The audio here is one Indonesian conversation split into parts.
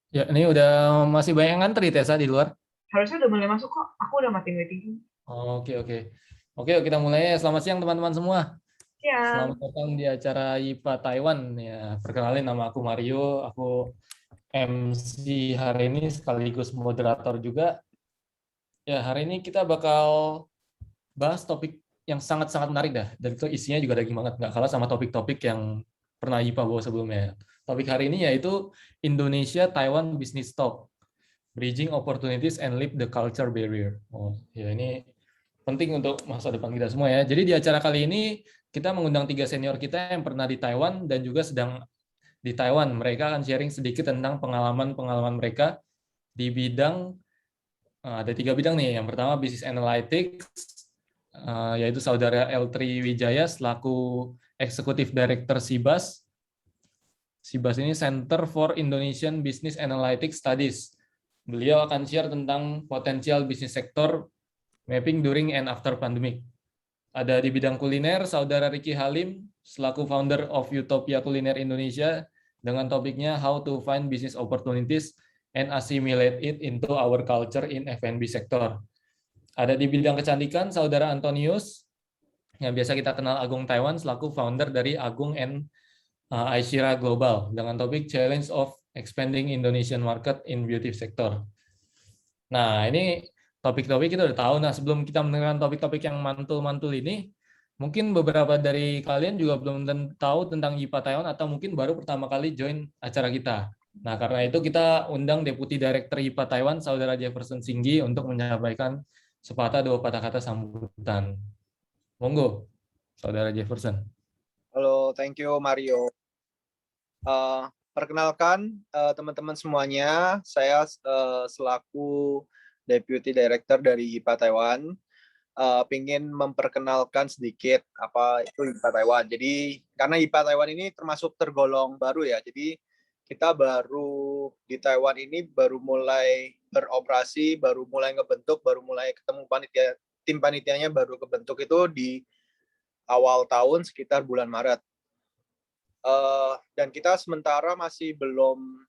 Ya, ini udah masih banyak yang ngantri Tessa di luar. Harusnya udah mulai masuk kok. Aku udah matiin waiting room. Oke, oke. Oke, yuk kita mulai. Selamat siang teman-teman semua. Siang. Selamat datang di acara IPA Taiwan. Ya, perkenalin nama aku Mario. Aku MC hari ini sekaligus moderator juga. Ya, hari ini kita bakal bahas topik yang sangat-sangat menarik dah. Dan itu isinya juga daging banget. Nggak kalah sama topik-topik yang pernah IPA bawa sebelumnya. Topik hari ini yaitu Indonesia-Taiwan Business Talk. Bridging Opportunities and Leap the Culture Barrier. Oh, ya ini penting untuk masa depan kita semua ya. Jadi di acara kali ini kita mengundang tiga senior kita yang pernah di Taiwan dan juga sedang di Taiwan. Mereka akan sharing sedikit tentang pengalaman-pengalaman mereka di bidang ada tiga bidang nih. Yang pertama Business Analytics, yaitu saudara L3 Wijaya selaku Eksekutif Director SIBAS. SIBAS ini Center for Indonesian Business Analytics Studies. Beliau akan share tentang potensial bisnis sektor mapping during and after pandemic. Ada di bidang kuliner, Saudara Ricky Halim, selaku founder of Utopia Kuliner Indonesia, dengan topiknya How to Find Business Opportunities and Assimilate It into Our Culture in F&B Sector. Ada di bidang kecantikan, Saudara Antonius, yang biasa kita kenal Agung Taiwan, selaku founder dari Agung and Aishira Global, dengan topik Challenge of Expanding Indonesian Market in Beauty Sector. Nah, ini topik-topik kita udah tahu. Nah, sebelum kita mendengarkan topik-topik yang mantul-mantul ini, mungkin beberapa dari kalian juga belum tahu tentang IPA Taiwan atau mungkin baru pertama kali join acara kita. Nah, karena itu kita undang Deputi Director IPA Taiwan, Saudara Jefferson Singgi, untuk menyampaikan sepatah dua patah kata sambutan. Monggo, Saudara Jefferson. Halo, thank you Mario. Perkenalkan teman-teman semuanya, saya selaku Deputy Director dari IPA Taiwan, ingin memperkenalkan sedikit apa itu IPA Taiwan. Jadi karena IPA Taiwan ini termasuk tergolong baru ya, jadi kita baru di Taiwan ini baru mulai beroperasi, baru mulai ngebentuk, baru mulai ketemu panitia, tim panitianya baru kebentuk itu di awal tahun sekitar bulan Maret. Dan kita sementara masih belum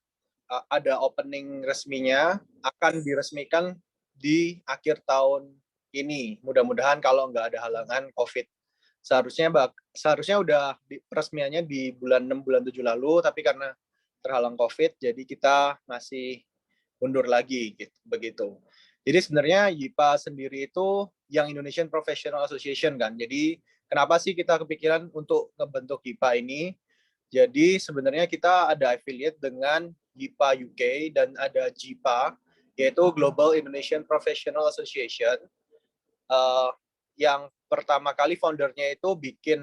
ada opening resminya, akan diresmikan di akhir tahun ini. Mudah-mudahan kalau nggak ada halangan COVID. Seharusnya udah peresmiannya di bulan 6, bulan 7 lalu, tapi karena terhalang COVID, jadi kita masih mundur lagi gitu, begitu. Jadi sebenarnya YIPA sendiri itu yang Indonesian Professional Association kan. Jadi kenapa sih kita kepikiran untuk ngebentuk YIPA ini? Jadi sebenarnya kita ada affiliate dengan YIPA UK dan ada GIPA, yaitu Global Indonesian Professional Association, yang pertama kali foundernya itu bikin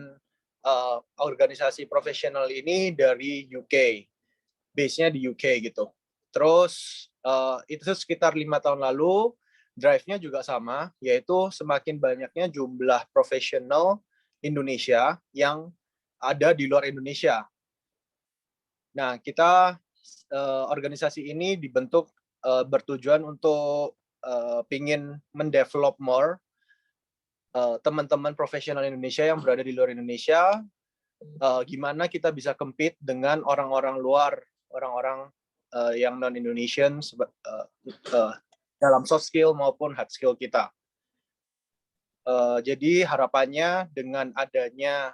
organisasi profesional ini dari UK, base-nya di UK gitu. Terus itu sekitar 5 tahun lalu, drive-nya juga sama, yaitu semakin banyaknya jumlah profesional Indonesia yang ada di luar Indonesia. Nah, kita organisasi ini dibentuk bertujuan untuk pingin mendevelop more teman-teman profesional Indonesia yang berada di luar Indonesia, gimana kita bisa compete dengan orang-orang luar, orang-orang yang non-Indonesian dalam soft skill maupun hard skill kita. Jadi harapannya dengan adanya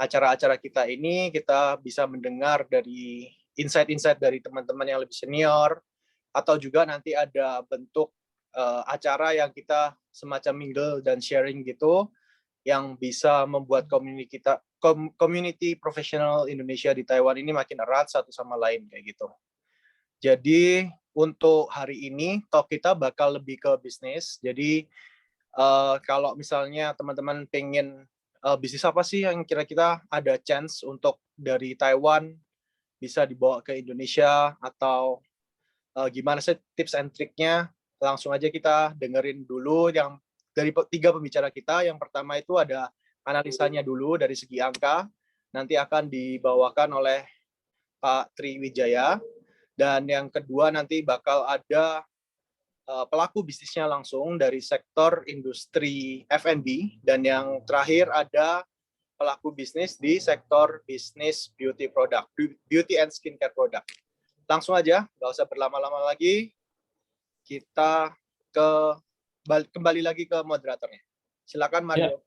acara-acara kita ini, kita bisa mendengar dari insight-insight dari teman-teman yang lebih senior, atau juga nanti ada bentuk acara yang kita semacam mingle dan sharing gitu, yang bisa membuat community profesional Indonesia di Taiwan ini makin erat satu sama lain kayak gitu. Jadi untuk hari ini talk kita bakal lebih ke bisnis. Jadi kalau misalnya teman-teman pengen bisnis apa sih yang kira-kira ada chance untuk dari Taiwan bisa dibawa ke Indonesia, atau gimana sih tips and triknya, langsung aja kita dengerin dulu yang dari tiga pembicara kita. Yang pertama itu ada analisanya dulu dari segi angka, nanti akan dibawakan oleh Pak Tri Wijaya, dan yang kedua nanti bakal ada pelaku bisnisnya langsung dari sektor industri F&B, dan yang terakhir ada pelaku bisnis di sektor bisnis beauty product, beauty and skincare product. langsung aja, nggak usah berlama-lama lagi. Kita kembali lagi ke moderatornya. Silakan Ya, Mario.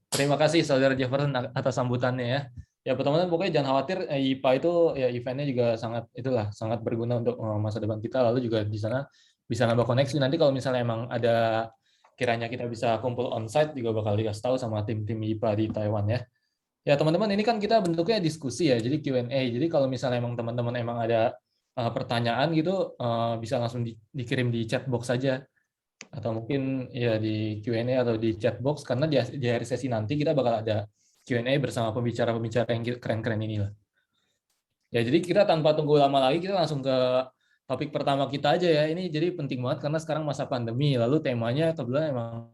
terima kasih Saudara Jefferson atas sambutannya ya. Ya teman-teman pokoknya jangan khawatir, IPA itu ya eventnya juga sangat berguna untuk masa depan kita, lalu juga di sana bisa nambah koneksi. Nanti kalau misalnya emang ada kiranya kita bisa kumpul onsite juga bakal dikasih tahu sama tim-tim IPA di Taiwan ya. Ya teman-teman, ini kan kita bentuknya diskusi ya, jadi Q&A. Jadi kalau misalnya emang teman-teman emang ada pertanyaan gitu, bisa langsung dikirim di chat box saja, atau mungkin ya di Q&A atau di chat box, karena di hari sesi nanti kita bakal ada Q&A bersama pembicara-pembicara yang keren-keren ini lah. Ya jadi kita tanpa tunggu lama lagi, kita langsung ke topik pertama kita aja ya. Ini jadi penting banget karena sekarang masa pandemi, lalu temanya kebetulan emang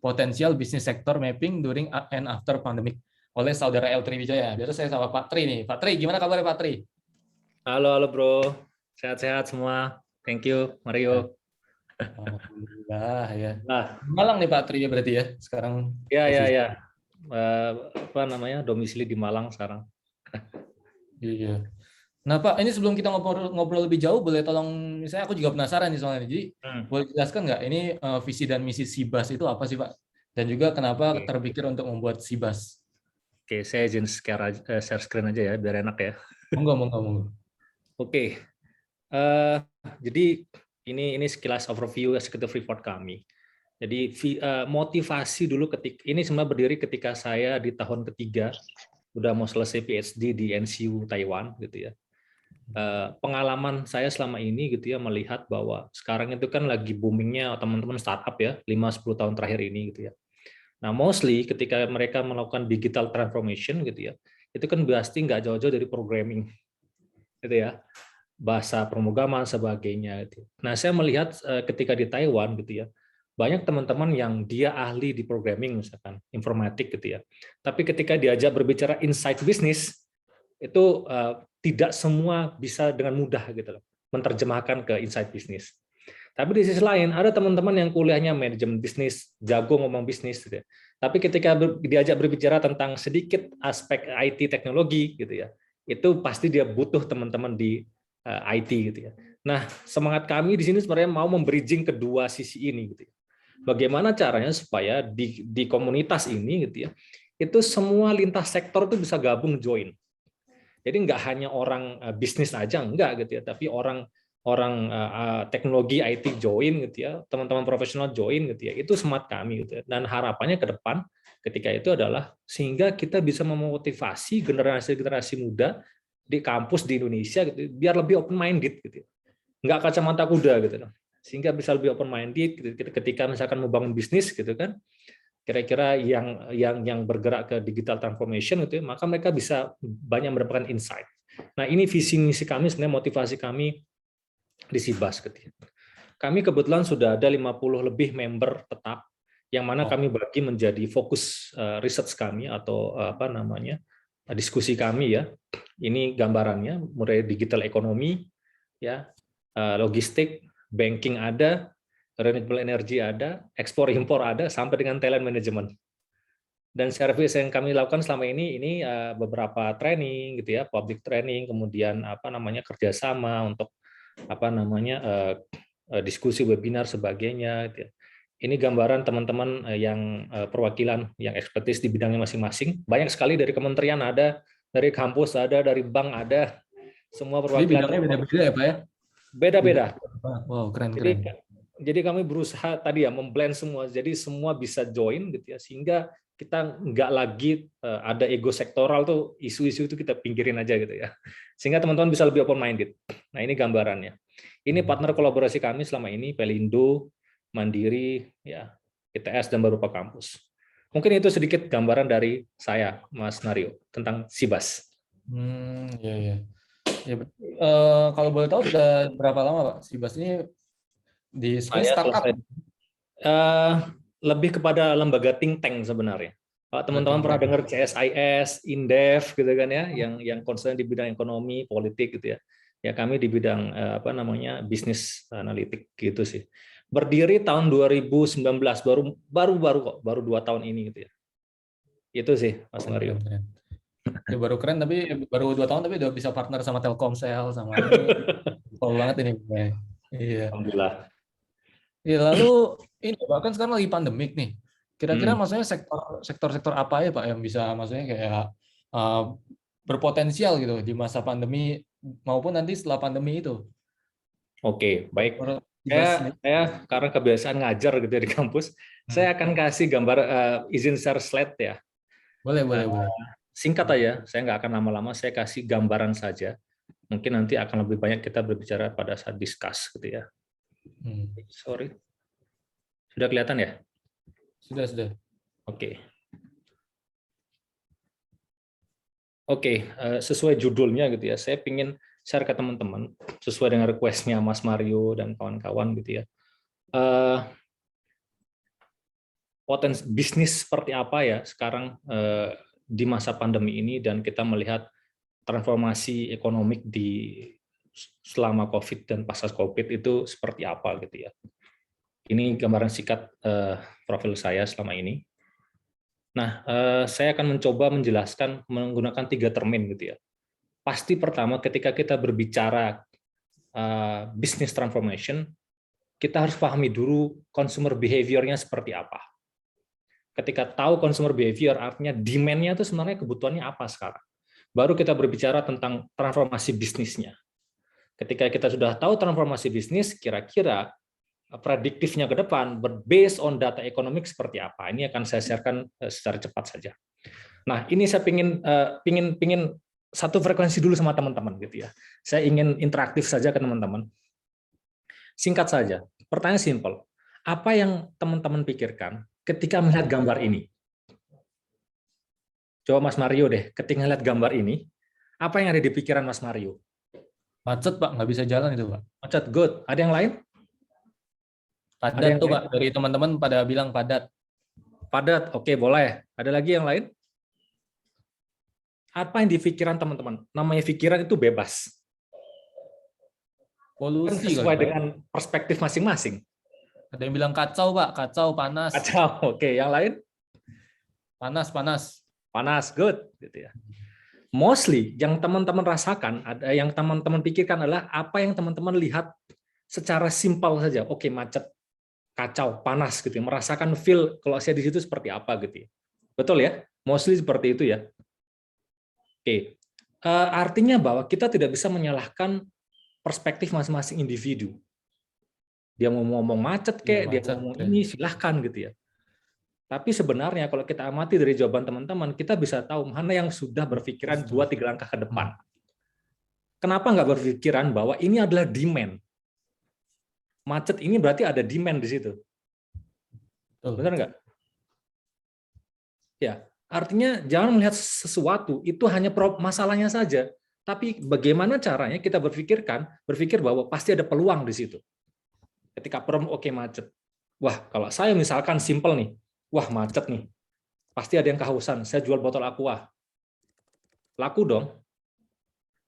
potensial bisnis sektor mapping during and after pandemic oleh Saudara L. Triwijaya. Biasa saya sama Pak Tri nih. Pak Tri, gimana kabarnya Pak Tri? Halo bro, sehat-sehat semua. Thank you, Mario. Alhamdulillah ya. Nah, Malang nih Pak Tri ya berarti ya sekarang. ya. Apa namanya, domisili di Malang sekarang. Iya. Nah Pak, ini sebelum kita ngobrol lebih jauh, boleh tolong, misalnya aku juga penasaran nih soalnya. Jadi boleh jelaskan nggak ini visi dan misi SIBAS itu apa sih Pak? Dan juga kenapa terpikir untuk membuat SIBAS? Oke, saya izin share screen aja ya, biar enak ya. Monggo. Oke, jadi ini sekilas overview executive report kami. Jadi motivasi dulu ini sebenarnya berdiri ketika saya di tahun ketiga udah mau selesai PhD di NCU Taiwan gitu ya. Pengalaman saya selama ini gitu ya, melihat bahwa sekarang itu kan lagi boomingnya teman-teman startup ya, 5-10 tahun terakhir ini gitu ya. Nah, mostly ketika mereka melakukan digital transformation gitu ya, itu kan pasti nggak jauh-jauh dari programming gitu ya, bahasa pemrograman sebagainya gitu. Nah, saya melihat ketika di Taiwan gitu ya, banyak teman-teman yang dia ahli di programming misalkan informatik gitu ya, tapi ketika diajak berbicara insight bisnis itu tidak semua bisa dengan mudah gitu loh menerjemahkan ke insight bisnis. Tapi di sisi lain ada teman-teman yang kuliahnya manajemen bisnis, jago ngomong bisnis gitu ya. Tapi ketika diajak berbicara tentang sedikit aspek IT teknologi gitu ya, itu pasti dia butuh teman-teman di IT gitu ya. Nah, semangat kami di sini sebenarnya mau membridging kedua sisi ini gitu ya. Bagaimana caranya supaya di komunitas ini gitu ya, itu semua lintas sektor itu bisa gabung join. Jadi nggak hanya orang bisnis aja, enggak gitu ya, tapi orang teknologi IT join gitu ya, teman-teman profesional join gitu ya, itu semangat kami gitu ya. Dan harapannya ke depan ketika itu adalah sehingga kita bisa memotivasi generasi muda di kampus di Indonesia gitu, biar lebih open minded gitu ya. Nggak kacamata kuda gitu loh. Sehingga bisa lebih open minded gitu, ketika misalkan membangun bisnis gitu kan, kira-kira yang bergerak ke digital transformation gitu ya, maka mereka bisa banyak mendapatkan insight. Nah, ini visi misi kami sebenarnya, motivasi kami di SIBAS gitu. Kami kebetulan sudah ada 50 lebih member tetap yang mana kami bagi menjadi fokus research kami atau apa namanya, diskusi kami ya. Ini gambarannya, mulai digital ekonomi ya, logistik, banking ada, renewable energy ada, ekspor impor ada, sampai dengan talent management. Dan service yang kami lakukan selama ini beberapa training gitu ya, public training, kemudian apa namanya kerjasama untuk apa namanya diskusi webinar sebagainya gitu ya. Ini gambaran teman-teman yang perwakilan yang ekspertis di bidangnya masing-masing. Banyak sekali dari kementerian ada, dari kampus ada, dari bank ada. Semua perwakilan. Jadi bidangnya beda-beda ya Pak ya? Beda-beda. Wow, keren. Jadi kami berusaha tadi ya memblend semua, jadi semua bisa join gitu ya, sehingga kita nggak lagi ada ego sektoral tuh, isu-isu itu kita pinggirin aja gitu ya, sehingga teman-teman bisa lebih open minded. Nah, ini gambarannya. Ini partner kolaborasi kami selama ini, Pelindo, Mandiri, ya, ITS dan beberapa kampus. Mungkin itu sedikit gambaran dari saya, Mas Nario, tentang SIBAS. Ya, kalau boleh tahu sudah berapa lama Pak SIBAS ini di startup? Lebih kepada lembaga think tank sebenarnya. Kalau teman-teman pernah dengar CSIS, Indef gitu kan ya, yang concern di bidang ekonomi, politik gitu ya. Ya kami di bidang apa namanya bisnis analitik gitu sih. Berdiri tahun 2019, baru 2 tahun ini gitu ya. Itu sih Mas Mario. Ya baru keren tapi baru 2 tahun tapi udah bisa partner sama Telkomsel sama ini. Cool banget ini. Iya. Alhamdulillah. Ya, lalu ini bahkan sekarang lagi pandemik nih. Kira-kira Hmm. maksudnya sektor-sektor apa ya Pak yang bisa maksudnya kayak uh, berpotensial gitu di masa pandemi maupun nanti setelah pandemi itu? Oke, baik. Menurut Saya, Ibas sendiri. saya karena kebiasaan ngajar gitu ya di kampus, saya akan kasih gambar, izin share slide ya. Boleh, boleh, Eh, boleh. Singkat aja, saya nggak akan lama-lama, saya kasih gambaran saja. Mungkin nanti akan lebih banyak kita berbicara pada saat discuss gitu ya. Hmm. Sorry. Sudah kelihatan ya? Sudah, sudah. Oke. Oke, sesuai judulnya gitu ya. Saya ingin share ke teman-teman sesuai dengan request-nya Mas Mario dan kawan-kawan gitu ya. Potensi bisnis seperti apa ya sekarang di masa pandemi ini, dan kita melihat transformasi ekonomik di selama COVID dan pasca COVID itu seperti apa gitu ya. Ini gambaran singkat profil saya selama ini. Nah, saya akan mencoba menjelaskan menggunakan 3 termin gitu ya. Pasti pertama ketika kita berbicara business transformation, kita harus pahami dulu consumer behavior-nya seperti apa. Ketika tahu consumer behavior, artinya demand-nya itu sebenarnya kebutuhannya apa sekarang. Baru kita berbicara tentang transformasi bisnisnya. Ketika kita sudah tahu transformasi bisnis, kira-kira prediktifnya ke depan, based on data ekonomik seperti apa. Ini akan saya sharekan secara cepat saja. Nah, ini saya pingin satu frekuensi dulu sama teman-teman gitu ya. Saya ingin interaktif saja ke teman-teman. Singkat saja, pertanyaan simpel. Apa yang teman-teman pikirkan ketika melihat gambar ini? Coba Mas Mario deh, ketika melihat gambar ini, apa yang ada di pikiran Mas Mario? Macet Pak, nggak bisa jalan itu Pak. Macet, good. Ada yang lain? Padat yang tuh lain? Pak, dari teman-teman pada bilang padat. Padat, oke boleh. Ada lagi yang lain? Apa yang di pikiran teman-teman? Namanya pikiran itu bebas. Kan Polusi kali sesuai Pak. dengan perspektif masing-masing. Ada yang bilang kacau Pak, kacau, panas. Kacau, oke. Yang lain? Panas, panas. Panas, good. Gitu ya. Mostly yang teman-teman rasakan, ada yang teman-teman pikirkan adalah apa yang teman-teman lihat secara simpel saja. Oke, macet, kacau, panas gitu ya. Merasakan feel kalau saya di situ seperti apa gitu ya. Betul ya? Mostly seperti itu ya. Oke. Artinya bahwa kita tidak bisa menyalahkan perspektif masing-masing individu. Dia mau ngomong macet kayak, dia Macet, ngomong ya. ini silahkan gitu ya. Tapi sebenarnya kalau kita amati dari jawaban teman-teman, kita bisa tahu mana yang sudah berpikiran 2-3 langkah ke depan. Kenapa nggak berpikiran bahwa ini adalah demand? Macet ini berarti ada demand di situ. Benar nggak? Ya, artinya jangan melihat sesuatu itu hanya masalahnya saja, tapi bagaimana caranya kita berpikir bahwa pasti ada peluang di situ. Ketika oke macet. Wah, kalau saya misalkan simple nih, wah macet nih, pasti ada yang kehausan, saya jual botol aqua. Laku dong.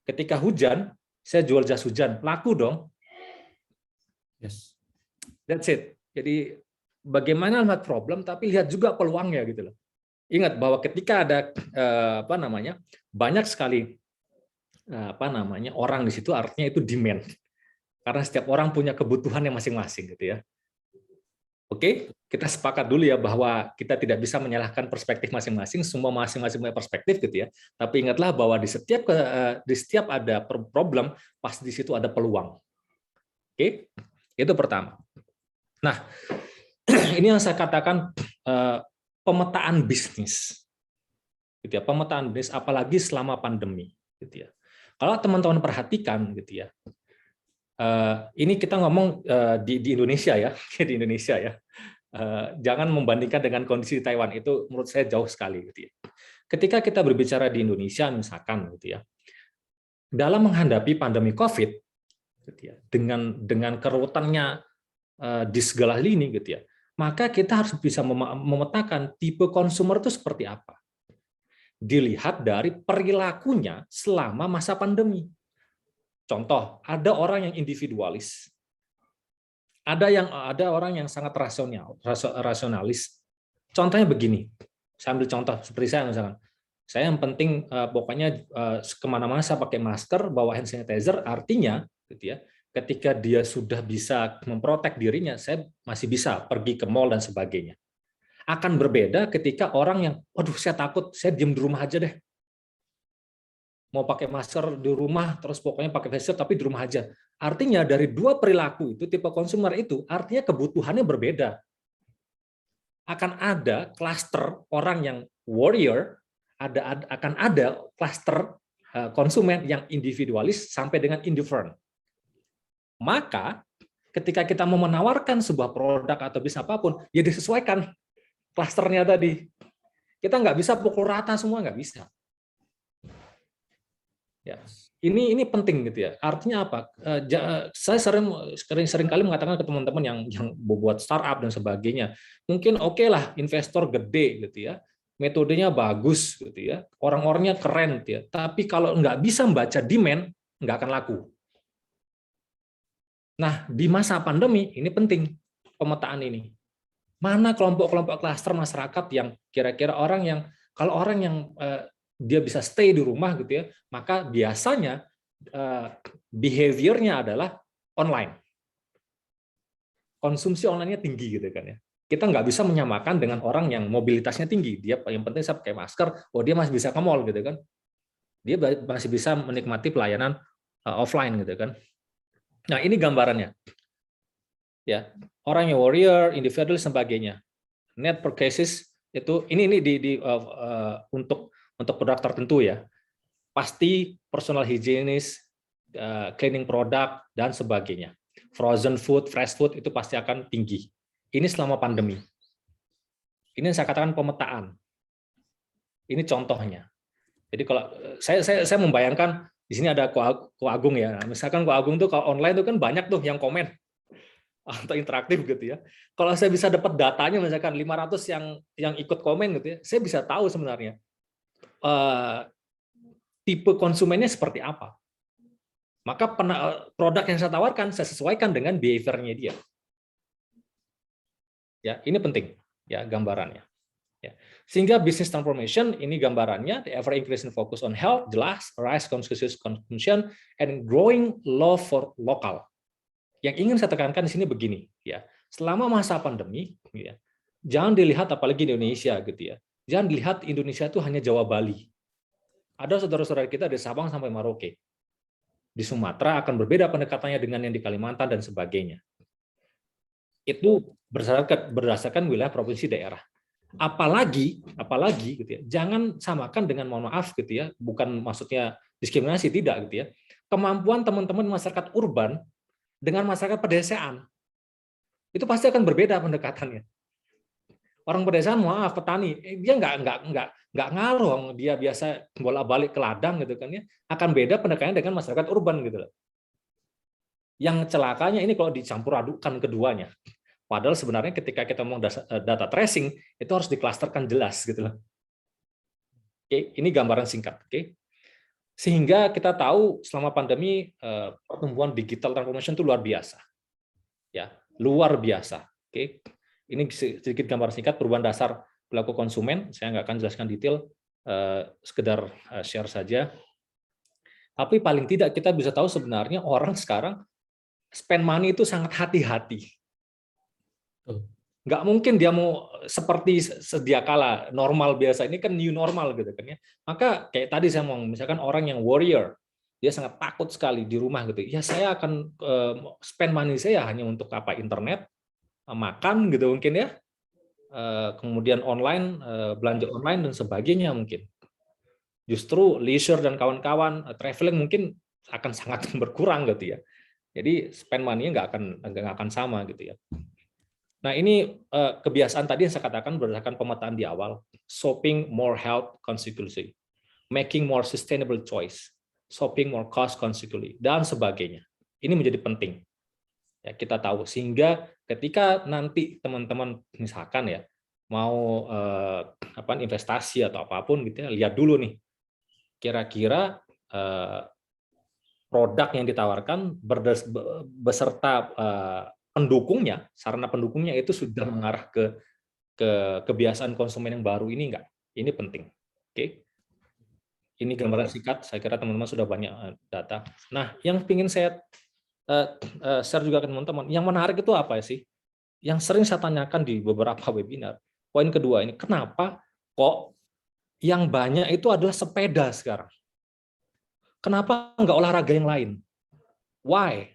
Ketika hujan, saya jual jas hujan, laku dong. Yes. That's it. Jadi bagaimana melihat problem, tapi lihat juga peluangnya gitu loh. Ingat bahwa ketika ada banyak sekali orang di situ, artinya itu demand. Karena setiap orang punya kebutuhan yang masing-masing gitu ya. Oke, kita sepakat dulu ya bahwa kita tidak bisa menyalahkan perspektif masing-masing, semua masing-masing punya perspektif gitu ya. Tapi ingatlah bahwa di setiap ada problem, pasti di situ ada peluang. Oke, itu pertama. Nah, ini yang saya katakan pemetaan bisnis. Gitu ya, pemetaan bisnis apalagi selama pandemi gitu ya. Kalau teman-teman perhatikan gitu ya. Ini kita ngomong di Indonesia ya, di Indonesia ya. Jangan membandingkan dengan kondisi di Taiwan, itu menurut saya jauh sekali gitu ya. Ketika kita berbicara di Indonesia misalkan gitu ya, dalam menghadapi pandemi COVID gitu ya, dengan keruwetannya di segala lini gitu ya, maka kita harus bisa memetakan tipe konsumer itu seperti apa. Dilihat dari perilakunya selama masa pandemi. Contoh, ada orang yang individualis, ada orang yang sangat rasionalis. Contohnya begini, saya ambil contoh seperti saya misalkan, Saya yang penting pokoknya kemana-mana saya pakai masker, bawa hand sanitizer, artinya gitu ya, ketika dia sudah bisa memprotek dirinya, saya masih bisa pergi ke mall dan sebagainya. Akan berbeda ketika orang yang, waduh saya takut, saya diem di rumah aja deh. Mau pakai masker di rumah, terus pokoknya pakai face shield, tapi di rumah aja. Artinya dari dua perilaku itu, tipe konsumer itu, artinya kebutuhannya berbeda. Akan ada klaster orang yang warrior, akan ada klaster konsumen yang individualis sampai dengan indifferent. Maka ketika kita mau menawarkan sebuah produk atau bisnis apapun, ya disesuaikan klasternya tadi. Kita nggak bisa pukul rata semua, nggak bisa. Ya, ini penting gitu ya. Artinya apa? Saya sering kali mengatakan ke teman-teman yang buat startup dan sebagainya. Mungkin oke lah investor gede gitu ya. Metodenya bagus gitu ya, orang-orangnya keren gitu ya. Tapi kalau nggak bisa membaca demand, nggak akan laku. Nah, di masa pandemi ini penting pemetaan ini. Mana kelompok-kelompok klaster masyarakat yang kira-kira kalau orang yang dia bisa stay di rumah gitu ya, maka biasanya behavior-nya adalah online. Konsumsi online-nya tinggi gitu kan ya. Kita nggak bisa menyamakan dengan orang yang mobilitasnya tinggi. Dia yang penting saya pakai masker, dia masih bisa ke mall gitu kan. Dia masih bisa menikmati pelayanan offline gitu kan. Nah, ini gambarannya. Ya, orang yang warrior, individual sebagainya. Net per cases itu ini untuk produk tertentu ya. Pasti personal hygienist, cleaning product dan sebagainya. Frozen food, fresh food itu pasti akan tinggi. Ini selama pandemi. Ini yang saya katakan pemetaan. Ini contohnya. Jadi kalau saya membayangkan di sini ada Ko Agung ya. Misalkan Ko Agung tuh kalau online tuh kan banyak tuh yang komen atau interaktif gitu ya. Kalau saya bisa dapat datanya misalkan 500 yang ikut komen gitu ya, saya bisa tahu sebenarnya tipe konsumennya seperti apa. Maka produk yang saya tawarkan saya sesuaikan dengan behavior-nya dia. Ya, ini penting ya gambarannya. Ya. Sehingga business transformation ini gambarannya, the ever increasing focus on health, jelas, rise conscious consumption and growing love for local. Yang ingin saya tekankan di sini begini, ya. Selama masa pandemi, ya, jangan dilihat apalagi di Indonesia gitu ya. Jangan dilihat Indonesia itu hanya Jawa Bali. Ada saudara-saudara kita dari Sabang sampai Merauke. Di Sumatera akan berbeda pendekatannya dengan yang di Kalimantan dan sebagainya. Itu berdasarkan wilayah provinsi daerah. Apalagi gitu ya, jangan samakan dengan, mohon maaf gitu ya, bukan maksudnya diskriminasi, tidak gitu ya. Kemampuan teman-teman masyarakat urban dengan masyarakat pedesaan itu pasti akan berbeda pendekatannya. Orang pedesaan, maaf, petani, dia nggak ngaruh, dia biasa bolak-balik ke ladang gitu kan ya, akan beda pendekatannya dengan masyarakat urban gitu loh. Yang celakanya ini kalau dicampur adukan keduanya. Padahal sebenarnya ketika kita mau data tracing itu harus diklasterkan jelas gitu loh. Oke, ini gambaran singkat. Oke. Sehingga kita tahu selama pandemi pertumbuhan digital transformation itu luar biasa. Ya, luar biasa. Oke. Ini sedikit gambaran singkat perubahan dasar perilaku konsumen. Saya nggak akan jelaskan detail, sekedar share saja. Tapi paling tidak kita bisa tahu sebenarnya orang sekarang spend money itu sangat hati-hati. Nggak mungkin dia mau seperti sedia kala normal biasa, ini kan new normal gitu kan ya. Maka kayak tadi saya mau misalkan orang yang warrior, dia sangat takut sekali di rumah gitu. Ya saya akan spend money saya hanya untuk apa, internet, makan gitu mungkin ya. Kemudian online, belanja online dan sebagainya mungkin. Justru leisure dan kawan-kawan traveling mungkin akan sangat berkurang gitu ya. Jadi spend money-nya nggak akan sama gitu ya. Nah, ini kebiasaan tadi yang saya katakan berdasarkan pemetaan di awal, shopping more health consequently, making more sustainable choice, shopping more cost consequently, dan sebagainya. Ini menjadi penting. Ya, kita tahu sehingga ketika nanti teman-teman misalkan ya mau investasi atau apapun gitu ya, lihat dulu nih kira-kira produk yang ditawarkan beserta pendukungnya, sarana pendukungnya itu sudah mengarah ke kebiasaan konsumen yang baru ini enggak? Ini penting. Oke. Ini gambaran singkat, saya kira teman-teman sudah banyak data. Nah, yang ingin saya share juga ke teman-teman, yang menarik itu apa sih? Yang sering saya tanyakan di beberapa webinar. Poin kedua ini, kenapa kok yang banyak itu adalah sepeda sekarang? Kenapa nggak olahraga yang lain? Why?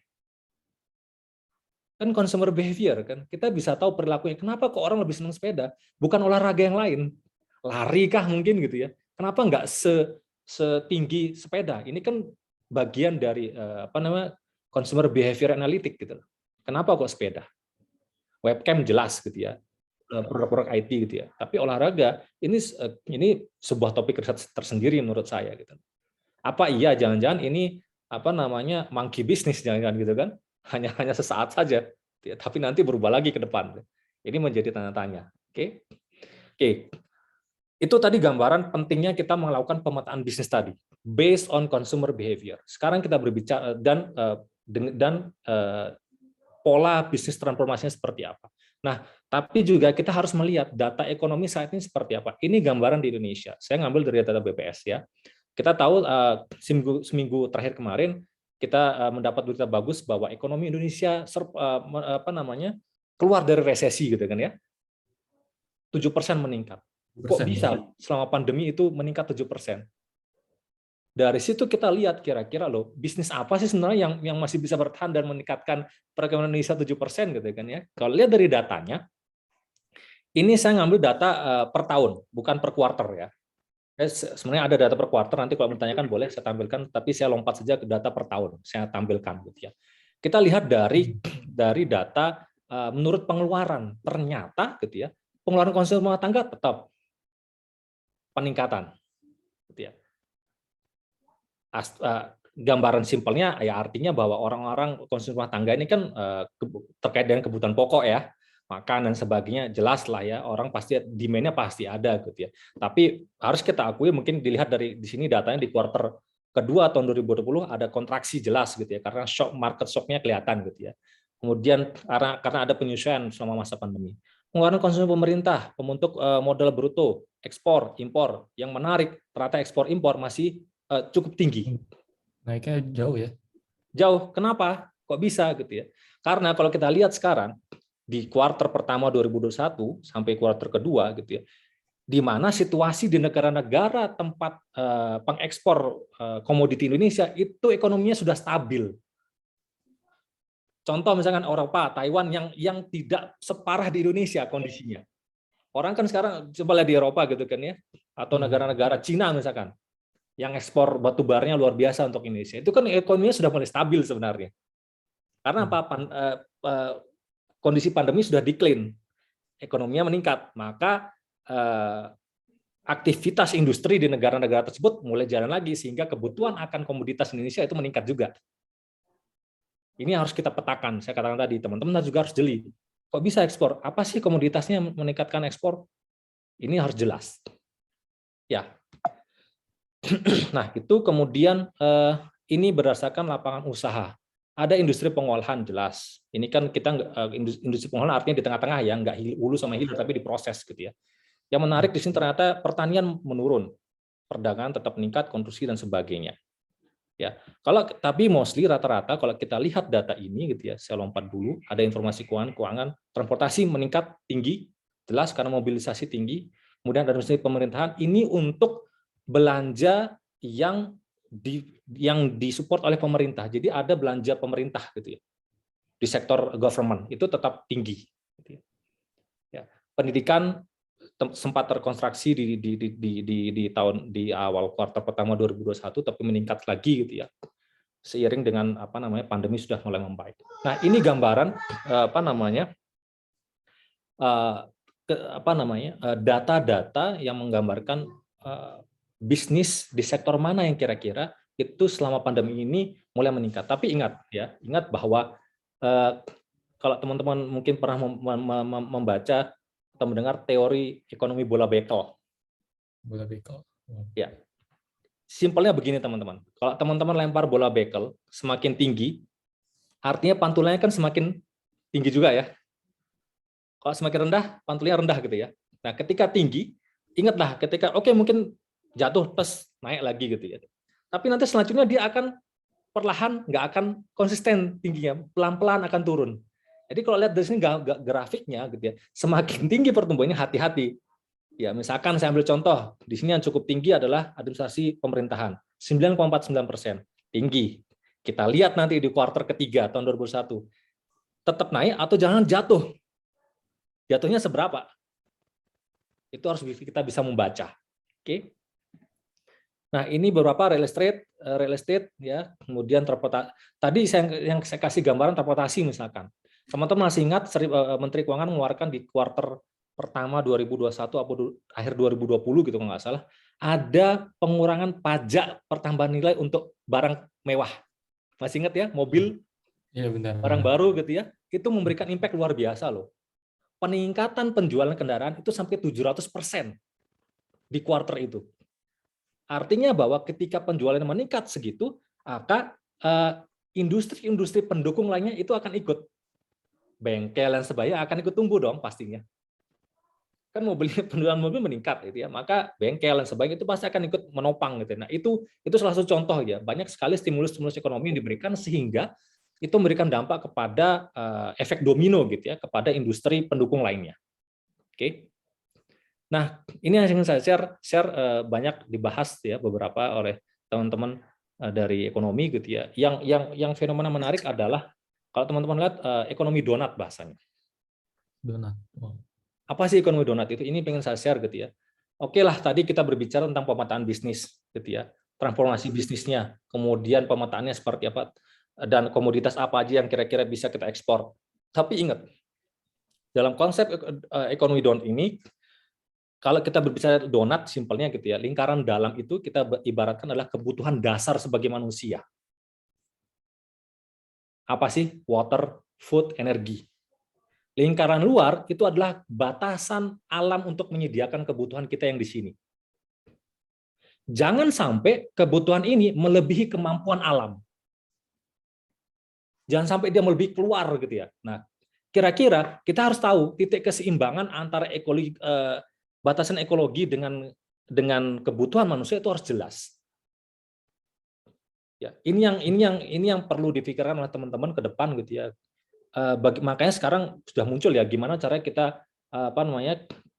Kan consumer behavior, kan kita bisa tahu perilakunya. Kenapa kok orang lebih senang sepeda? Bukan olahraga yang lain. Lari kah mungkin gitu ya? Kenapa nggak setinggi sepeda? Ini kan bagian dari consumer behavior analytic gitu. Kenapa kok sepeda? Webcam jelas gitu ya, produk-produk IT gitu ya. Tapi olahraga ini sebuah topik riset tersendiri menurut saya gitu. Apa iya jangan-jangan ini monkey business jangan-jangan gitu kan? Hanya sesaat saja, tapi nanti berubah lagi ke depan. Ini menjadi tanda tanya. Oke. Itu tadi gambaran pentingnya kita melakukan pemetaan bisnis tadi, based on consumer behavior. Sekarang kita berbicara dan pola bisnis transformasinya seperti apa. Nah, tapi juga kita harus melihat data ekonomi saat ini seperti apa. Ini gambaran di Indonesia. Saya ngambil dari data BPS ya. Kita tahu seminggu terakhir kemarin kita mendapat berita bagus bahwa ekonomi Indonesia keluar dari resesi gitu kan ya. 7% meningkat. Kok bisa selama pandemi itu meningkat 7%? Dari situ kita lihat kira-kira loh, bisnis apa sih sebenarnya yang masih bisa bertahan dan meningkatkan perekonomian Indonesia 7% gitu kan ya. Kalau lihat dari datanya, ini saya ngambil data per tahun, bukan per quarter ya. Sebenarnya ada data per quarter, nanti kalau bertanyakan boleh saya tampilkan, tapi saya lompat saja ke data per tahun, saya tampilkan gitu ya. Kita lihat dari data menurut pengeluaran, ternyata gitu ya, pengeluaran konsumsi rumah tangga tetap peningkatan gitu ya. Gambaran simpelnya ya artinya bahwa orang-orang konsumsi rumah tangga ini kan terkait dengan kebutuhan pokok ya, makan dan sebagainya, jelas lah ya, orang pasti demand-nya pasti ada gitu ya. Tapi harus kita akui, mungkin dilihat dari di sini datanya di kuartal kedua tahun 2020 ada kontraksi jelas gitu ya, karena market shock-nya kelihatan gitu ya. Kemudian karena ada penyesuaian selama masa pandemi. Pengeluaran konsumsi pemerintah, pembentuk modal bruto, ekspor, impor, yang menarik ternyata ekspor impor masih cukup tinggi. Naiknya jauh ya. Jauh, kenapa? Kok bisa gitu ya? Karena kalau kita lihat sekarang di kuartal pertama 2021 sampai kuartal kedua gitu ya, di mana situasi di negara-negara tempat pengekspor komoditi Indonesia itu ekonominya sudah stabil. Contoh misalkan Eropa, Taiwan yang tidak separah di Indonesia kondisinya. Orang kan sekarang coba lihat di Eropa gitu kan ya, atau negara-negara Cina misalkan, yang ekspor batu baranya luar biasa untuk Indonesia. Itu kan ekonominya sudah mulai stabil sebenarnya. Karena apa? Kondisi pandemi sudah decline, ekonominya meningkat, maka aktivitas industri di negara-negara tersebut mulai jalan lagi, sehingga kebutuhan akan komoditas Indonesia itu meningkat juga. Ini harus kita petakan. Saya katakan tadi, teman-teman juga harus jeli. Kok bisa ekspor? Apa sih komoditasnya meningkatkan ekspor? Ini harus jelas. Ya. Nah, itu kemudian ini berdasarkan lapangan usaha. Ada industri pengolahan jelas. Ini kan kita industri pengolahan artinya di tengah-tengah ya, nggak hulu sama hilir tapi diproses gitu ya. Yang menarik di sini ternyata pertanian menurun, perdagangan tetap meningkat, konsumsi dan sebagainya. Ya, tapi mostly rata-rata kalau kita lihat data ini gitu ya, saya lompat dulu, ada informasi keuangan, transportasi meningkat tinggi, jelas karena mobilisasi tinggi. Kemudian ada industri pemerintahan, ini untuk belanja yang disupport oleh pemerintah. Jadi ada belanja pemerintah gitu ya. Di sektor government itu tetap tinggi gitu ya. Ya, pendidikan sempat terkonstruksi di awal kuartal pertama 2021 tapi meningkat lagi gitu ya. Seiring dengan pandemi sudah mulai membaik. Nah, ini gambaran data-data yang menggambarkan bisnis di sektor mana yang kira-kira itu selama pandemi ini mulai meningkat. Tapi ingat bahwa kalau teman-teman mungkin pernah membaca atau mendengar teori ekonomi bola bekel. Bola bekel. Ya. Simpelnya begini teman-teman. Kalau teman-teman lempar bola bekel semakin tinggi, artinya pantulannya kan semakin tinggi juga ya. Kalau semakin rendah, pantulannya rendah gitu ya. Nah, ketika tinggi, ingatlah ketika mungkin jatuh tes naik lagi gitu ya. Tapi nanti selanjutnya dia akan perlahan, nggak akan konsisten tingginya, pelan-pelan akan turun. Jadi kalau lihat dari sini grafiknya gitu ya, semakin tinggi pertumbuhannya hati-hati. Ya, misalkan saya ambil contoh, di sini yang cukup tinggi adalah administrasi pemerintahan, 9,49%, tinggi. Kita lihat nanti di kuartal ketiga tahun 2021, tetap naik atau jangan jatuh. Jatuhnya seberapa? Itu harus kita bisa membaca. Oke. Nah, ini beberapa real estate ya, kemudian transportasi. Tadi yang saya kasih gambaran transportasi misalkan. Teman-teman masih ingat Menteri Keuangan mengeluarkan di kuartal pertama 2021 atau akhir 2020 gitu kalau nggak salah, ada pengurangan pajak pertambahan nilai untuk barang mewah. Masih ingat ya, mobil, Iya benar. barang baru gitu ya. Itu memberikan impact luar biasa loh. Peningkatan penjualan kendaraan itu sampai 700% di kuartal itu. Artinya bahwa ketika penjualan meningkat segitu, maka industri-industri pendukung lainnya itu akan ikut. Bengkel dan sebagainya akan ikut tumbuh dong pastinya. Kan penjualan mobil meningkat gitu ya, maka bengkel dan sebagainya itu pasti akan ikut menopang gitu. Nah, itu salah satu contoh ya. Banyak sekali stimulus ekonomi yang diberikan sehingga itu memberikan dampak kepada efek domino gitu ya, kepada industri pendukung lainnya. Oke. Nah, ini yang ingin saya share banyak dibahas ya beberapa oleh teman-teman dari ekonomi gitu ya. Yang fenomena menarik adalah kalau teman-teman lihat ekonomi donat bahasanya. Donat. Oh. Apa sih ekonomi donat itu? Ini pengen saya share gitu ya. Oke lah, tadi kita berbicara tentang pemetaan bisnis gitu ya. Transformasi bisnisnya, kemudian pemetaannya seperti apa dan komoditas apa aja yang kira-kira bisa kita ekspor. Tapi ingat, dalam konsep ekonomi donat ini kalau kita berbicara donat, simpelnya gitu ya, lingkaran dalam itu kita ibaratkan adalah kebutuhan dasar sebagai manusia. Apa sih? Water, food, energi. Lingkaran luar itu adalah batasan alam untuk menyediakan kebutuhan kita yang di sini. Jangan sampai kebutuhan ini melebihi kemampuan alam. Jangan sampai dia melebihi keluar gitu ya. Nah, kira-kira kita harus tahu titik keseimbangan antara batasan ekologi dengan kebutuhan manusia itu harus jelas. Ya, ini yang perlu dipikirkan oleh teman-teman ke depan gitu ya. Makanya sekarang sudah muncul ya gimana cara kita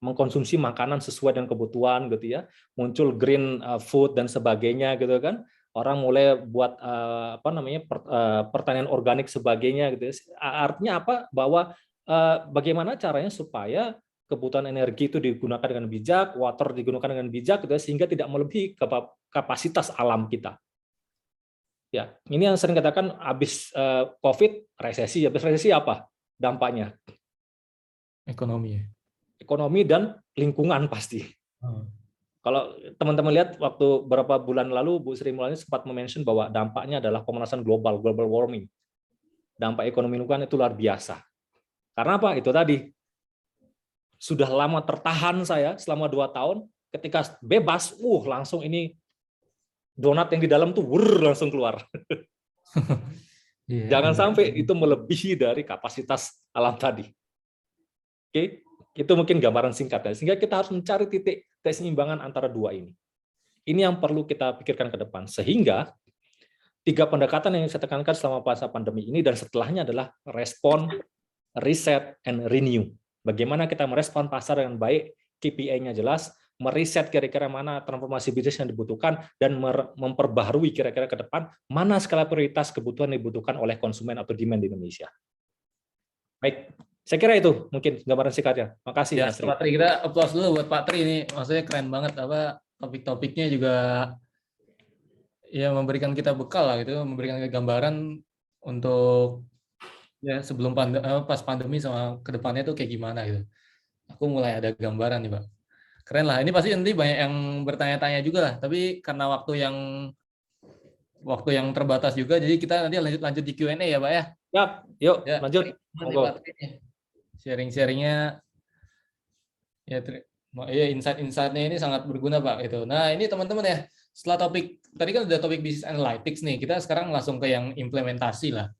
mengkonsumsi makanan sesuai dengan kebutuhan gitu ya. Muncul green food dan sebagainya gitu kan. Orang mulai buat pertanian organik sebagainya gitu ya. Artinya apa? Bahwa bagaimana caranya supaya kebutuhan energi itu digunakan dengan bijak, water digunakan dengan bijak, gitu, sehingga tidak melebihi kapasitas alam kita. Ya, ini yang sering katakan habis COVID resesi, habis resesi apa dampaknya? Ekonomi. Ekonomi dan lingkungan pasti. Kalau teman-teman lihat waktu beberapa bulan lalu Bu Sri Mulyani sempat mention bahwa dampaknya adalah pemanasan global warming. Dampak ekonomi lingkungan itu luar biasa. Karena apa? Itu tadi. Sudah lama tertahan saya selama 2 tahun, ketika bebas, langsung ini donat yang di dalam tuh langsung keluar. Jangan sampai itu melebihi dari kapasitas alam tadi. Oke, itu mungkin gambaran singkat ya. Sehingga kita harus mencari titik keseimbangan antara dua ini. Ini yang perlu kita pikirkan ke depan. Sehingga 3 pendekatan yang saya tekankan selama masa pandemi ini dan setelahnya adalah respon, reset, and renew. Bagaimana kita merespon pasar dengan baik, KPI-nya jelas, meriset kira-kira mana transformasi bisnis yang dibutuhkan, dan memperbaharui kira-kira ke depan mana skala prioritas kebutuhan yang dibutuhkan oleh konsumen atau demand di Indonesia. Baik, saya kira itu mungkin gambaran singkatnya. Makasih. Ya, Pak Tri, kita applause dulu buat Pak Tri ini, maksudnya keren banget topik-topiknya juga ya memberikan kita bekal lah gitu, memberikan gambaran untuk ya sebelum pas pandemi sama kedepannya tuh kayak gimana gitu. Aku mulai ada gambaran nih Pak. Keren lah. Ini pasti nanti banyak yang bertanya-tanya juga lah. Tapi karena waktu yang terbatas juga, jadi kita nanti lanjut di Q&A ya Pak ya. Ya, yuk ya, lanjut. Sharing-sharingnya ya insight-insightnya ini sangat berguna Pak. Gitu. Nah ini teman-teman ya. Setelah tadi kan udah topik business analytics nih. Kita sekarang langsung ke yang implementasi lah.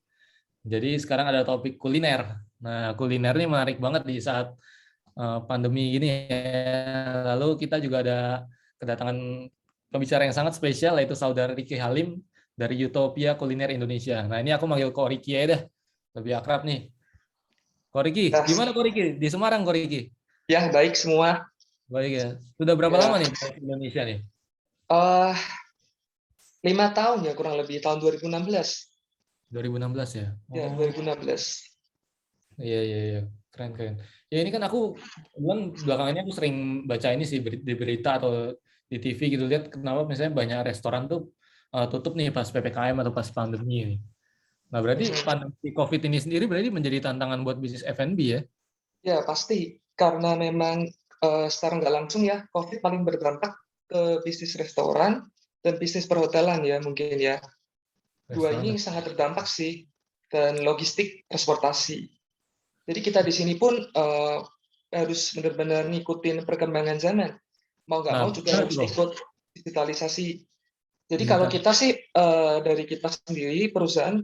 Jadi sekarang ada topik kuliner. Nah, kuliner ini menarik banget di saat pandemi ini. Lalu kita juga ada kedatangan pembicara yang sangat spesial, yaitu Saudara Ricky Halim dari Utopia Kuliner Indonesia. Nah, ini aku manggil Ko Ricky ya dah. Lebih akrab nih. Ko Ricky, Ya, gimana Ko Ricky? Di Semarang, Ko Ricky? ya baik semua. Baik ya. Sudah berapa Ya, lama nih di Indonesia nih? eh 5 tahun ya kurang lebih, tahun 2016. 2016 ya? Ya, Oh, 2016. iya, iya, iya. Keren, keren. Ya ini kan aku, belakangan ini aku sering baca ini sih, di berita atau di TV gitu, lihat kenapa misalnya banyak restoran tuh tutup nih pas PPKM atau pas pandemi ini. Nah, berarti pandemi COVID ini sendiri berarti menjadi tantangan buat bisnis F&B ya? Ya, pasti. Karena memang secara nggak langsung ya, COVID paling berdampak ke bisnis restoran dan bisnis perhotelan ya mungkin ya. Dua Restoran. ini sangat terdampak sih, dan logistik transportasi. Jadi kita di sini pun harus benar-benar ngikutin perkembangan zaman. Mau nggak Nah, mau juga benar harus bro. ikut digitalisasi. Jadi kalau kita sih dari kita sendiri, perusahaan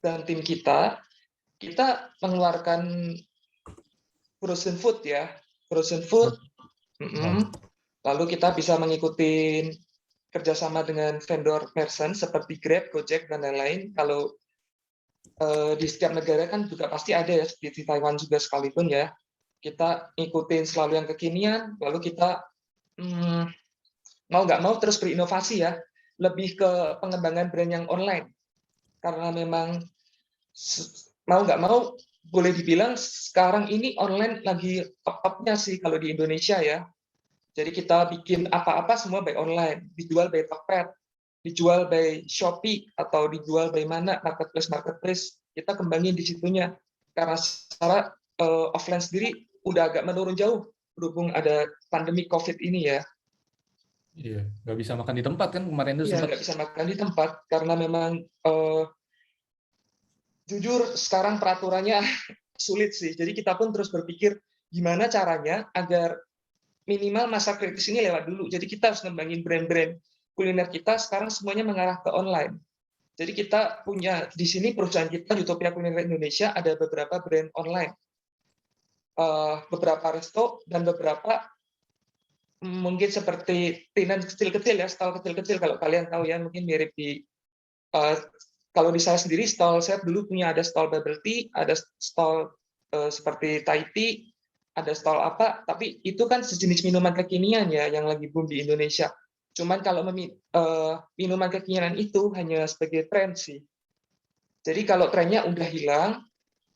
dan tim kita mengeluarkan frozen food ya, frozen food. Lalu kita bisa mengikuti kerjasama dengan vendor merchant seperti Grab, Gojek, dan lain-lain. Kalau di setiap negara kan juga pasti ada ya, seperti di Taiwan juga sekalipun ya. Kita ikutin selalu yang kekinian, lalu kita mau nggak mau terus berinovasi ya, lebih ke pengembangan brand yang online. Karena memang mau nggak mau boleh dibilang sekarang ini online lagi top-topnya sih kalau di Indonesia ya. Jadi kita bikin apa-apa semua by online, dijual by Tokped, dijual by Shopee, atau dijual by mana, marketplace, kita kembangin di situnya. Karena secara offline sendiri udah agak menurun jauh, berhubung ada pandemi COVID ini ya. Iya, nggak bisa makan di tempat kan kemarin itu Iya, sempat. nggak bisa makan di tempat, karena memang jujur sekarang peraturannya sulit sih. Jadi kita pun terus berpikir gimana caranya agar minimal masa kritis ini lewat dulu. Jadi kita harus ngembangin brand-brand kuliner kita sekarang semuanya mengarah ke online. Jadi kita punya di sini perusahaan kita Utopia Kuliner Indonesia ada beberapa brand online, beberapa resto dan beberapa mungkin seperti tenan kecil-kecil ya, stall kecil-kecil kalau kalian tahu ya, mungkin mirip di kalau di saya sendiri stall saya dulu punya ada stall bubble tea, ada stall seperti Thai tea, ada stall apa, tapi itu kan sejenis minuman kekinian ya yang lagi boom di Indonesia. Cuman kalau minuman kekinian itu hanya sebagai tren sih. Jadi kalau trennya udah hilang,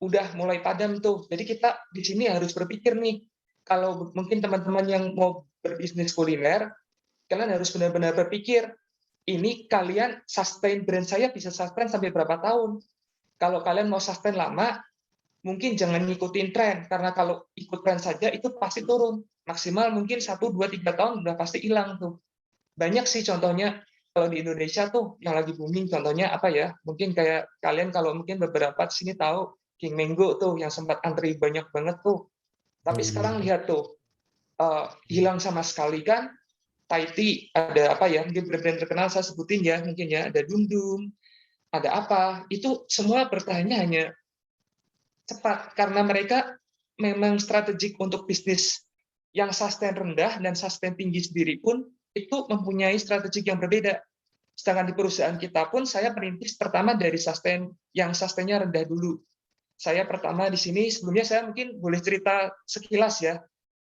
udah mulai padam tuh. Jadi kita di sini harus berpikir nih, kalau mungkin teman-teman yang mau berbisnis kuliner, kalian harus benar-benar berpikir, ini kalian sustain brand saya bisa sustain sampai berapa tahun. Kalau kalian mau sustain lama, mungkin jangan ngikutin tren, karena kalau ikut tren saja itu pasti turun. Maksimal mungkin 1, 2, 3 tahun udah pasti hilang tuh. Banyak sih contohnya kalau di Indonesia tuh yang lagi booming, contohnya apa ya? Mungkin kayak kalian kalau mungkin beberapa di sini tahu King Mango tuh yang sempat antri banyak banget tuh. Tapi sekarang lihat tuh hilang sama sekali kan. Thai tea ada apa ya? Mungkin brand-brand terkenal saya sebutin ya, mungkin ya ada Dum Dum, ada apa? Itu semua bertahannya hanya cepat karena mereka memang strategik untuk bisnis yang sustain rendah dan sustain tinggi sendiri pun itu mempunyai strategik yang berbeda. Sedangkan di perusahaan kita pun saya merintis pertama dari sustain yang sustainnya rendah dulu. Saya pertama di sini sebelumnya saya mungkin boleh cerita sekilas ya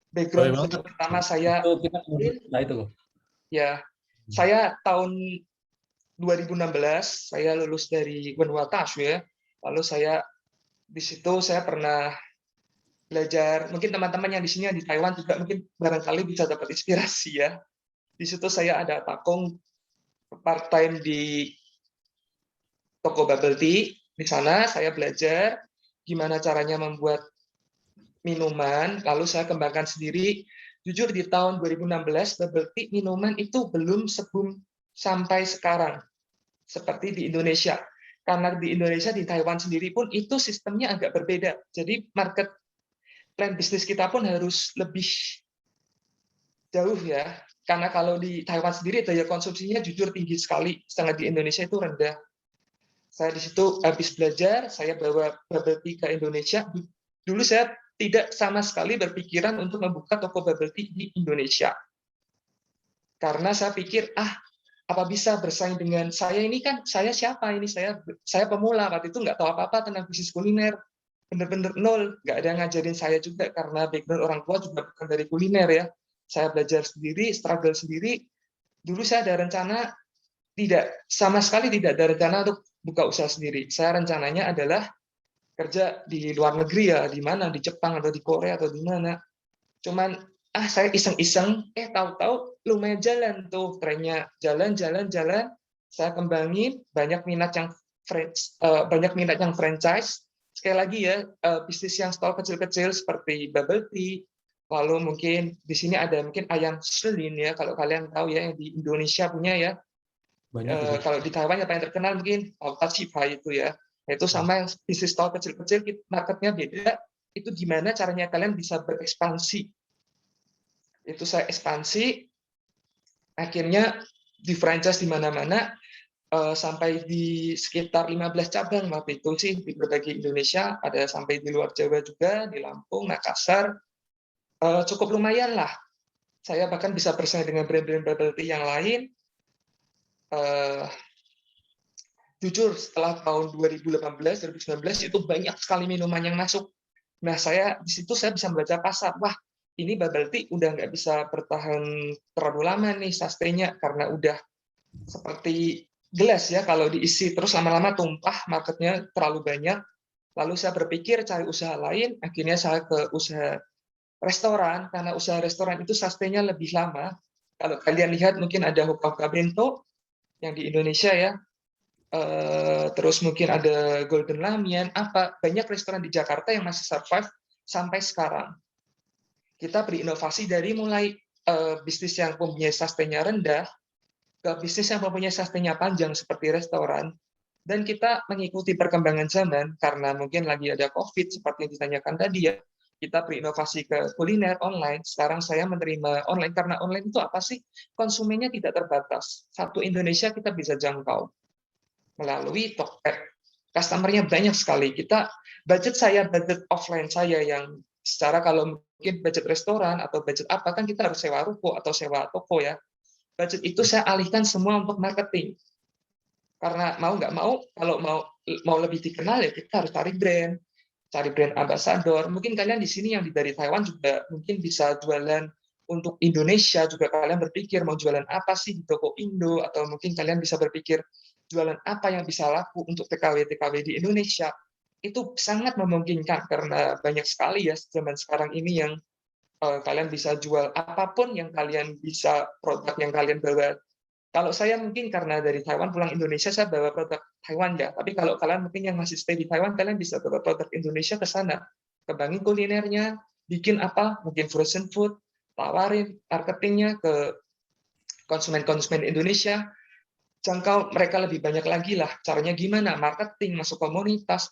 background pertama saya. Itu loh. Ya, saya tahun 2016 saya lulus dari Wenhua Tasu ya. Lalu saya di situ saya pernah belajar, mungkin teman-teman yang di sini yang di Taiwan juga mungkin barangkali bisa dapat inspirasi ya. Di situ saya ada takung part-time di toko bubble tea. Di sana saya belajar gimana caranya membuat minuman, lalu saya kembangkan sendiri. Jujur di tahun 2016 bubble tea minuman itu belum sebum sampai sekarang seperti di Indonesia. Karena di Indonesia, di Taiwan sendiri pun itu sistemnya agak berbeda. Jadi market plan bisnis kita pun harus lebih jauh ya. Karena kalau di Taiwan sendiri daya konsumsinya jujur tinggi sekali, sedangkan di Indonesia itu rendah. Saya di situ habis belajar, saya bawa bubble tea ke Indonesia. Dulu saya tidak sama sekali berpikiran untuk membuka toko bubble tea di Indonesia. Karena saya pikir, apa bisa bersaing dengan saya ini, kan saya siapa ini, saya pemula, waktu itu nggak tahu apa-apa tentang bisnis kuliner, bener-bener nol, nggak ada yang ngajarin saya juga karena background orang tua juga bukan dari kuliner ya. Saya belajar sendiri, struggle sendiri. Dulu saya ada rencana, sama sekali tidak ada rencana untuk buka usaha sendiri. Saya rencananya adalah kerja di luar negeri ya, di mana, di Jepang atau di Korea atau di mana. Cuman saya iseng-iseng, tahu-tahu lumayan jalan tuh trennya, jalan. Saya kembangin, banyak minat yang franchise. Sekali lagi ya, bisnis yang stall kecil-kecil seperti bubble tea, lalu mungkin di sini ada mungkin ayam selin ya, kalau kalian tahu ya, yang di Indonesia punya ya. Banyak itu. Kalau di Taiwan yang paling terkenal mungkin Tachipai itu ya. Itu sama yang bisnis stall kecil-kecil, marketnya beda. Itu gimana caranya kalian bisa berekspansi. Itu saya ekspansi, akhirnya di franchise di mana-mana, sampai di sekitar 15 cabang waktu itu sih di berbagai Indonesia, ada sampai di luar Jawa juga, di Lampung, Makassar. Cukup lumayan lah. Saya bahkan bisa bersaing dengan brand-brand bubble tea yang lain. Jujur, setelah tahun 2018-2019 itu banyak sekali minuman yang masuk. Nah, di situ saya bisa membaca pasar. Wah, ini bubble tea udah nggak bisa bertahan terlalu lama nih sustain-nya, karena udah seperti gelas ya, kalau diisi terus lama-lama tumpah, marketnya terlalu banyak. Lalu saya berpikir cari usaha lain, akhirnya saya ke usaha restoran, karena usaha restoran itu sustain-nya lebih lama. Kalau kalian lihat mungkin ada Hoka Bento yang di Indonesia ya, terus mungkin ada Golden Lamian, banyak restoran di Jakarta yang masih survive sampai sekarang. Kita berinovasi dari mulai bisnis yang mempunyai sustain-nya rendah ke bisnis yang mempunyai sustain-nya panjang seperti restoran, dan kita mengikuti perkembangan zaman karena mungkin lagi ada COVID seperti yang ditanyakan tadi ya. Kita berinovasi ke kuliner online. Sekarang saya menerima online karena online itu apa sih? Konsumennya tidak terbatas. Satu Indonesia kita bisa jangkau melalui Tokped. Customer-nya banyak sekali. Budget offline saya yang secara kalau mungkin budget restoran atau budget apa, kan kita harus sewa ruko atau sewa toko ya. Budget itu saya alihkan semua untuk marketing. Karena mau nggak mau, kalau mau lebih dikenal ya kita harus cari brand ambassador. Mungkin kalian di sini yang dari Taiwan juga mungkin bisa jualan untuk Indonesia juga. Kalian berpikir mau jualan apa sih di toko Indo, atau mungkin kalian bisa berpikir jualan apa yang bisa laku untuk TKW di Indonesia. Itu sangat memungkinkan karena banyak sekali ya zaman sekarang ini yang kalian bisa jual apapun yang kalian bisa, produk yang kalian bawa. Kalau saya mungkin karena dari Taiwan pulang Indonesia, saya bawa produk Taiwan ya. Tapi kalau kalian mungkin yang masih stay di Taiwan, kalian bisa bawa produk Indonesia ke sana. Kembangin kulinernya, bikin mungkin frozen food, tawarin marketingnya ke konsumen-konsumen Indonesia, jangkau mereka lebih banyak lagi lah. Caranya gimana? Marketing, masuk komunitas,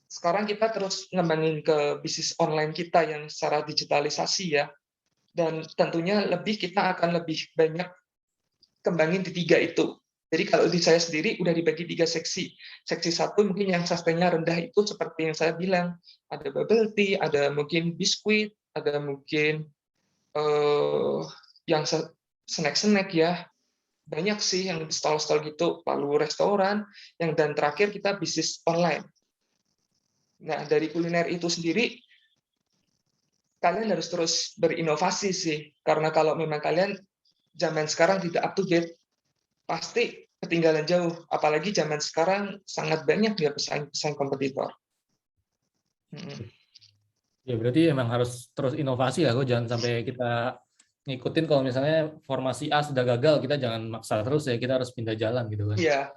Sekarang kita terus ngembangin ke bisnis online kita yang secara digitalisasi ya. Dan tentunya kita akan lebih banyak kembangin di 3 itu. Jadi kalau di saya sendiri udah dibagi 3 seksi. Seksi 1 mungkin yang sustain-nya rendah itu seperti yang saya bilang. Ada bubble tea, ada mungkin biskuit, ada mungkin yang snack-snack ya. Banyak sih yang stall-stall gitu. Lalu restoran, dan terakhir kita bisnis online. Nah, dari kuliner itu sendiri, kalian harus terus berinovasi sih. Karena kalau memang kalian zaman sekarang tidak up to date, pasti ketinggalan jauh. Apalagi zaman sekarang sangat banyak ya pesaing kompetitor. Ya berarti emang harus terus inovasi ya, jangan sampai kita ngikutin kalau misalnya formasi A sudah gagal, kita jangan maksa terus ya, kita harus pindah jalan gitu kan. Iya,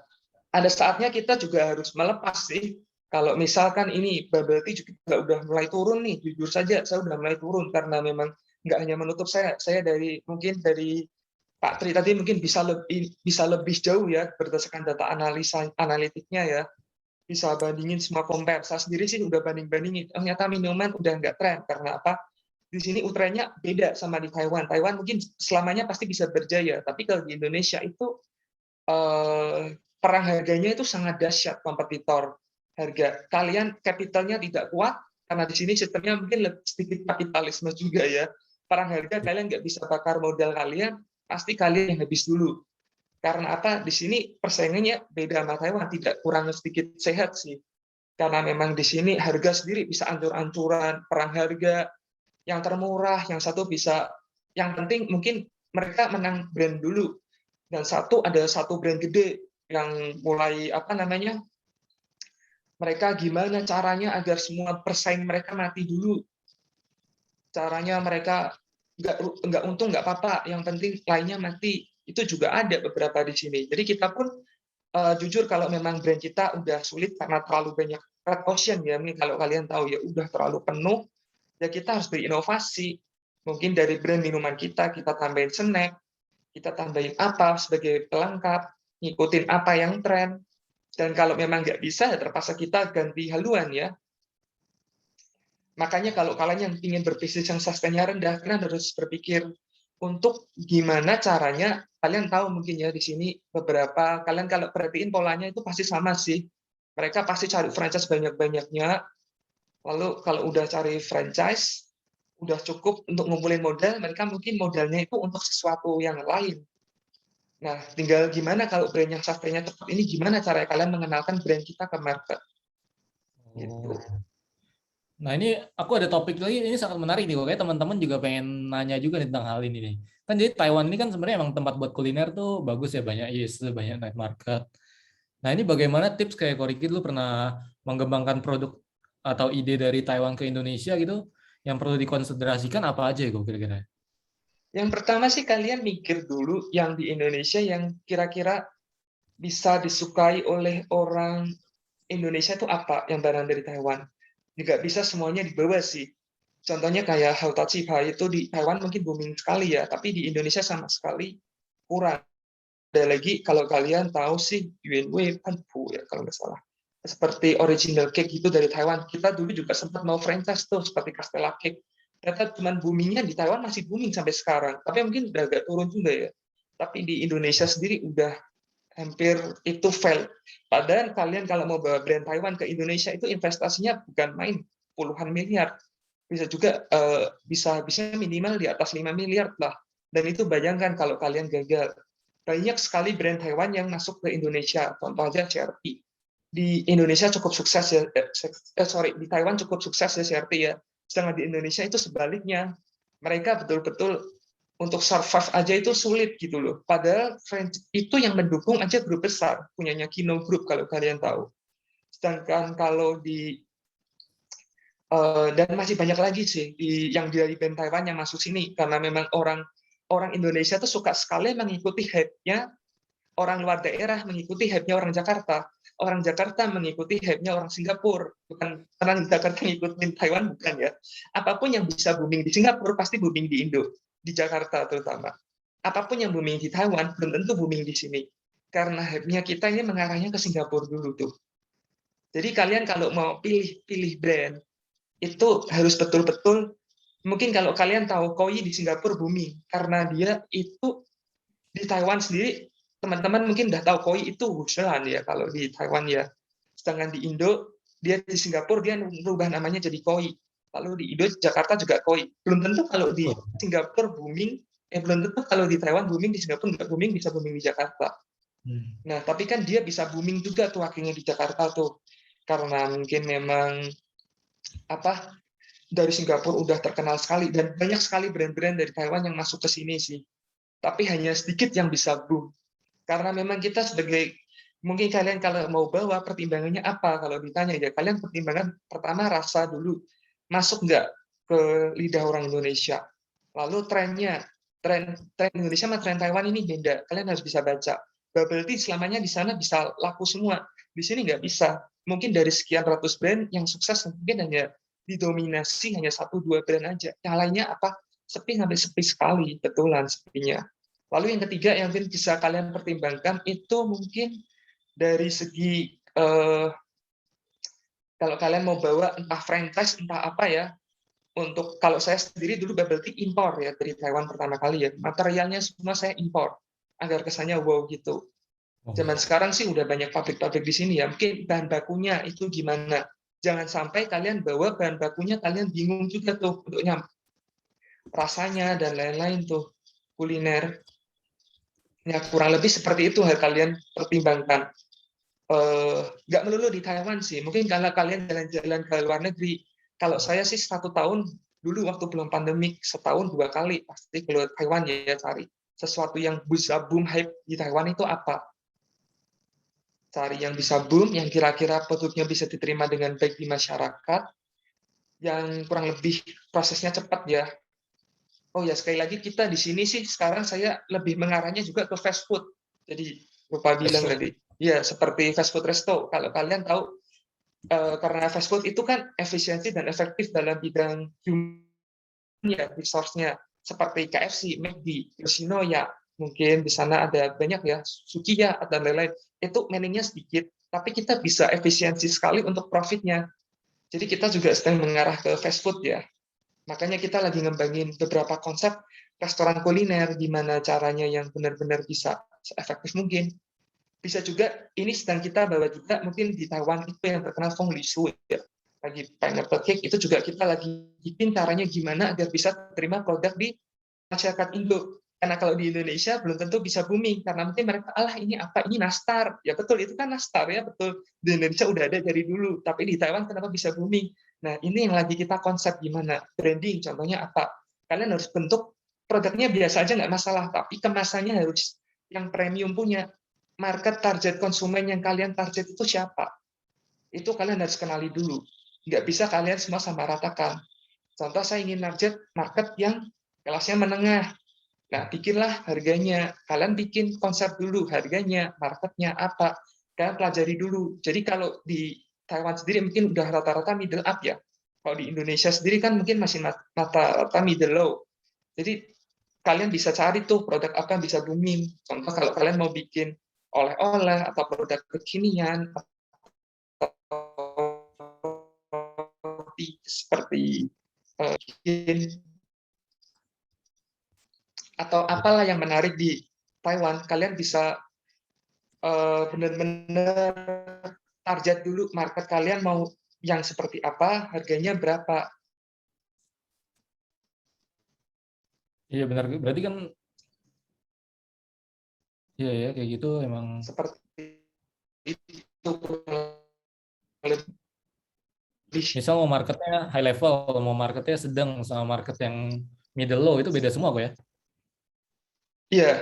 ada saatnya kita juga harus melepas sih. Kalau misalkan ini bubble tea juga udah mulai turun nih, jujur saja saya udah mulai turun karena memang nggak hanya menutup saya mungkin dari Pak Tri tadi mungkin bisa lebih jauh ya berdasarkan data analitiknya ya, bisa bandingin semua compare. Saya sendiri sih udah bandingin, ternyata minuman udah nggak tren karena apa? Di sini trennya beda sama di Taiwan. Taiwan mungkin selamanya pasti bisa berjaya, tapi kalau di Indonesia itu perang harganya itu sangat dahsyat kompetitor. Harga kalian kapitalnya tidak kuat karena di sini sistemnya mungkin sedikit kapitalisme juga ya. perang harga kalian nggak bisa bakar modal kalian, pasti kalian yang habis dulu. Karena apa? Di sini persaingannya beda sama Taiwan, tidak kurang sedikit sehat sih. Karena memang di sini harga sendiri bisa ancur-ancuran, perang harga, yang termurah, yang satu bisa, yang penting mungkin mereka menang brand dulu, dan ada satu brand gede yang mulai mereka gimana caranya agar semua pesaing mereka mati dulu. Caranya mereka nggak untung nggak apa-apa, yang penting lainnya mati. Itu juga ada beberapa di sini. Jadi kita pun jujur kalau memang brand kita udah sulit karena terlalu banyak red ocean ya, mungkin kalau kalian tahu ya udah terlalu penuh, ya kita harus berinovasi. Mungkin dari brand minuman kita tambahin snack, kita tambahin apa sebagai pelengkap, ngikutin apa yang tren. Dan kalau memang nggak bisa, ya terpaksa kita ganti haluan ya. Makanya kalau kalian yang ingin berbisnis yang sustainnya rendah, kalian harus berpikir untuk gimana caranya. Kalian tahu mungkin ya di sini beberapa, kalian kalau perhatiin polanya itu pasti sama sih. Mereka pasti cari franchise banyak-banyaknya. Lalu kalau udah cari franchise, udah cukup untuk ngumpulin modal, mereka mungkin modalnya itu untuk sesuatu yang lain. Nah, tinggal gimana kalau brand yang sustainnya tepat ini, gimana cara kalian mengenalkan brand kita ke market. Gitu. Nah, ini aku ada topik lagi, ini sangat menarik nih, kayaknya teman-teman juga pengen nanya juga nih tentang hal ini nih. Kan jadi Taiwan ini kan sebenarnya emang tempat buat kuliner tuh bagus ya, banyak banyak night market. Nah, ini bagaimana tips kayak Ko Riki lu pernah mengembangkan produk atau ide dari Taiwan ke Indonesia gitu, yang perlu dikonsiderasikan apa aja ya kira-kira? Yang pertama sih kalian mikir dulu yang di Indonesia yang kira-kira bisa disukai oleh orang Indonesia itu apa yang barang dari Taiwan. Nggak bisa semuanya dibawa sih. Contohnya kayak Hao Tachi Pai itu di Taiwan mungkin booming sekali ya, tapi di Indonesia sama sekali kurang. Ada lagi kalau kalian tahu sih Yuanwei Panpu ya kalau nggak salah. Seperti original cake gitu dari Taiwan. Kita dulu juga sempat mau franchise tuh seperti Castella Cake. Ternyata cuman boomingnya di Taiwan masih booming sampai sekarang. Tapi mungkin udah agak turun juga ya. Tapi di Indonesia sendiri udah hampir itu fail. Padahal kalian kalau mau bawa brand Taiwan ke Indonesia itu investasinya bukan main, puluhan miliar. Bisa juga bisa minimal di atas 5 miliar lah. Dan itu bayangkan kalau kalian gagal. Banyak sekali brand Taiwan yang masuk ke Indonesia. Contoh aja CRT. Di Indonesia cukup sukses ya, di Taiwan cukup sukses ya CRT ya. Sedangkan di Indonesia itu sebaliknya. Mereka betul-betul untuk survive aja itu sulit gitu loh. Padahal itu yang mendukung aja grup besar, punyanya Kino Group kalau kalian tahu. Sedangkan kalau dan masih banyak lagi sih yang dari band Taiwan yang masuk sini karena memang orang Indonesia tuh suka sekali mengikuti hype-nya orang luar daerah, mengikuti hype-nya orang Jakarta. Orang Jakarta mengikuti hype-nya orang Singapura. Bukan orang Jakarta ngikutin Taiwan, bukan ya. Apapun yang bisa booming di Singapura pasti booming di Indo. Di Jakarta terutama. Apapun yang booming di Taiwan belum tentu booming di sini. Karena hype-nya kita ini mengarahnya ke Singapura dulu tuh. Jadi kalian kalau mau pilih brand, itu harus betul-betul, mungkin kalau kalian tahu Koi di Singapura booming, karena dia itu di Taiwan sendiri, teman-teman mungkin udah tahu Koi itu Wushan ya kalau di Taiwan ya. Sedangkan di Indo, dia di Singapura dia merubah namanya jadi Koi. Lalu di Indo, Jakarta juga Koi. Belum tentu kalau di Singapura booming, belum tentu kalau di Taiwan booming, di Singapura nggak booming, bisa booming di Jakarta. Nah, tapi kan dia bisa booming juga tuh akhirnya di Jakarta tuh. Karena mungkin memang dari Singapura udah terkenal sekali dan banyak sekali brand-brand dari Taiwan yang masuk ke sini sih. Tapi hanya sedikit yang bisa boom. Karena memang kita sebagai, mungkin kalian kalau mau bawa pertimbangannya apa kalau ditanya ya, kalian pertimbangan pertama rasa dulu, masuk nggak ke lidah orang Indonesia. Lalu trennya, tren Indonesia sama tren Taiwan ini beda, kalian harus bisa baca. Bubble tea selamanya di sana bisa laku semua, di sini nggak bisa. Mungkin dari sekian ratus brand yang sukses mungkin hanya didominasi hanya 1-2 brand aja. Yang lainnya sepi sampai sepi sekali, betulan sepinya. Lalu yang ketiga yang mungkin bisa kalian pertimbangkan itu mungkin dari segi kalau kalian mau bawa entah franchise entah apa ya. Untuk kalau saya sendiri dulu bubble tea impor ya dari Taiwan pertama kali ya. Materialnya semua saya impor agar kesannya wow gitu. Zaman sekarang sih udah banyak pabrik-pabrik di sini ya. Mungkin bahan bakunya itu gimana? Jangan sampai kalian bawa bahan bakunya kalian bingung juga tuh rasanya dan lain-lain tuh kuliner. Ya kurang lebih seperti itu hal kalian pertimbangkan. Nggak melulu di Taiwan sih. Mungkin kalau kalian jalan-jalan ke luar negeri. Kalau saya sih 1 tahun dulu waktu belum pandemik, setahun 2 kali pasti ke luar Taiwan ya cari sesuatu yang bisa boom hype di Taiwan itu apa. Cari yang bisa boom, yang kira-kira produknya bisa diterima dengan baik di masyarakat, yang kurang lebih prosesnya cepat ya. Oh ya sekali lagi kita di sini sih sekarang saya lebih mengarahnya juga ke fast food. Jadi lupa bilang food. tadi. Ya seperti fast food resto. Kalau kalian tahu karena fast food itu kan efisiensi dan efektif dalam bidang human ya resource-nya seperti KFC, McD, Yoshinoya. Mungkin di sana ada banyak ya, Sukiya dan lain-lain. Itu menu-nya sedikit, tapi kita bisa efisiensi sekali untuk profitnya. Jadi kita juga sedang mengarah ke fast food ya. Makanya kita lagi ngembangin beberapa konsep restoran kuliner, gimana caranya yang benar-benar bisa seefektif mungkin. Bisa juga, ini sedang kita bawa juga, mungkin di Taiwan itu yang terkenal Feng Li Shui, ya. Lagi pineapple cake, itu juga kita lagi bikin caranya gimana agar bisa terima produk di masyarakat Indo. Karena kalau di Indonesia belum tentu bisa booming, karena mungkin mereka, ini apa, ini nastar. Ya betul, itu kan nastar ya, betul. Di Indonesia udah ada dari dulu, tapi di Taiwan kenapa bisa booming? Nah, ini yang lagi kita konsep gimana. Branding, contohnya apa? Kalian harus bentuk produknya biasa aja nggak masalah, tapi kemasannya harus yang premium punya. Market target konsumen yang kalian target itu siapa? Itu kalian harus kenali dulu. Nggak bisa kalian semua sama ratakan. Contoh saya ingin target market yang kelasnya menengah. Nah, bikinlah harganya. Kalian bikin konsep dulu, harganya, marketnya apa. Kalian pelajari dulu. Jadi kalau di Taiwan sendiri mungkin udah rata-rata middle up ya. Kalau di Indonesia sendiri kan mungkin masih rata-rata middle low. Jadi kalian bisa cari tuh produk apa yang bisa booming. Contoh kalau kalian mau bikin oleh-oleh atau produk kekinian seperti atau apalah yang menarik di Taiwan, kalian bisa benar-benar target dulu market kalian mau yang seperti apa, harganya berapa. Iya benar, berarti kan iya ya kayak gitu emang. Seperti itu. Misal mau marketnya high level, mau marketnya sedang sama market yang middle low itu beda semua kok ya? Iya.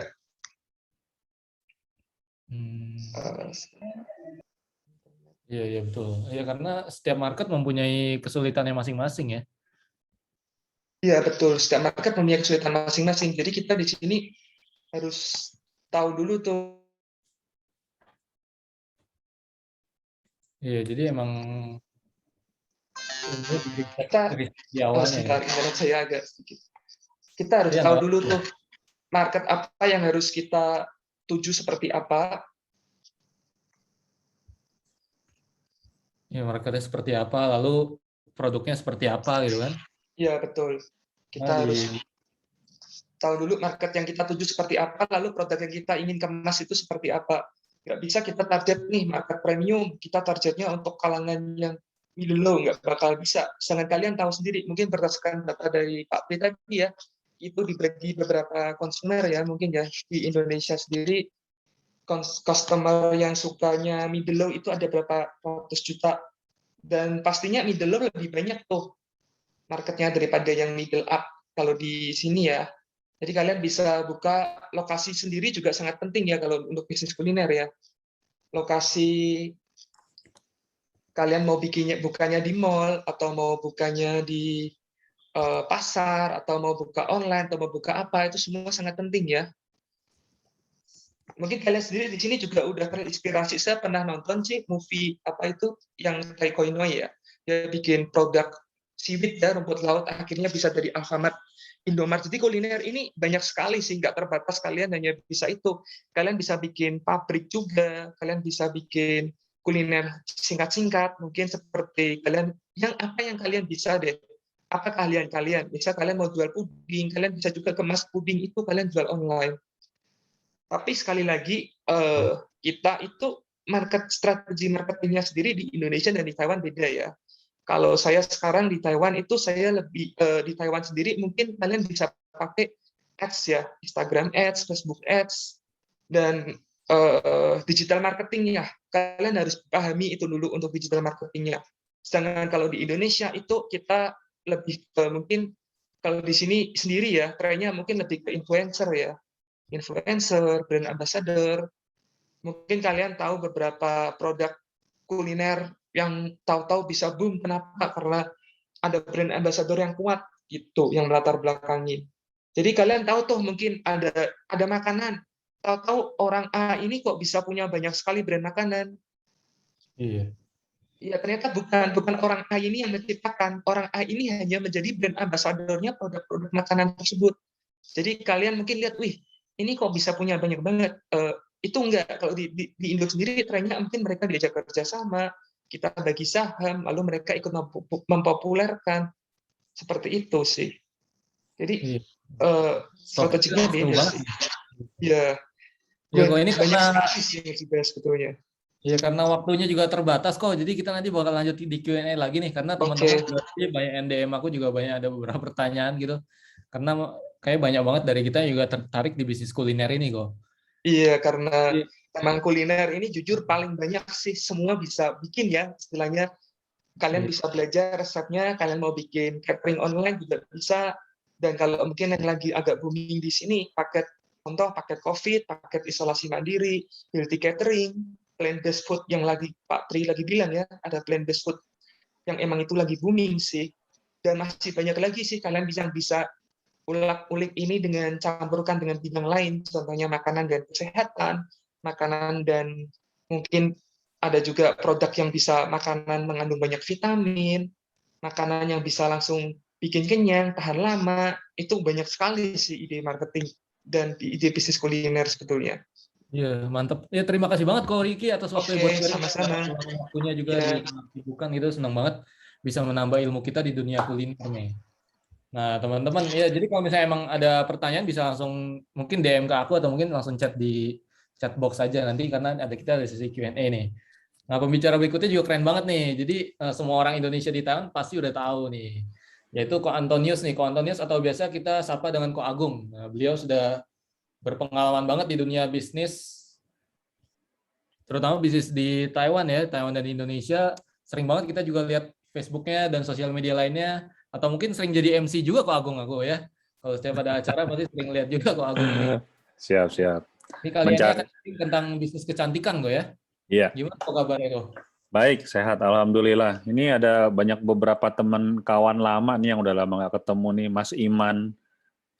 Iya iya betul. Ya karena setiap market mempunyai kesulitannya masing-masing ya. Iya betul. Setiap market mempunyai kesulitan masing-masing. Jadi kita di sini harus tahu dulu tuh. Iya jadi emang Kita di awalnya ya. sebentar, internet saya agak sedikit. Kita harus Iya, tahu nggak dulu apa-apa. tuh market apa yang harus kita tuju seperti apa. Ya marketnya seperti apa, lalu produknya seperti apa gitu kan? Iya betul. Nah, Kita harus tahu dulu market yang kita tuju seperti apa, lalu produk yang kita ingin kemas itu seperti apa. Nggak bisa kita target nih market premium, kita targetnya untuk kalangan yang middle low, nggak bakal bisa. Sedangkan kalian tahu sendiri, mungkin berdasarkan data dari Pak Pri tadi ya, itu dibagi beberapa konsumer ya, mungkin ya di Indonesia sendiri, customer yang sukanya middle low itu ada berapa ratus juta. Dan pastinya middle low lebih banyak tuh marketnya daripada yang middle up kalau di sini ya. Jadi kalian bisa buka lokasi sendiri juga sangat penting ya kalau untuk bisnis kuliner ya. Lokasi kalian mau bukanya di mall atau mau bukanya di pasar atau mau buka online atau mau buka apa itu semua sangat penting ya. Mungkin kalian sendiri di sini juga udah terinspirasi. Saya pernah nonton sih movie apa itu yang Taiko Inoue ya. Dia bikin produk seaweed ya, rumput laut akhirnya bisa dari Alfamart, Indomart. Jadi kuliner ini banyak sekali sih, nggak terbatas kalian hanya bisa itu. Kalian bisa bikin pabrik juga, kalian bisa bikin kuliner singkat-singkat, mungkin seperti kalian apa yang kalian bisa deh. Apa kalian bisa kalian mau jual puding, kalian bisa juga kemas puding itu kalian jual online. Tapi sekali lagi kita itu strategi marketingnya sendiri di Indonesia dan di Taiwan beda ya. Kalau saya sekarang di Taiwan itu saya lebih di Taiwan sendiri mungkin kalian bisa pakai ads ya, Instagram ads, Facebook ads, dan digital marketing ya. Kalian harus pahami itu dulu untuk digital marketingnya. Sedangkan kalau di Indonesia itu kita lebih ke mungkin kalau di sini sendiri ya trennya mungkin lebih ke influencer ya, influencer, brand ambassador. Mungkin kalian tahu beberapa produk kuliner yang tahu-tahu bisa boom. Kenapa? Karena ada brand ambassador yang kuat gitu, yang melatar belakangi. Jadi kalian tahu tuh mungkin ada makanan, tahu-tahu orang A ini kok bisa punya banyak sekali brand makanan. Iya. Ya ternyata bukan orang A ini yang menciptakan, orang A ini hanya menjadi brand ambassador-nya produk-produk makanan tersebut. Jadi kalian mungkin lihat, wih, ini kok bisa punya banyak banget. Itu enggak, kalau di Indo sendiri trennya mungkin mereka diajak kerja sama, kita bagi saham, lalu mereka ikut mempopulerkan. Seperti itu sih. Jadi Iya. strateginya Seru beda banget. sih. Ya, Ya kok ini banyak karena sekali sih yang dibahas sebetulnya. ya karena waktunya juga terbatas kok. Jadi kita nanti bakal lanjut di Q&A lagi nih karena teman-teman Oke. banyak yang DM aku juga banyak ada beberapa pertanyaan gitu. Karena kayak banyak banget dari kita yang juga tertarik di bisnis kuliner ini kok. Iya, karena Iya. emang kuliner ini jujur paling banyak sih semua bisa bikin ya, istilahnya. Kalian Iya. bisa belajar resepnya, kalian mau bikin catering online juga bisa. Dan kalau mungkin yang lagi agak booming di sini, paket COVID, paket isolasi mandiri, healthy catering, plant-based food yang lagi Pak Tri lagi bilang ya, ada plant-based food yang emang itu lagi booming sih. Dan masih banyak lagi sih kalian bisa ulik ini dengan campurkan dengan bidang lain, contohnya makanan dan kesehatan, makanan dan mungkin ada juga produk yang bisa makanan mengandung banyak vitamin, makanan yang bisa langsung bikin kenyang, tahan lama, itu banyak sekali sih ide marketing dan ide bisnis kuliner sebetulnya. Iya, mantap. Ya terima kasih banget kok Riki atas waktunya buat Oke, sharing. sama-sama. Waktunya juga di Ya, kesibukan itu senang banget bisa menambah ilmu kita di dunia kuliner nih. Nah, teman-teman, ya jadi kalau misalnya emang ada pertanyaan bisa langsung mungkin DM ke aku atau mungkin langsung chat di chat box saja nanti karena kita ada sesi Q&A nih. Nah, pembicara berikutnya juga keren banget nih. Jadi semua orang Indonesia di Taiwan pasti udah tahu nih. Yaitu Ko Antonius nih. Ko Antonius atau biasa kita sapa dengan Ko Agung. Nah, beliau sudah berpengalaman banget di dunia bisnis, terutama bisnis di Taiwan ya, Taiwan dan Indonesia. Sering banget kita juga lihat Facebooknya dan sosial media lainnya, atau mungkin sering jadi MC juga kok Agung aku ya. Kalau setiap ada acara pasti sering lihat juga kok Agung nih. Siap, siap. Ini kali ini akan tentang bisnis kecantikan kok ya. Iya. Gimana kok kabarnya kok? Baik, sehat. Alhamdulillah. Ini ada banyak beberapa teman kawan lama nih yang udah lama nggak ketemu nih. Mas Iman,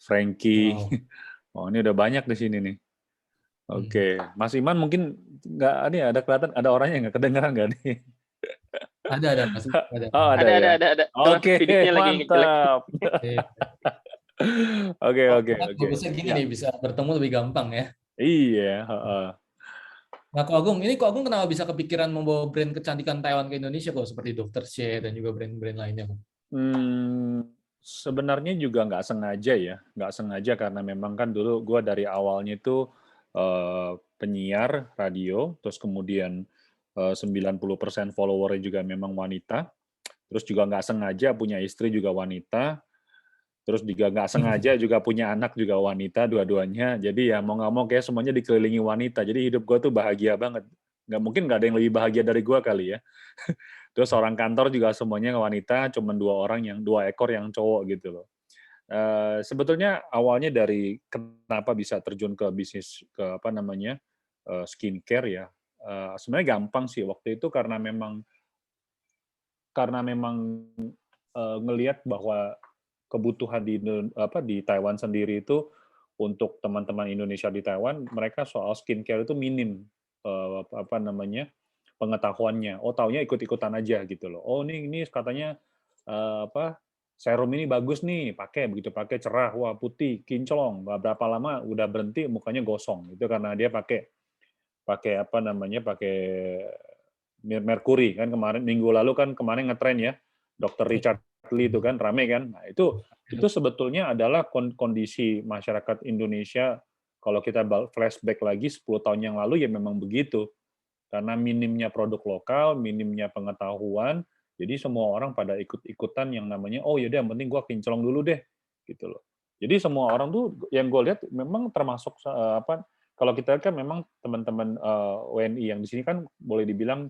Frankie. Wow. Oh, ini udah banyak di sini nih. Oke. Mas Iman mungkin nggak, ini ada kelihatan, ada orangnya nggak kedengeran nggak nih? Ada Mas. Ada. Oh, ada ya? Ada. Oke, Videonya lagi jelek. mantap. Oke. Bagusnya gini nih, bisa bertemu lebih gampang ya. Iya. Nah, Ko Agung, ini Ko Agung kenapa bisa kepikiran membawa brand kecantikan Taiwan ke Indonesia kok seperti Dr. Shea dan juga brand-brand lainnya kok? Sebenarnya juga nggak sengaja ya, nggak sengaja karena memang kan dulu gue dari awalnya itu penyiar radio, terus kemudian 90% followernya juga memang wanita, terus juga nggak sengaja punya istri juga wanita, terus juga nggak sengaja juga punya anak juga wanita dua-duanya, jadi ya mau nggak mau kayak semuanya dikelilingi wanita, jadi hidup gue tuh bahagia banget. Nggak mungkin nggak ada yang lebih bahagia dari gue kali ya. Terus orang kantor juga semuanya wanita, cuma 2 ekor yang cowok gitu loh. Sebetulnya awalnya dari kenapa bisa terjun ke bisnis ke skincare ya. Sebenarnya gampang sih waktu itu karena memang ngelihat bahwa kebutuhan di Taiwan sendiri itu untuk teman-teman Indonesia di Taiwan, mereka soal skincare itu minim pengetahuannya. Oh, taunya ikut-ikutan aja gitu loh. Oh, ini katanya serum ini bagus nih, begitu pakai cerah, wah putih, kinclong. Berapa lama udah berhenti mukanya gosong. Itu karena dia pakai merkuri kan minggu lalu kan kemarin ngetren ya. Dr. Richard Lee itu kan rame kan. Nah, itu sebetulnya adalah kondisi masyarakat Indonesia kalau kita flashback lagi 10 tahun yang lalu ya memang begitu. Karena minimnya produk lokal, minimnya pengetahuan, Jadi semua orang pada ikut-ikutan yang namanya, oh yaudah yang penting gue kinclong dulu deh, gitu loh. Jadi semua orang tuh yang gue lihat memang termasuk apa, kalau kita kan memang teman-teman WNI yang di sini kan boleh dibilang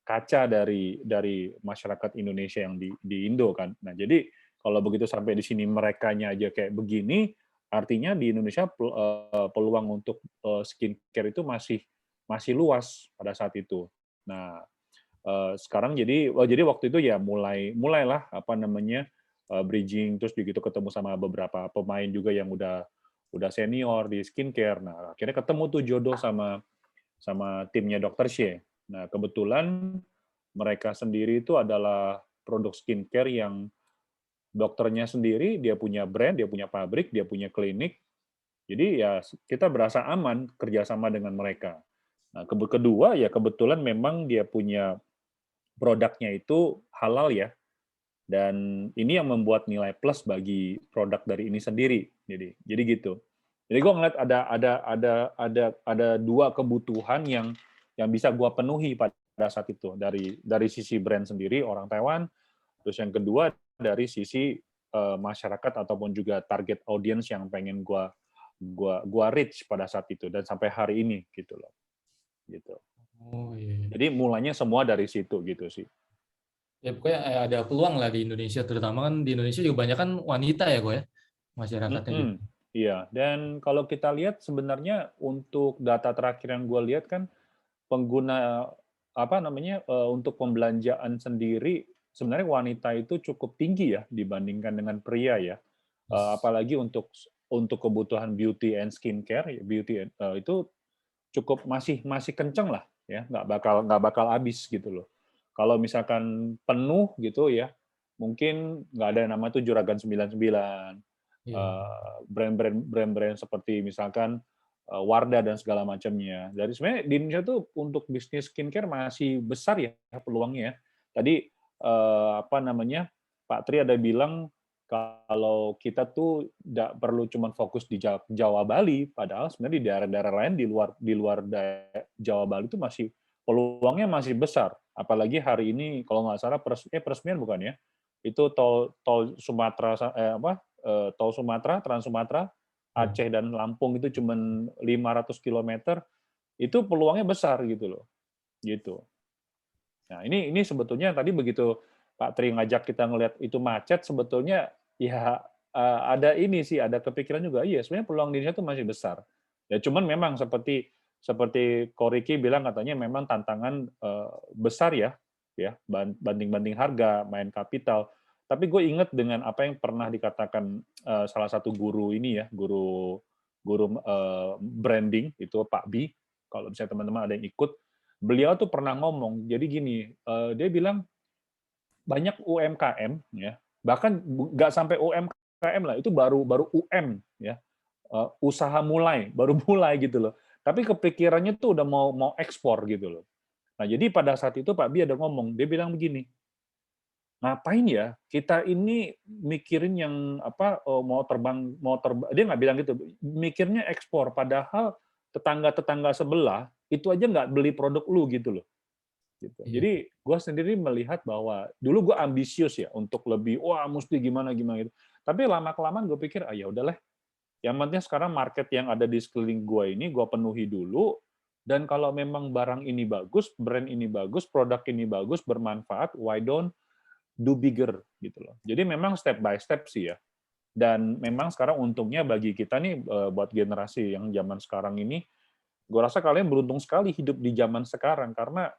kaca dari masyarakat Indonesia yang di Indo kan. Nah jadi kalau begitu sampai di sini merekanya aja kayak begini, artinya di Indonesia peluang untuk skincare itu masih luas pada saat itu. Nah sekarang jadi waktu itu ya mulailah apa namanya bridging, terus begitu ketemu sama beberapa pemain juga yang udah senior di skincare. Nah akhirnya ketemu tuh jodoh sama timnya Dr. Shea. Nah kebetulan mereka sendiri itu adalah produk skincare yang dokternya sendiri, dia punya brand, dia punya pabrik, dia punya klinik. Jadi ya kita berasa aman kerjasama dengan mereka. Nah kedua ya kebetulan memang dia punya produknya itu halal ya, dan ini yang membuat nilai plus bagi produk dari ini sendiri. Jadi gitu. Jadi gue ngeliat ada dua kebutuhan yang bisa gue penuhi pada saat itu dari sisi brand sendiri orang Taiwan, terus yang kedua dari sisi masyarakat ataupun juga target audience yang pengen gua reach pada saat itu dan sampai hari ini gitu loh. Gitu. Oh iya. Jadi mulanya semua dari situ gitu sih. Ya pokoknya ada peluang lah di Indonesia, terutama kan di Indonesia juga banyak kan wanita ya gue ya, masyarakatnya juga. Iya, dan kalau kita lihat sebenarnya untuk data terakhir yang gue lihat kan pengguna apa namanya untuk pembelanjaan sendiri sebenarnya wanita itu cukup tinggi ya dibandingkan dengan pria ya. Apalagi untuk kebutuhan beauty and skincare, itu cukup masih kenceng lah ya, nggak bakal habis gitu loh. Kalau misalkan penuh gitu ya, mungkin nggak ada yang nama tuh Juragan 99, brand-brand seperti misalkan Wardah dan segala macamnya. Dari sebenarnya di Indonesia tuh untuk bisnis skincare masih besar ya peluangnya. Tadi apa namanya Pak Tri ada bilang kalau kita tuh tidak perlu cuma fokus di Jawa Bali, padahal sebenarnya di daerah-daerah lain di luar Jawa Bali itu masih peluangnya masih besar. Apalagi hari ini kalau nggak salah peresmian bukan ya? Itu tol Sumatera tol Sumatera, Trans Sumatera, Aceh dan Lampung itu cuma 500 km, itu peluangnya besar gitu loh. Gitu. Nah, ini sebetulnya tadi begitu Pak Tri ngajak kita ngelihat itu macet, sebetulnya ya ada ini sih, ada kepikiran juga, iya sebenarnya peluang di Indonesia itu masih besar. Ya cuman memang seperti Ko Riki bilang katanya memang tantangan besar ya banding harga, main kapital. Tapi gue ingat dengan apa yang pernah dikatakan salah satu guru ini ya, guru branding itu Pak Bi. Kalau misalnya teman-teman ada yang ikut, beliau tuh pernah ngomong. Jadi gini, dia bilang banyak UMKM ya, bahkan nggak sampai UMKM lah, itu baru UM ya, usaha baru mulai gitu loh. Tapi kepikirannya tuh udah mau ekspor gitu loh. Nah, jadi pada saat itu Pak Bi ada ngomong, dia bilang begini, ngapain ya kita ini mikirin yang apa mau terbang, dia nggak bilang gitu, mikirnya ekspor, padahal tetangga sebelah itu aja nggak beli produk lu gitu loh. Gitu. Iya. Jadi gue sendiri melihat bahwa dulu gue ambisius ya untuk lebih mesti gimana gitu. Tapi lama kelamaan gue pikir ya udahlah. Yang penting sekarang market yang ada di sekeliling gue ini gue penuhi dulu, dan kalau memang barang ini bagus, brand ini bagus, produk ini bagus, bermanfaat, why don't do bigger gitu loh. Jadi memang step by step sih ya. Dan memang sekarang untungnya bagi kita nih buat generasi yang zaman sekarang ini, gue rasa kalian beruntung sekali hidup di zaman sekarang karena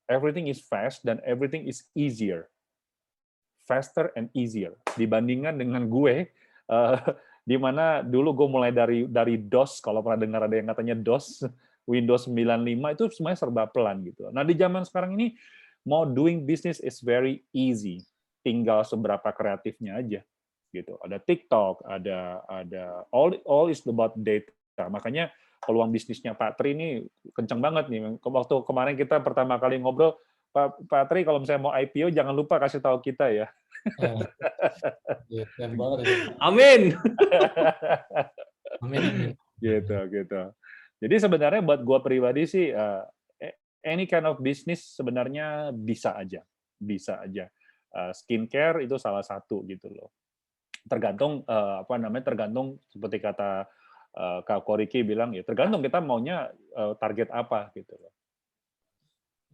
everything is fast dan everything is easier. Faster and easier dibandingkan dengan gue di mana dulu gue mulai dari DOS, kalau pernah dengar ada yang katanya DOS, Windows 95 itu semuanya serba pelan gitu. Nah, di zaman sekarang ini mau doing business is very easy. Tinggal seberapa kreatifnya aja gitu. Ada TikTok, ada all is about data. Makanya peluang bisnisnya Pak Tri ini kenceng banget nih. Waktu kemarin kita pertama kali ngobrol, Pak Tri kalau misalnya mau IPO jangan lupa kasih tahu kita ya. Iya, keren banget itu. Amin. Amin. Gitu. Jadi sebenarnya buat gua pribadi sih any kind of business sebenarnya bisa aja bisa aja. Skincare itu salah satu gitu loh. Tergantung tergantung seperti kata Kak Koriki bilang ya, tergantung kita maunya target apa gitu loh.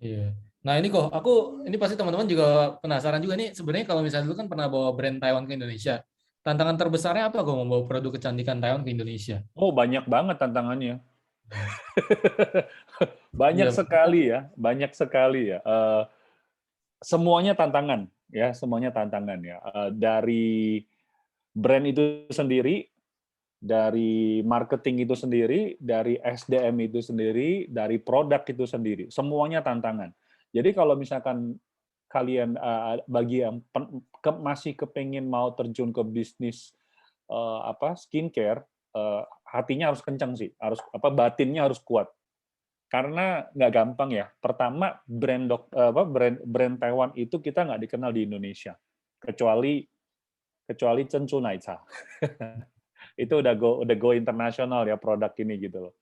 Iya. Nah ini kok, ini pasti teman-teman juga penasaran juga nih. Sebenarnya kalau misalnya dulu kan pernah bawa brand Taiwan ke Indonesia. Tantangan terbesarnya apa kok membawa produk kecantikan Taiwan ke Indonesia? Oh, banyak banget tantangannya. Banyak Iya, sekali ya, banyak sekali ya. Semuanya tantangan ya, semuanya tantangan ya. Dari brand itu sendiri, dari marketing itu sendiri, dari SDM itu sendiri, dari produk itu sendiri, semuanya tantangan. Jadi kalau misalkan kalian bagi yang masih kepingin mau terjun ke bisnis skincare, hatinya harus kencang sih, harus batinnya harus kuat. Karena nggak gampang ya. Pertama, brand Taiwan itu kita nggak dikenal di Indonesia, kecuali Chen Chu Nai Cha. Itu udah go internasional ya produk ini gitu loh.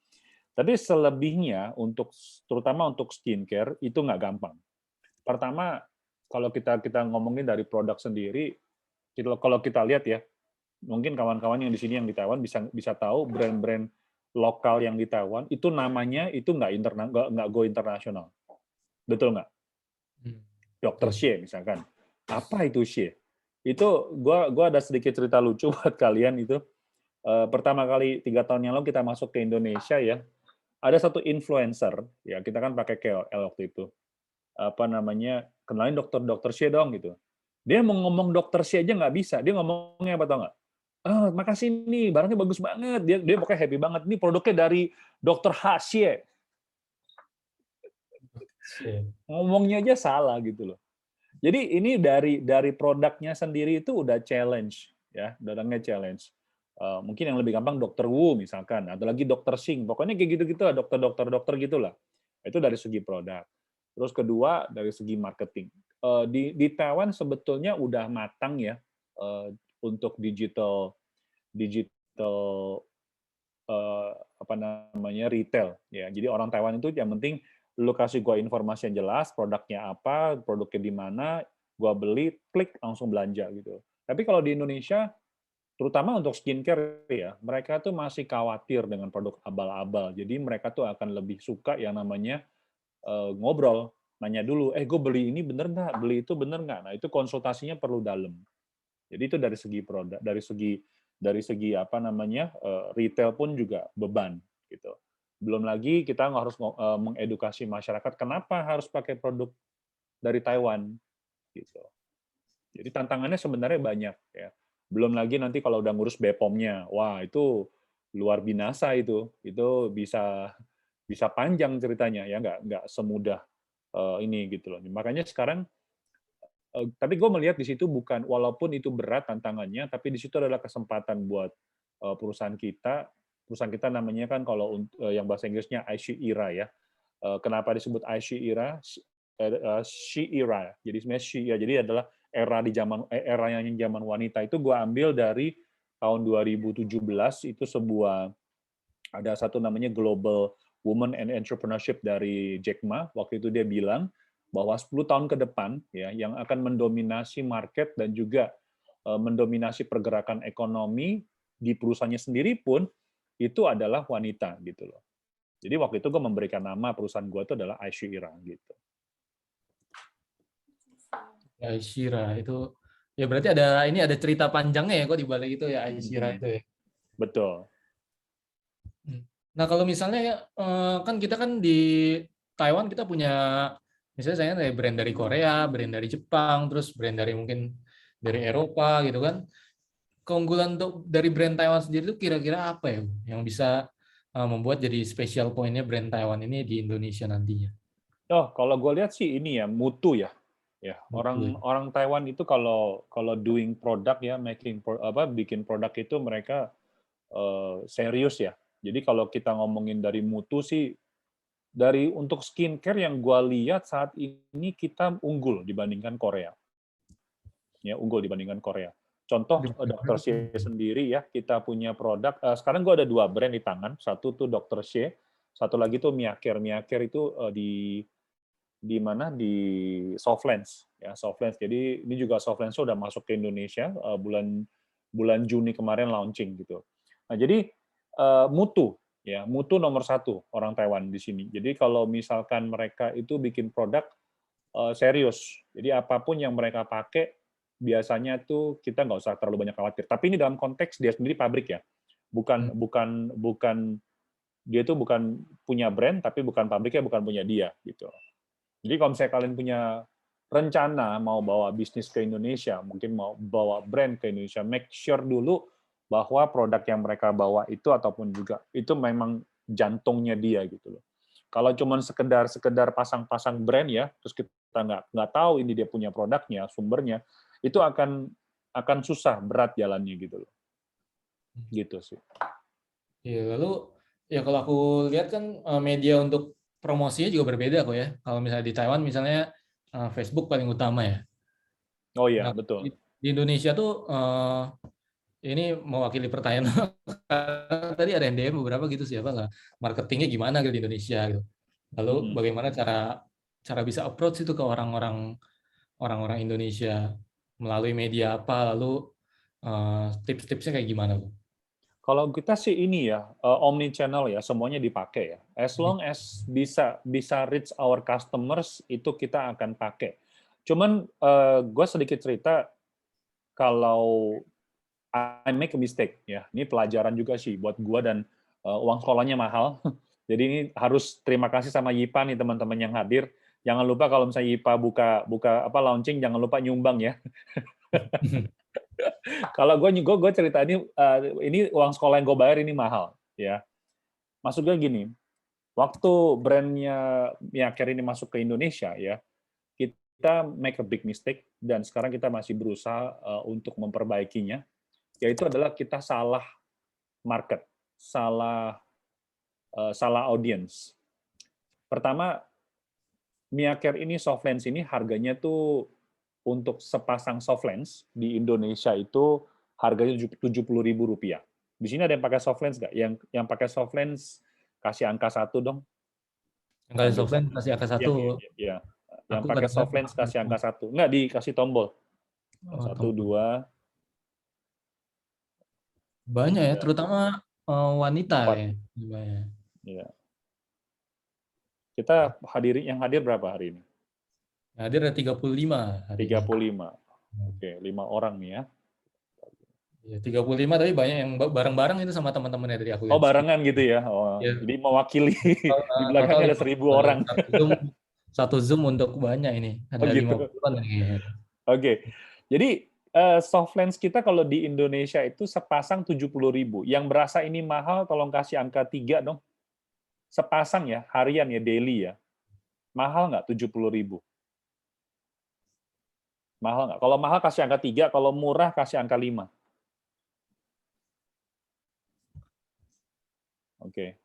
Tapi selebihnya terutama untuk skincare itu nggak gampang. Pertama, kalau kita ngomongin dari produk sendiri, kalau kita lihat ya, mungkin kawan-kawan yang di sini yang di Taiwan bisa tahu brand-brand lokal yang di Taiwan itu namanya itu nggak go internasional, betul nggak? Dr. Xie misalkan, apa itu Xie? Itu gua ada sedikit cerita lucu buat kalian itu. Pertama kali 3 tahun yang lalu kita masuk ke Indonesia ya, ada satu influencer ya, kita kan pakai KOL waktu itu, kenalin Dr. Xie dong gitu. Dia mau ngomong Dr. Xie aja nggak bisa, dia ngomongnya apa tau nggak? Oh, makasih nih, barangnya bagus banget. Dia pokoknya happy banget. Ini produknya dari Dr. Xie. Ngomongnya aja salah gitu loh. Jadi ini dari produknya sendiri itu udah challenge ya, datangnya challenge. Mungkin yang lebih gampang Dr. Wu misalkan, atau lagi Dr. Sing. Pokoknya kayak gitu-gitu lah, dokter gitulah. Itu dari segi produk. Terus kedua dari segi marketing. Di Taiwan sebetulnya udah matang ya untuk digital retail ya. Jadi orang Taiwan itu yang penting lu kasih gua informasi yang jelas, produknya apa, produknya di mana, gua beli, klik langsung belanja gitu. Tapi kalau di Indonesia terutama untuk skincare ya, mereka tuh masih khawatir dengan produk abal-abal. Jadi mereka tuh akan lebih suka yang namanya ngobrol, nanya dulu, gue beli ini bener nggak, beli itu bener nggak. Nah itu konsultasinya perlu dalam. Jadi itu dari segi produk, dari segi retail pun juga beban gitu. Belum lagi kita harus mengedukasi masyarakat kenapa harus pakai produk dari Taiwan gitu. Jadi tantangannya sebenarnya banyak ya. Belum lagi nanti kalau udah ngurus BPOM-nya, wah itu luar binasa itu bisa panjang ceritanya ya, nggak semudah ini gitu loh. Makanya sekarang tapi gue melihat di situ bukan, walaupun itu berat tantangannya, tapi di situ adalah kesempatan buat perusahaan kita. Perusahaan kita namanya kan kalau yang bahasa Inggrisnya IC Era ya. Kenapa disebut IC Era? She Era. Jadi sebenarnya she ya. Jadi adalah era yang zaman wanita itu gue ambil dari tahun 2017 itu ada satu namanya Global Women and Entrepreneurship dari Jack Ma. Waktu itu dia bilang bahwa 10 tahun ke depan ya yang akan mendominasi market dan juga mendominasi pergerakan ekonomi di perusahaannya sendiri pun itu adalah wanita gitu loh. Jadi waktu itu gue memberikan nama perusahaan gue itu adalah Aishira gitu. Aishira itu ya berarti ada cerita panjangnya ya kok di balik itu ya Aishira itu ya. Betul. Nah kalau misalnya kan kita kan di Taiwan kita punya misalnya saya dari brand dari Korea, brand dari Jepang, terus brand dari mungkin dari Eropa gitu kan. Keunggulan dari brand Taiwan sendiri itu kira-kira apa ya yang bisa membuat jadi special point-nya brand Taiwan ini di Indonesia nantinya? Oh, kalau gue lihat sih ini ya mutu ya. Ya, orang Taiwan itu kalau doing produk ya, bikin produk itu mereka serius ya. Jadi kalau kita ngomongin dari mutu sih, untuk skincare yang gue lihat saat ini kita unggul dibandingkan Korea. Ya, unggul dibandingkan Korea. Contoh Dr. Xie sendiri ya, kita punya produk. Sekarang gue ada 2 brand di tangan. Satu tuh Dr. Xie, satu lagi tuh Miyake. Miyake itu di mana di Softlands ya, Softlands. Jadi ini juga Softlands udah masuk ke Indonesia bulan Juni kemarin launching gitu. Nah, jadi mutu ya, mutu nomor 1 orang Taiwan di sini. Jadi kalau misalkan mereka itu bikin produk serius. Jadi apapun yang mereka pakai biasanya tuh kita nggak usah terlalu banyak khawatir. Tapi ini dalam konteks dia sendiri pabrik ya, bukan dia itu bukan punya brand, tapi bukan pabriknya, bukan punya dia gitu. Jadi kalau misalnya kalian punya rencana mau bawa bisnis ke Indonesia, mungkin mau bawa brand ke Indonesia, make sure dulu bahwa produk yang mereka bawa itu ataupun juga itu memang jantungnya dia gitu loh. Kalau cuma sekedar pasang-pasang brand ya, terus kita nggak tahu ini dia punya produknya, sumbernya, itu akan susah, berat jalannya gitu loh. Gitu sih. Iya, lalu ya kalau aku lihat kan media untuk promosinya juga berbeda kok ya. Kalau misalnya di Taiwan misalnya Facebook paling utama ya. Oh iya, Nah, betul. di Indonesia tuh ini mewakili pertanyaan tadi ada yang DM beberapa gitu, siapa nggak marketingnya gimana gitu di Indonesia gitu. Lalu bagaimana cara bisa approach itu ke orang-orang Indonesia melalui media apa, lalu tips-tipsnya kayak gimana Bu? Kalau kita sih ini ya, omni channel ya, semuanya dipakai ya. As long as bisa reach our customers, itu kita akan pakai. Cuman gue sedikit cerita, kalau I make a mistake ya, ini pelajaran juga sih buat gue, dan uang sekolahnya mahal. Jadi ini harus terima kasih sama Yipa nih teman-teman yang hadir. Jangan lupa kalau misalnya Yipa buka launching, jangan lupa nyumbang ya. Kalau gue cerita ini uang sekolah yang gue bayar ini mahal ya. Maksudnya gini, waktu brandnya Miaker ini masuk ke Indonesia ya, kita make a big mistake, dan sekarang kita masih berusaha untuk memperbaikinya, yaitu adalah kita salah market, salah audience. Pertama, Miaker ini Softlands ini harganya tuh untuk sepasang Softlands di Indonesia itu harganya Rp70.000. Di sini ada yang pakai Softlands nggak? Yang pakai Softlands kasih angka 1 dong. Yang kasih Softlands kasih angka 1. Iya. Yang pakai Softlands kasih angka 1. Nggak, dikasih tombol. 1, 2. Banyak ya, terutama wanita 4. ya. Iya. Kita yang hadir berapa hari ini? Hadir ada 35 hari 35. ini. Oke, 5 orang nih ya. Ya, 35 tapi banyak yang bareng-bareng itu sama teman-temannya dari aku. Oh, barengan gitu ya. Oh, ya. Jadi mewakili di belakangnya ada 1.000 orang. Satu Zoom untuk banyak ini. Ada Oh, gitu. 50-an kayaknya. Oke. Jadi Softlands kita kalau di Indonesia itu sepasang 70.000. Yang berasa ini mahal, tolong kasih angka 3 dong. Sepasang ya, harian ya, daily ya. Mahal nggak 70.000? Mahal nggak? Kalau mahal kasih angka 3, kalau murah kasih angka 5. Oke.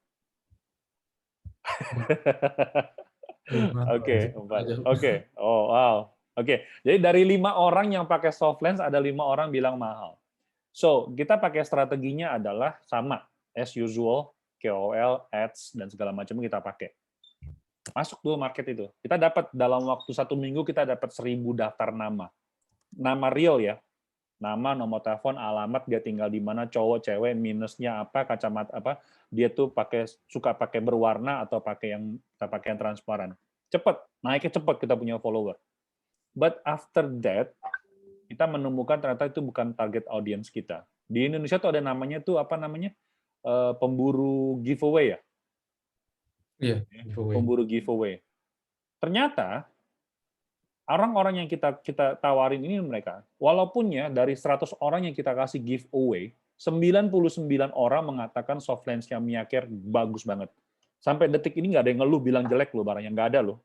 Oke, 4. Oke. Oh, wow. Oke. Jadi dari 5 orang yang pakai Softlands, ada 5 orang bilang mahal. So, kita pakai strateginya adalah sama, as usual, KOL, ads, dan segala macam kita pakai. Masuk dulu market itu. Kita dapat dalam waktu 1 minggu, kita dapat 1.000 daftar nama. Nama real ya. Nama, nomor telepon, alamat, dia tinggal di mana, cowok, cewek, minusnya apa, kacamata apa, dia tuh suka pakai berwarna atau pakai yang transparan. Cepat, naiknya cepat, kita punya follower. But after that, kita menemukan ternyata itu bukan target audience kita. Di Indonesia tuh ada namanya tuh apa namanya? Pemburu giveaway ya? Iya, giveaway. Pemburu giveaway. Ternyata orang-orang yang kita tawarin ini mereka, walaupun ya dari 100 orang yang kita kasih giveaway, 99 orang mengatakan Softlands-nya Miaker bagus banget. Sampai detik ini nggak ada yang ngeluh bilang jelek loh barangnya, nggak ada loh.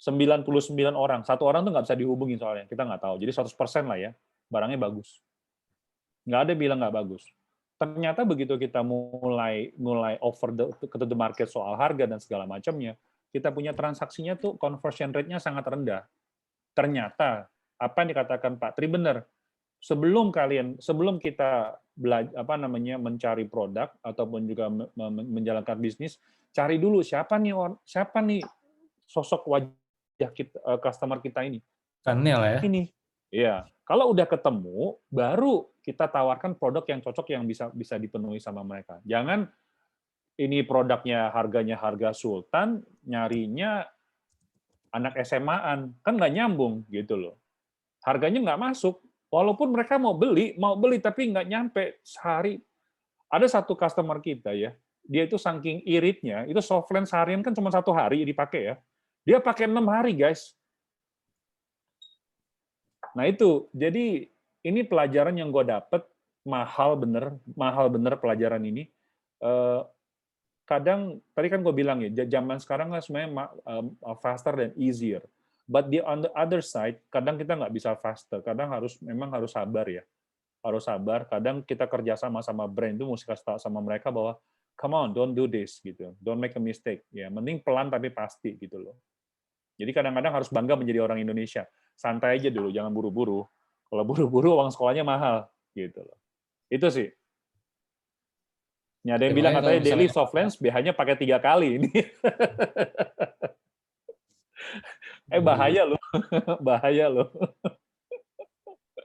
99 orang, 1 orang tuh nggak bisa dihubungi soalnya, kita nggak tahu. Jadi 100% lah ya, barangnya bagus. Nggak ada bilang nggak bagus. Ternyata begitu kita mulai offer ke the market soal harga dan segala macamnya, kita punya transaksinya tuh conversion rate-nya sangat rendah. Ternyata apa yang dikatakan Pak Tri benar. Sebelum kita mencari produk ataupun juga menjalankan bisnis, cari dulu siapa nih sosok wajib customer kita ini. Channel ya. Ini, ya. Kalau udah ketemu, baru kita tawarkan produk yang cocok yang bisa dipenuhi sama mereka. Jangan ini produknya harganya harga sultan, nyarinya anak SMA-an, kan nggak nyambung gitu loh. Harganya nggak masuk, walaupun mereka mau beli tapi nggak nyampe sehari. Ada satu customer kita ya, dia itu saking iritnya, itu Softland seharian kan cuma 1 hari dipakai ya. Dia pakai 6 hari, guys. Nah itu, jadi ini pelajaran yang gue dapet, mahal bener pelajaran ini. Kadang, tadi kan gue bilang ya, zaman sekarang kan sebenarnya faster dan easier. But on the other side, kadang kita nggak bisa faster, kadang memang harus sabar ya. Harus sabar, kadang kita kerja sama brand itu mesti kasih tahu sama mereka bahwa, come on, don't do this, gitu. Don't make a mistake. Ya, mending pelan tapi pasti, gitu loh. Jadi kadang-kadang harus bangga menjadi orang Indonesia. Santai aja dulu, jangan buru-buru. Kalau buru-buru, uang sekolahnya mahal. Gitu loh. Itu sih. Ada yang bilang katanya daily Softlands BH-nya pakai 3 kali. Ini. Bahaya loh. Bahaya loh.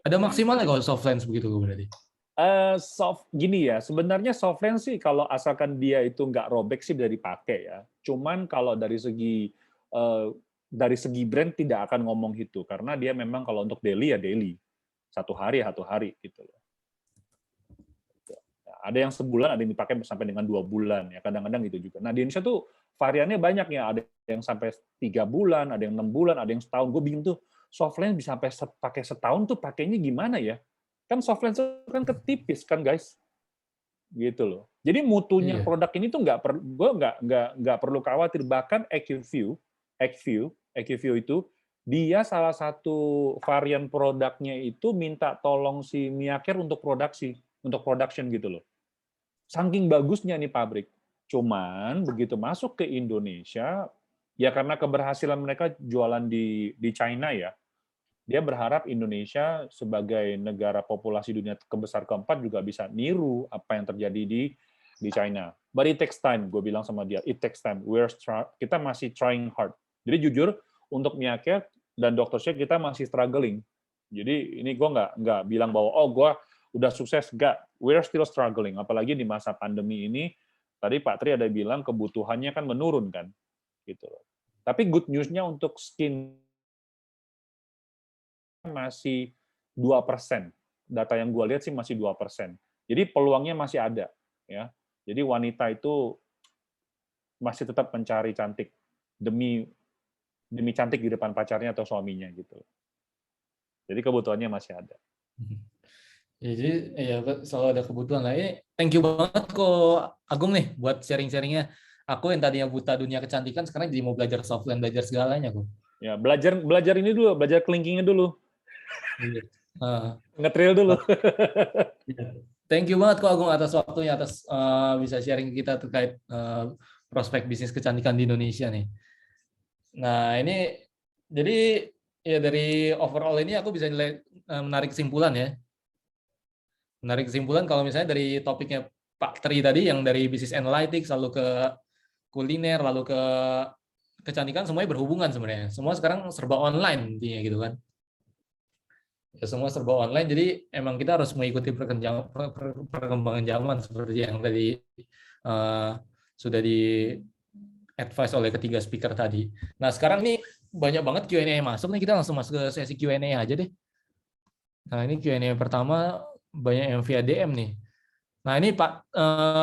Ada maksimalnya kalau Softlands begitu berarti? Gini ya, sebenarnya Softlands sih kalau asalkan dia itu nggak robek sih bisa dipakai ya. Cuman kalau dari segi brand tidak akan ngomong itu karena dia memang kalau untuk daily ya daily, 1 hari gitu loh. Ada yang sebulan, ada yang dipakai sampai dengan 2 bulan ya, kadang-kadang gitu juga. Nah di Indonesia tuh variannya banyak ya, ada yang sampai 3 bulan, ada yang 6 bulan, ada yang setahun. Gue bingung tuh Softlands bisa sampai pakai setahun tuh pakainya gimana ya? Kan Softlands kan ketipis kan guys, gitu loh. Jadi mutunya produk ini tuh nggak perlu khawatir. Bahkan EQ-View itu dia salah satu varian produknya itu minta tolong si Miyake untuk production gitu loh. Saking bagusnya nih pabrik. Cuman begitu masuk ke Indonesia, ya karena keberhasilan mereka jualan di China ya, dia berharap Indonesia sebagai negara populasi dunia kebesar keempat juga bisa niru apa yang terjadi di China. But it takes time, gue bilang sama dia, it takes time. Kita masih trying hard. Jadi jujur, untuk Miyake dan Dr. Shake kita masih struggling. Jadi ini gue nggak bilang bahwa, oh gue udah sukses, enggak. We're still struggling. Apalagi di masa pandemi ini, tadi Pak Tri ada bilang kebutuhannya kan menurun kan. Gitu. Tapi good news-nya untuk skin masih 2%. Data yang gue lihat sih masih 2%. Jadi peluangnya masih ada. Ya. Jadi wanita itu masih tetap mencari cantik demi cantik di depan pacarnya atau suaminya gitu. Jadi kebutuhannya masih ada. Ya, jadi ya selalu ada kebutuhan lah. Ini thank you banget kok Agung nih buat sharing-sharingnya. Aku yang tadinya buta dunia kecantikan sekarang jadi mau belajar Softland, belajar segalanya kok. Ya belajar ini dulu, belajar kelingkingnya dulu. Nge-trail dulu. Thank you banget kok Agung atas waktunya, atas bisa sharing kita terkait prospek bisnis kecantikan di Indonesia nih. Nah ini jadi ya dari overall ini aku bisa menarik kesimpulan ya. Menarik kesimpulan kalau misalnya dari topiknya Pak Tri tadi yang dari bisnis analytics lalu ke kuliner lalu ke kecantikan semuanya berhubungan sebenarnya. Semua sekarang serba online intinya gitu kan. Ya semua serba online jadi emang kita harus mengikuti perkembangan zaman seperti yang tadi sudah di advice oleh ketiga speaker tadi. Nah, sekarang nih banyak banget Q&A yang masuk nih, kita langsung masuk ke sesi Q&A aja deh. Nah, ini Q&A pertama banyak yang via DM nih. Nah, ini Pak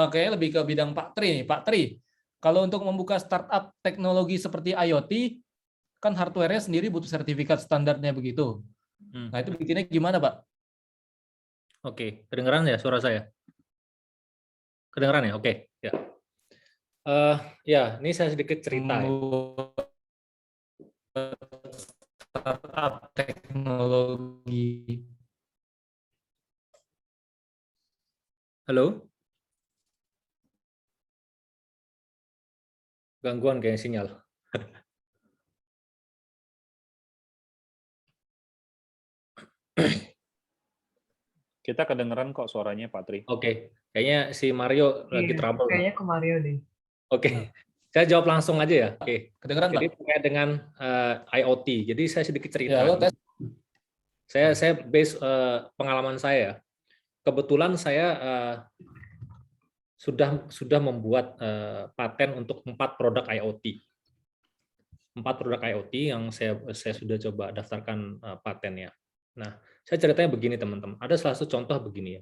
kayaknya lebih ke bidang Pak Tri nih. Pak Tri, kalau untuk membuka startup teknologi seperti IoT kan hardware-nya sendiri butuh sertifikat standarnya begitu. Nah, itu bikinnya gimana, Pak? Oke, kedengeran ya suara saya? Kedengeran ya? Oke, ya. Ya, ini saya sedikit cerita ya. Startup teknologi. Halo? Gangguan kayak sinyal. Kita kedengeran kok suaranya Pak Tri. Oke, kayaknya si Mario lagi trouble. Kayaknya ke Mario deh. Oke. Saya jawab langsung aja ya. Oke. Kedengeran Jadi Pak? terkait dengan IoT. Jadi saya sedikit cerita. Ya, lo tes. Saya base pengalaman saya. Kebetulan saya sudah membuat paten untuk 4 produk IoT. 4 produk IoT yang saya sudah coba daftarkan patennya. Nah, saya ceritanya begini teman-teman. Ada salah satu contoh begini ya.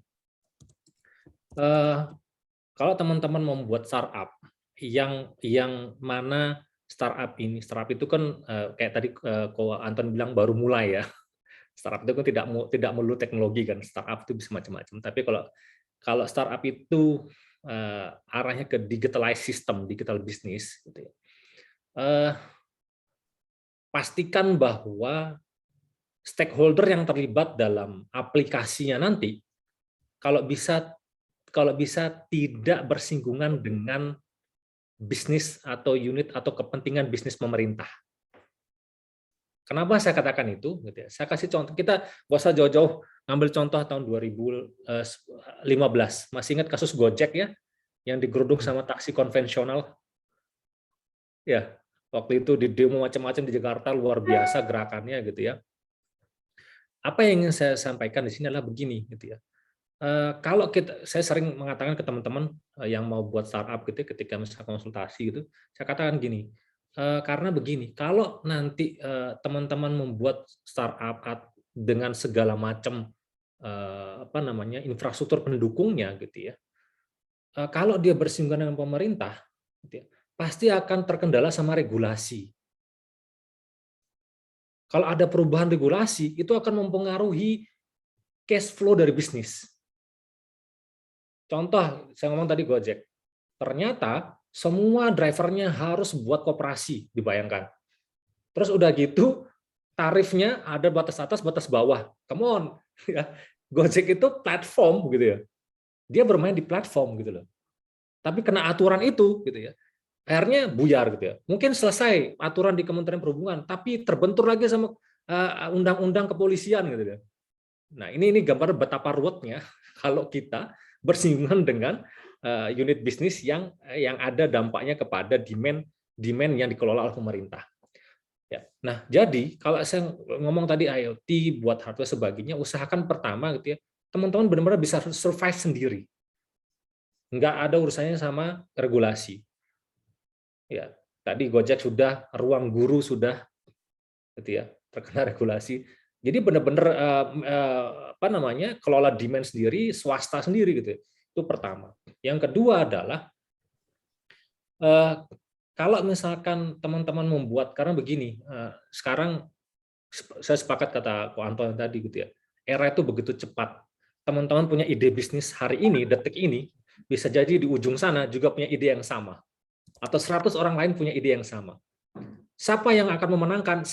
Kalau teman-teman membuat startup yang mana startup itu kan kayak tadi Ko Anton bilang baru mulai ya. Startup itu kan tidak melulu teknologi kan. Startup itu bisa macam-macam. Tapi kalau startup itu arahnya ke digitalized system, digital business gitu ya. Pastikan bahwa stakeholder yang terlibat dalam aplikasinya nanti kalau bisa tidak bersinggungan dengan bisnis atau unit atau kepentingan bisnis pemerintah. Kenapa saya katakan itu? Saya kasih contoh. Kita nggak usah jauh-jauh ngambil contoh tahun 2015. Masih ingat kasus Gojek ya, yang digeruduk sama taksi konvensional? Ya, waktu itu di demo macam-macam di Jakarta, luar biasa gerakannya gitu ya. Apa yang ingin saya sampaikan di sini adalah begini gitu ya. Kalau saya sering mengatakan ke teman-teman yang mau buat startup gitu ketika misalnya konsultasi gitu, saya katakan gini, karena begini, kalau nanti teman-teman membuat startup dengan segala macam infrastruktur pendukungnya gitu ya, kalau dia bersinggungan dengan pemerintah, gitu ya, pasti akan terkendala sama regulasi. Kalau ada perubahan regulasi, itu akan mempengaruhi cash flow dari bisnis. Contoh, saya ngomong tadi Gojek. Ternyata semua drivernya harus buat koperasi, dibayangkan. Terus udah gitu, tarifnya ada batas atas, batas bawah. Come on. Gojek itu platform, gitu ya. Dia bermain di platform, gitu loh. Tapi kena aturan itu, gitu ya. Akhirnya buyar gitu ya. Mungkin selesai aturan di Kementerian Perhubungan, tapi terbentur lagi sama undang-undang kepolisian gitu ya. Nah, ini gambar betapa ruwetnya kalau kita bersinggungan dengan unit bisnis yang ada dampaknya kepada demand yang dikelola oleh pemerintah. Ya. Nah, jadi kalau saya ngomong tadi IoT buat hardware sebagainya, usahakan pertama gitu ya, teman-teman benar-benar bisa survive sendiri. Nggak ada urusannya sama regulasi. Ya, tadi Gojek sudah, ruang guru sudah, gitu ya, terkena regulasi. Jadi benar-benar kelola demand sendiri, swasta sendiri gitu. Itu pertama. Yang kedua adalah kalau misalkan teman-teman membuat, karena begini, sekarang saya sepakat kata Ko Anton tadi gitu ya, era itu begitu cepat. Teman-teman punya ide bisnis hari ini, detik ini, bisa jadi di ujung sana juga punya ide yang sama. Atau 100 orang lain punya ide yang sama. Siapa yang akan memenangkan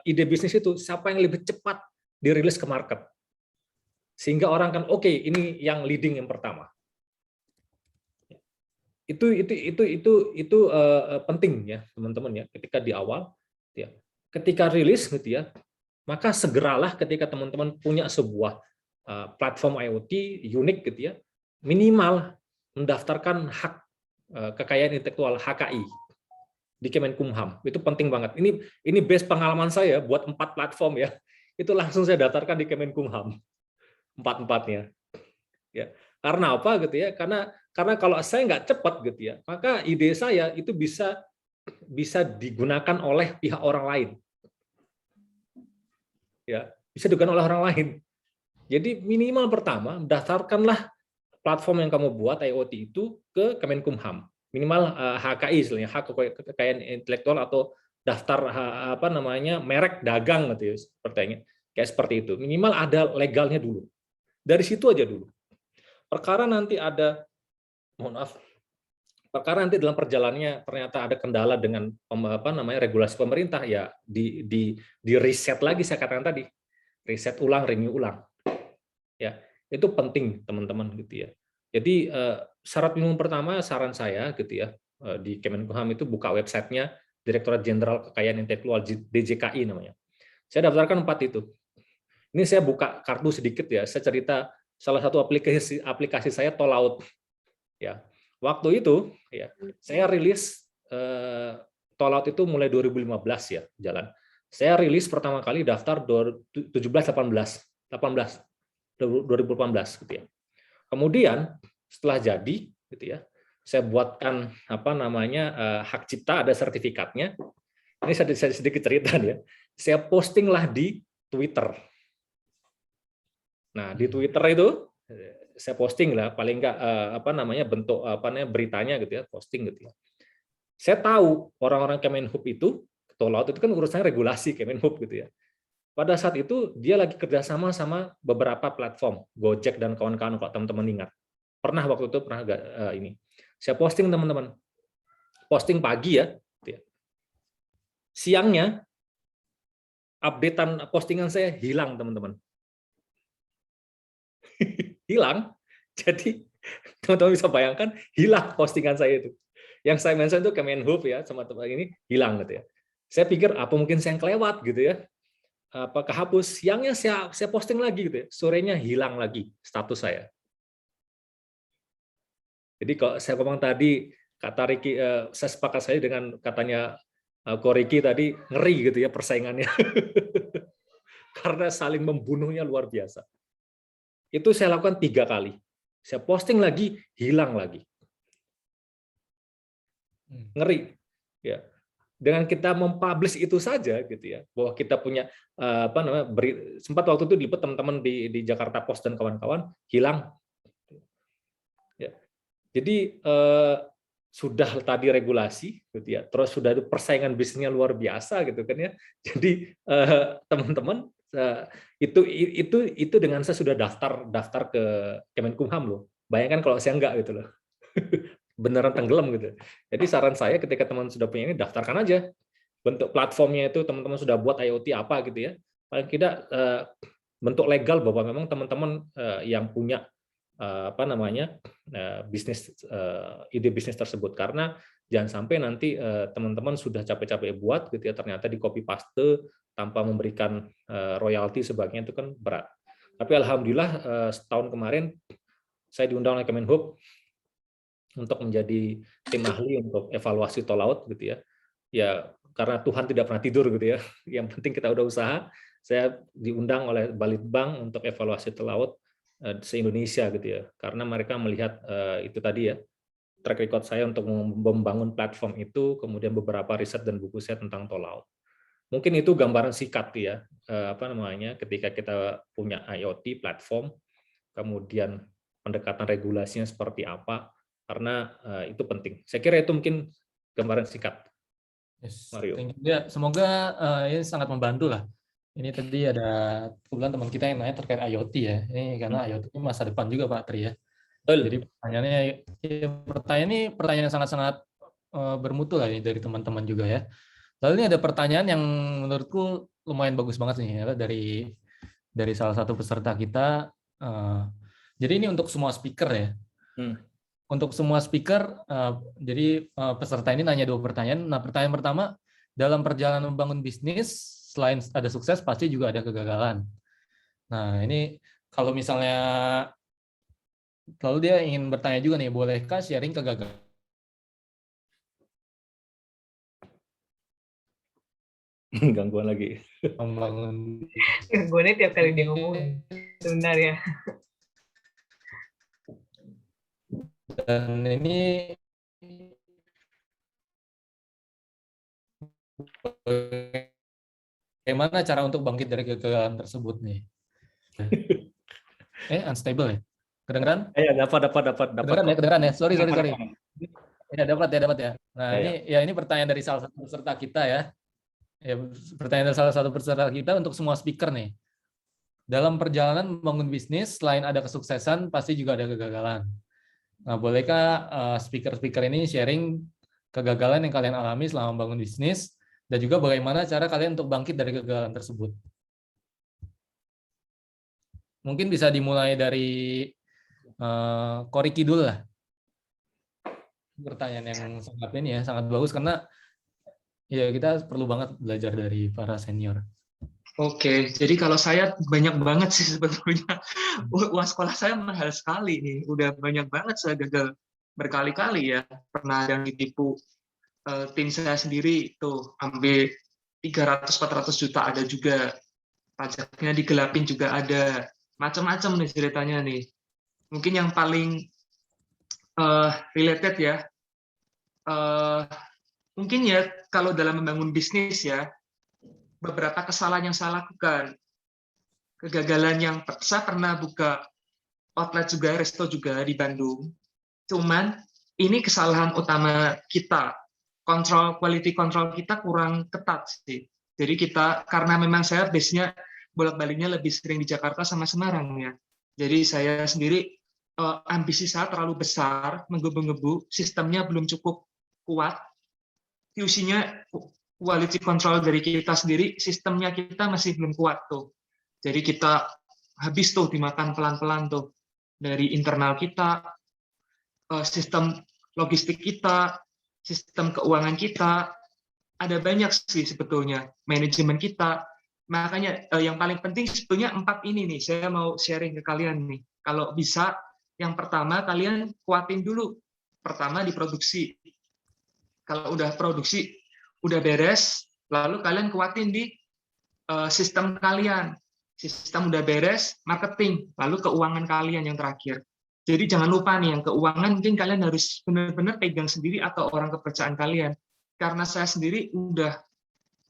ide bisnis itu? Siapa yang lebih cepat dirilis ke market? Sehingga orang kan oke, ini yang leading yang pertama. Itu penting ya teman-teman ya. Ketika di awal, ya, ketika rilis gitu ya, maka segeralah ketika teman-teman punya sebuah platform IoT unik gitu ya, minimal mendaftarkan hak kekayaan intelektual HKI di Kemenkumham. Itu penting banget. Ini base pengalaman saya buat 4 platform ya. Itu langsung saya daftarkan di Kemenkumham. 4-4-nya. Ya. Karena apa gitu ya? Karena kalau saya nggak cepat gitu ya, maka ide saya itu bisa digunakan oleh pihak orang lain. Ya, bisa digunakan oleh orang lain. Jadi minimal pertama daftarkanlah platform yang kamu buat IoT itu ke Kemenkumham, minimal HKI istilahnya, hak kekayaan intelektual atau daftar merek dagang gitu ya, kayak seperti itu. Minimal ada legalnya dulu. Dari situ aja dulu. Perkara nanti dalam perjalanannya ternyata ada kendala dengan regulasi pemerintah, ya di reset lagi, saya katakan tadi, reset ulang, renew ulang. Ya, itu penting teman-teman gitu ya. Jadi syarat minimum pertama saran saya gitu ya, di Kemenkumham itu buka websitenya Direktorat Jenderal Kekayaan Intelektual DJKI namanya. Saya daftarkan 4 itu. Ini saya buka kartu sedikit ya, saya cerita salah satu aplikasi saya Tol Laut. Ya. Waktu itu ya, saya rilis Tollout itu mulai 2015 ya jalan. Saya rilis pertama kali daftar 2018 gitu ya. Kemudian setelah jadi gitu ya, saya buatkan hak cipta, ada sertifikatnya. Ini saya sedikit cerita ya. Saya postinglah di Twitter. Nah, di Twitter itu saya posting lah, paling nggak bentuk beritanya gitu ya, posting gitu ya. Saya tahu orang-orang Kemenhub itu, Tollout itu kan urusannya regulasi Kemenhub gitu ya. Pada saat itu dia lagi kerjasama sama beberapa platform, Gojek dan kawan-kawan, kalau teman-teman ingat. Waktu itu pernah ini. Saya posting teman-teman, posting pagi ya. Gitu ya. Siangnya updatean postingan saya hilang teman-teman. Hilang. Jadi teman-teman bisa bayangkan hilang postingan saya itu. Yang saya mention itu Kemenhub ya, sama teman ini hilang gitu ya. Saya pikir apa mungkin saya yang kelewat gitu ya. Apa kehapus, siangnya saya posting lagi gitu ya. Sorenya hilang lagi status saya. Jadi kalau saya ngomong tadi kata Ricky, saya sepakat saya dengan katanya Ko Ricky tadi, ngeri gitu ya persaingannya. Karena saling membunuhnya luar biasa. Itu saya lakukan 3 kali. Saya posting lagi, hilang lagi. Ngeri. Ya. Dengan kita mempublish itu saja gitu ya, bahwa kita punya sempat waktu itu diliput teman-teman di Jakarta Post dan kawan-kawan, hilang. Ya. Jadi sudah tadi regulasi gitu ya, terus sudah persaingan bisnisnya luar biasa gitu kan ya. Jadi teman-teman itu dengan saya sudah daftar ke Kemenkumham loh. Bayangkan kalau saya enggak gitu loh. Beneran tenggelam gitu. Jadi saran saya ketika teman sudah punya ini, daftarkan aja. Bentuk platformnya itu teman-teman sudah buat IoT apa gitu ya. Paling tidak bentuk legal bahwa memang teman-teman yang punya ide bisnis tersebut, karena jangan sampai nanti teman-teman sudah capek-capek buat gitu ya, ternyata di copy paste tanpa memberikan royalti sebagainya, itu kan berat. Tapi alhamdulillah setahun kemarin saya diundang oleh Kemenhub untuk menjadi tim ahli untuk evaluasi Tollout gitu ya. Ya karena Tuhan tidak pernah tidur gitu ya. Yang penting kita udah usaha. Saya diundang oleh Balitbank untuk evaluasi Tollout se-Indonesia gitu ya, karena mereka melihat itu tadi ya, track record saya untuk membangun platform itu, kemudian beberapa riset dan buku saya tentang Tollout. Mungkin itu gambaran singkat ya, ketika kita punya IoT platform, kemudian pendekatan regulasinya seperti apa, karena itu penting. Saya kira itu mungkin gambaran singkat. Yes, Mario. ya, semoga ini sangat membantu lah. Ini tadi ada kebetulan teman kita yang nanya terkait IoT ya. Ini karena IoT ini masa depan juga Pak Tri ya. Jadi pertanyaannya, pertanyaan ini pertanyaan yang sangat-sangat bermutu lah ini dari teman-teman juga ya. Lalu ini ada pertanyaan yang menurutku lumayan bagus banget nih ya, dari salah satu peserta kita. Jadi ini untuk semua speaker ya. Untuk semua speaker, jadi peserta ini nanya 2 pertanyaan. Nah, pertanyaan pertama, dalam perjalanan membangun bisnis, selain ada sukses, pasti juga ada kegagalan. Nah, ini kalau misalnya, lalu dia ingin bertanya juga nih, bolehkah sharing kegagalan? Gangguan lagi. Membangun. Gangguannya tiap kali dia ngomong, sebentar ya. Dan ini bagaimana cara untuk bangkit dari kegagalan tersebut nih? Unstable ya? Kedengeran? Ya, dapat. Kedengeran ya? Sorry. Ya, dapat ya. Nah, ini pertanyaan dari salah satu peserta kita ya. Pertanyaan dari salah satu peserta kita untuk semua speaker nih. Dalam perjalanan membangun bisnis, selain ada kesuksesan, pasti juga ada kegagalan. Nah, bolehkah speaker-speaker ini sharing kegagalan yang kalian alami selama membangun bisnis, dan juga bagaimana cara kalian untuk bangkit dari kegagalan tersebut? Mungkin bisa dimulai dari Ko Ricky dulu lah. Pertanyaan yang sangat ini ya, sangat bagus karena ya kita perlu banget belajar dari para senior. Oke, jadi kalau saya banyak banget sih sebetulnya. Uang sekolah saya mahal sekali nih. Udah banyak banget saya gagal berkali-kali ya. Pernah yang ditipu tim saya sendiri itu sampai 300-400 juta ada juga, pajaknya digelapin juga ada, macam-macam nih ceritanya nih. Mungkin yang paling related ya, mungkin ya kalau dalam membangun bisnis ya, beberapa kesalahan yang saya lakukan, kegagalan yang saya pernah buka outlet juga, resto juga di Bandung. Cuman ini kesalahan utama kita, quality control kita kurang ketat sih. Jadi kita, karena memang saya base-nya bolak-baliknya lebih sering di Jakarta sama Semarang ya. Jadi saya sendiri ambisi saya terlalu besar, menggebu-gebu, sistemnya belum cukup kuat, QC-nya quality control dari kita sendiri, sistemnya kita masih belum kuat tuh. Jadi kita habis tuh dimakan pelan-pelan tuh dari internal kita, sistem logistik kita, sistem keuangan kita, ada banyak sih sebetulnya, manajemen kita. Makanya yang paling penting sebetulnya 4 ini nih, saya mau sharing ke kalian nih. Kalau bisa, yang pertama kalian kuatin dulu. Pertama di produksi. Kalau udah produksi, udah beres, lalu kalian kuatin di sistem kalian. Sistem udah beres, marketing, lalu keuangan kalian yang terakhir. Jadi jangan lupa nih, yang keuangan mungkin kalian harus benar-benar pegang sendiri atau orang kepercayaan kalian. Karena saya sendiri udah,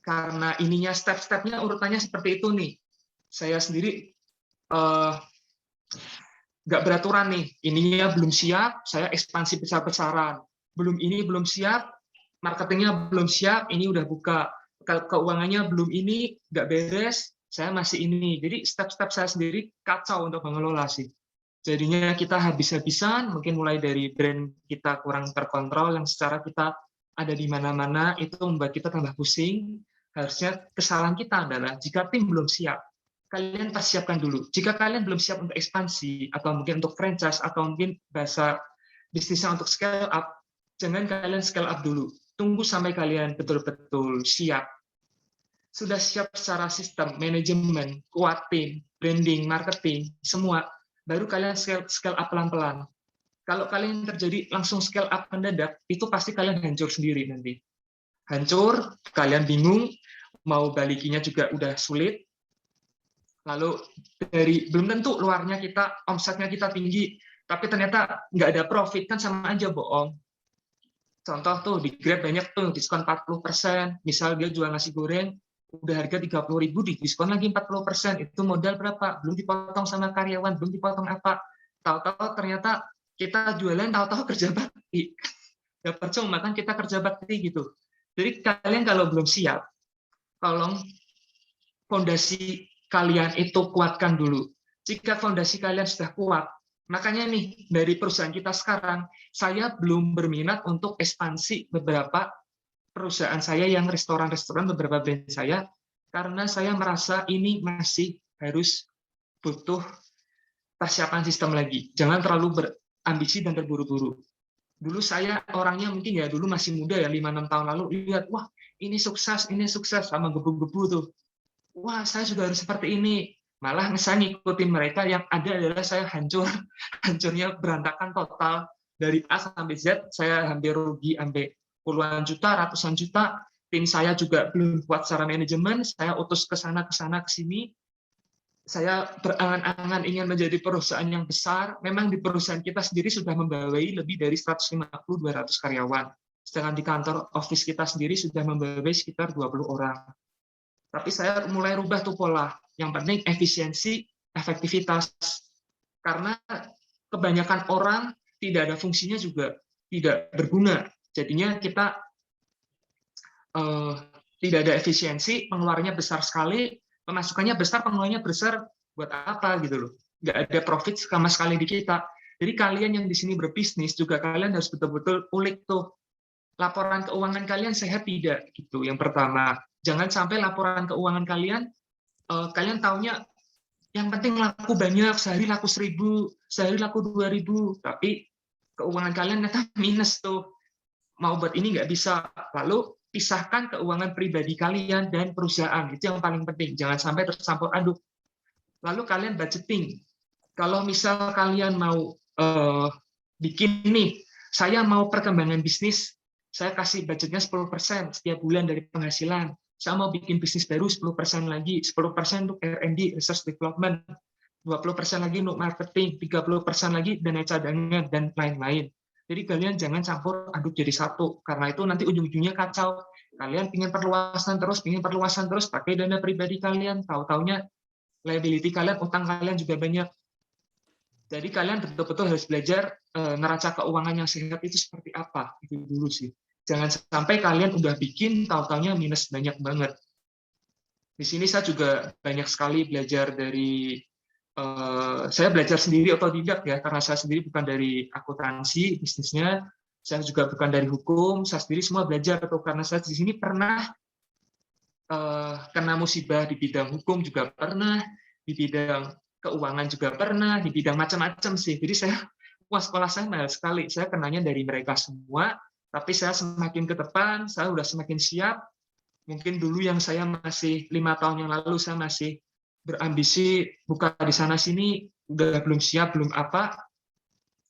karena ininya step-stepnya urutannya seperti itu nih. Saya sendiri nggak beraturan nih, ininya belum siap, saya ekspansi besar-besaran. Belum ini belum siap, marketingnya belum siap, ini udah buka. Keuangannya belum ini, nggak beres, saya masih ini. Jadi step-step saya sendiri kacau untuk mengelola sih. Jadinya kita habis-habisan, mungkin mulai dari brand kita kurang terkontrol, yang secara kita ada di mana-mana, itu membuat kita tambah pusing. Harusnya kesalahan kita adalah, jika tim belum siap, kalian persiapkan dulu. Jika kalian belum siap untuk ekspansi, atau mungkin untuk franchise, atau mungkin bahasa bisnisnya untuk scale up, jangan kalian scale up dulu. Tunggu sampai kalian betul-betul siap. Sudah siap secara sistem, manajemen, kuat tim, branding, marketing, semua, baru kalian scale up pelan-pelan. Kalau kalian terjadi langsung scale up mendadak, itu pasti kalian hancur sendiri nanti. Hancur, kalian bingung, mau balikinya juga udah sulit. Lalu belum tentu luarnya kita, omsetnya kita tinggi, tapi ternyata nggak ada profit, kan sama aja bohong. Contoh tuh, di Grab banyak tuh, diskon 40%, misal dia jual nasi goreng, udah harga 30.000, diskon lagi 40%, itu modal berapa? Belum dipotong sama karyawan, belum dipotong apa. Tahu-tahu ternyata kita jualan, tahu-tahu kerja bakti. Ya percuma kan kita kerja bakti gitu. Jadi kalian kalau belum siap, tolong fondasi kalian itu kuatkan dulu. Jika fondasi kalian sudah kuat, makanya nih dari perusahaan kita sekarang, saya belum berminat untuk ekspansi beberapa perusahaan saya yang restoran-restoran, beberapa brand saya, karena saya merasa ini masih harus butuh persiapan sistem lagi. Jangan terlalu berambisi dan terburu-buru. Dulu saya orangnya mungkin ya, dulu masih muda ya, 5-6 tahun lalu, lihat, wah ini sukses, sama gebu-gebu tuh. Wah, saya juga harus seperti ini. Malah saya ngikutin mereka, yang ada adalah saya hancurnya berantakan total. Dari A sampai Z, saya hampir rugi sampai puluhan juta, ratusan juta. Tim saya juga belum kuat secara manajemen, saya utus ke sana, ke sini. Saya berangan-angan ingin menjadi perusahaan yang besar. Memang di perusahaan kita sendiri sudah membawai lebih dari 150-200 karyawan. Sedangkan di kantor office kita sendiri sudah membawai sekitar 20 orang. Tapi saya mulai rubah tuh pola. Yang penting efisiensi, efektivitas. Karena kebanyakan orang tidak ada fungsinya juga tidak berguna. Jadinya kita tidak ada efisiensi, pengeluarannya besar sekali, pemasukannya besar, pengeluarannya besar, buat apa gitu loh. Nggak ada profit sama sekali di kita. Jadi kalian yang di sini berbisnis juga kalian harus betul-betul ulik tuh. Laporan keuangan kalian sehat tidak gitu. Yang pertama, jangan sampai laporan keuangan kalian taunya yang penting laku banyak, sehari laku 1.000, sehari laku 2.000, tapi keuangan kalian ternyata minus tuh. Mau buat ini nggak bisa. Lalu pisahkan keuangan pribadi kalian dan perusahaan. Itu yang paling penting. Jangan sampai tercampur aduk. Lalu kalian budgeting. Kalau misal kalian mau bikin nih, saya mau perkembangan bisnis saya kasih budgetnya 10% setiap bulan dari penghasilan. Saya mau bikin bisnis baru 10% lagi, 10% untuk R&D, research development, 20% lagi untuk marketing, 30% lagi dana cadangan, dan lain-lain. Jadi kalian jangan campur aduk jadi satu, karena itu nanti ujung-ujungnya kacau. Kalian ingin perluasan terus, pakai dana pribadi kalian, tahu-taunya liability kalian, utang kalian juga banyak. Jadi kalian betul-betul harus belajar neraca keuangan yang sehat itu seperti apa, itu dulu sih. Jangan sampai kalian udah bikin, tahu-taunya minus banyak banget. Di sini saya juga banyak sekali belajar dari, saya belajar sendiri otodidak ya, karena saya sendiri bukan dari akuntansi bisnisnya, saya juga bukan dari hukum, saya sendiri semua belajar, atau karena saya di sini pernah kena musibah di bidang hukum juga pernah, di bidang keuangan juga pernah, di bidang macam-macam sih. Jadi saya, sekolah saya mahal sekali, saya kenanya dari mereka semua, tapi saya semakin ke depan, saya udah semakin siap. Mungkin dulu yang saya masih 5 tahun yang lalu, saya masih berambisi buka di sana-sini, udah belum siap, belum apa,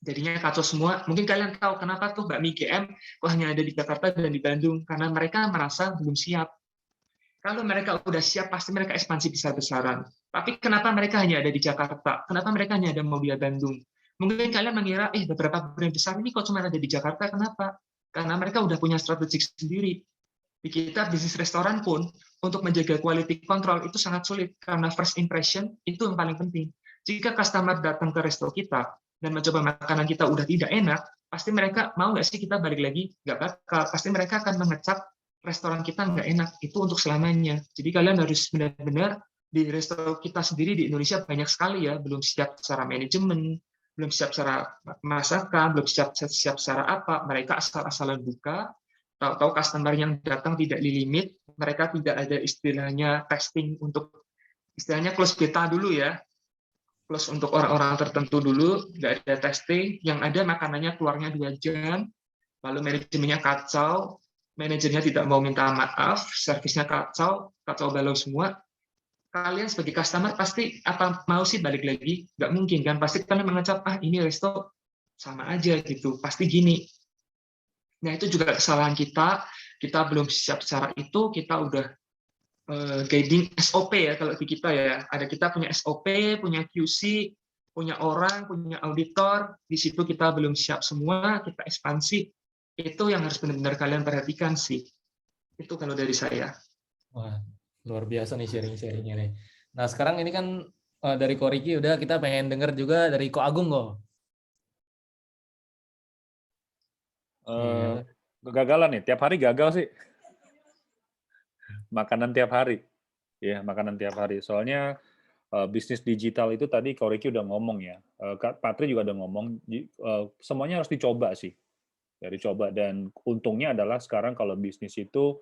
jadinya kacau semua. Mungkin kalian tahu kenapa tuh Mbak MIGM kok hanya ada di Jakarta dan di Bandung, karena mereka merasa belum siap. Kalau mereka udah siap, pasti mereka ekspansi besar-besaran. Tapi kenapa mereka hanya ada di Jakarta? Kenapa mereka hanya ada mau di Bandung? Mungkin kalian mengira, beberapa brand besar ini kok cuma ada di Jakarta, kenapa? Karena mereka udah punya strategi sendiri. Di kita, bisnis restoran pun, untuk menjaga quality control itu sangat sulit, karena first impression itu yang paling penting. Jika customer datang ke resto kita, dan mencoba makanan kita udah tidak enak, pasti mereka mau nggak sih kita balik lagi? Nggak bakal. Pasti mereka akan mengecap restoran kita nggak enak, itu untuk selamanya. Jadi kalian harus benar-benar, di resto kita sendiri di Indonesia banyak sekali ya, belum siap secara manajemen, belum siap secara masakan, belum siap secara apa, mereka asal-asalan buka, tahu-tahu customer yang datang tidak dilimit, mereka tidak ada istilahnya testing untuk, istilahnya close beta dulu ya, close untuk orang-orang tertentu dulu, nggak ada testing, yang ada makanannya keluarnya 2 jam, lalu manajemennya kacau, manajernya tidak mau minta maaf, servisnya kacau balau semua. Kalian sebagai customer pasti apa mau sih balik lagi? Nggak mungkin kan? Pasti kalian mengecap, ini resto sama aja gitu, pasti gini. Nah itu juga kesalahan kita belum siap secara itu, kita udah guiding SOP ya kalau di kita ya. Ada kita punya SOP, punya QC, punya orang, punya auditor, di situ kita belum siap semua, kita ekspansi. Itu yang harus benar-benar kalian perhatikan sih. Itu kalau dari saya. Wah, luar biasa nih sharing-sharingnya nih. Nah, sekarang ini kan dari Ko Riki udah, kita pengen denger juga dari Ko Agung kok. Kegagalan nih, tiap hari gagal sih. Makanan tiap hari. Ya, makanan tiap hari. Soalnya bisnis digital itu tadi Ko Riki udah ngomong ya. Kak Patri juga udah ngomong, semuanya harus dicoba sih. Ya, dicoba, dan untungnya adalah sekarang kalau bisnis itu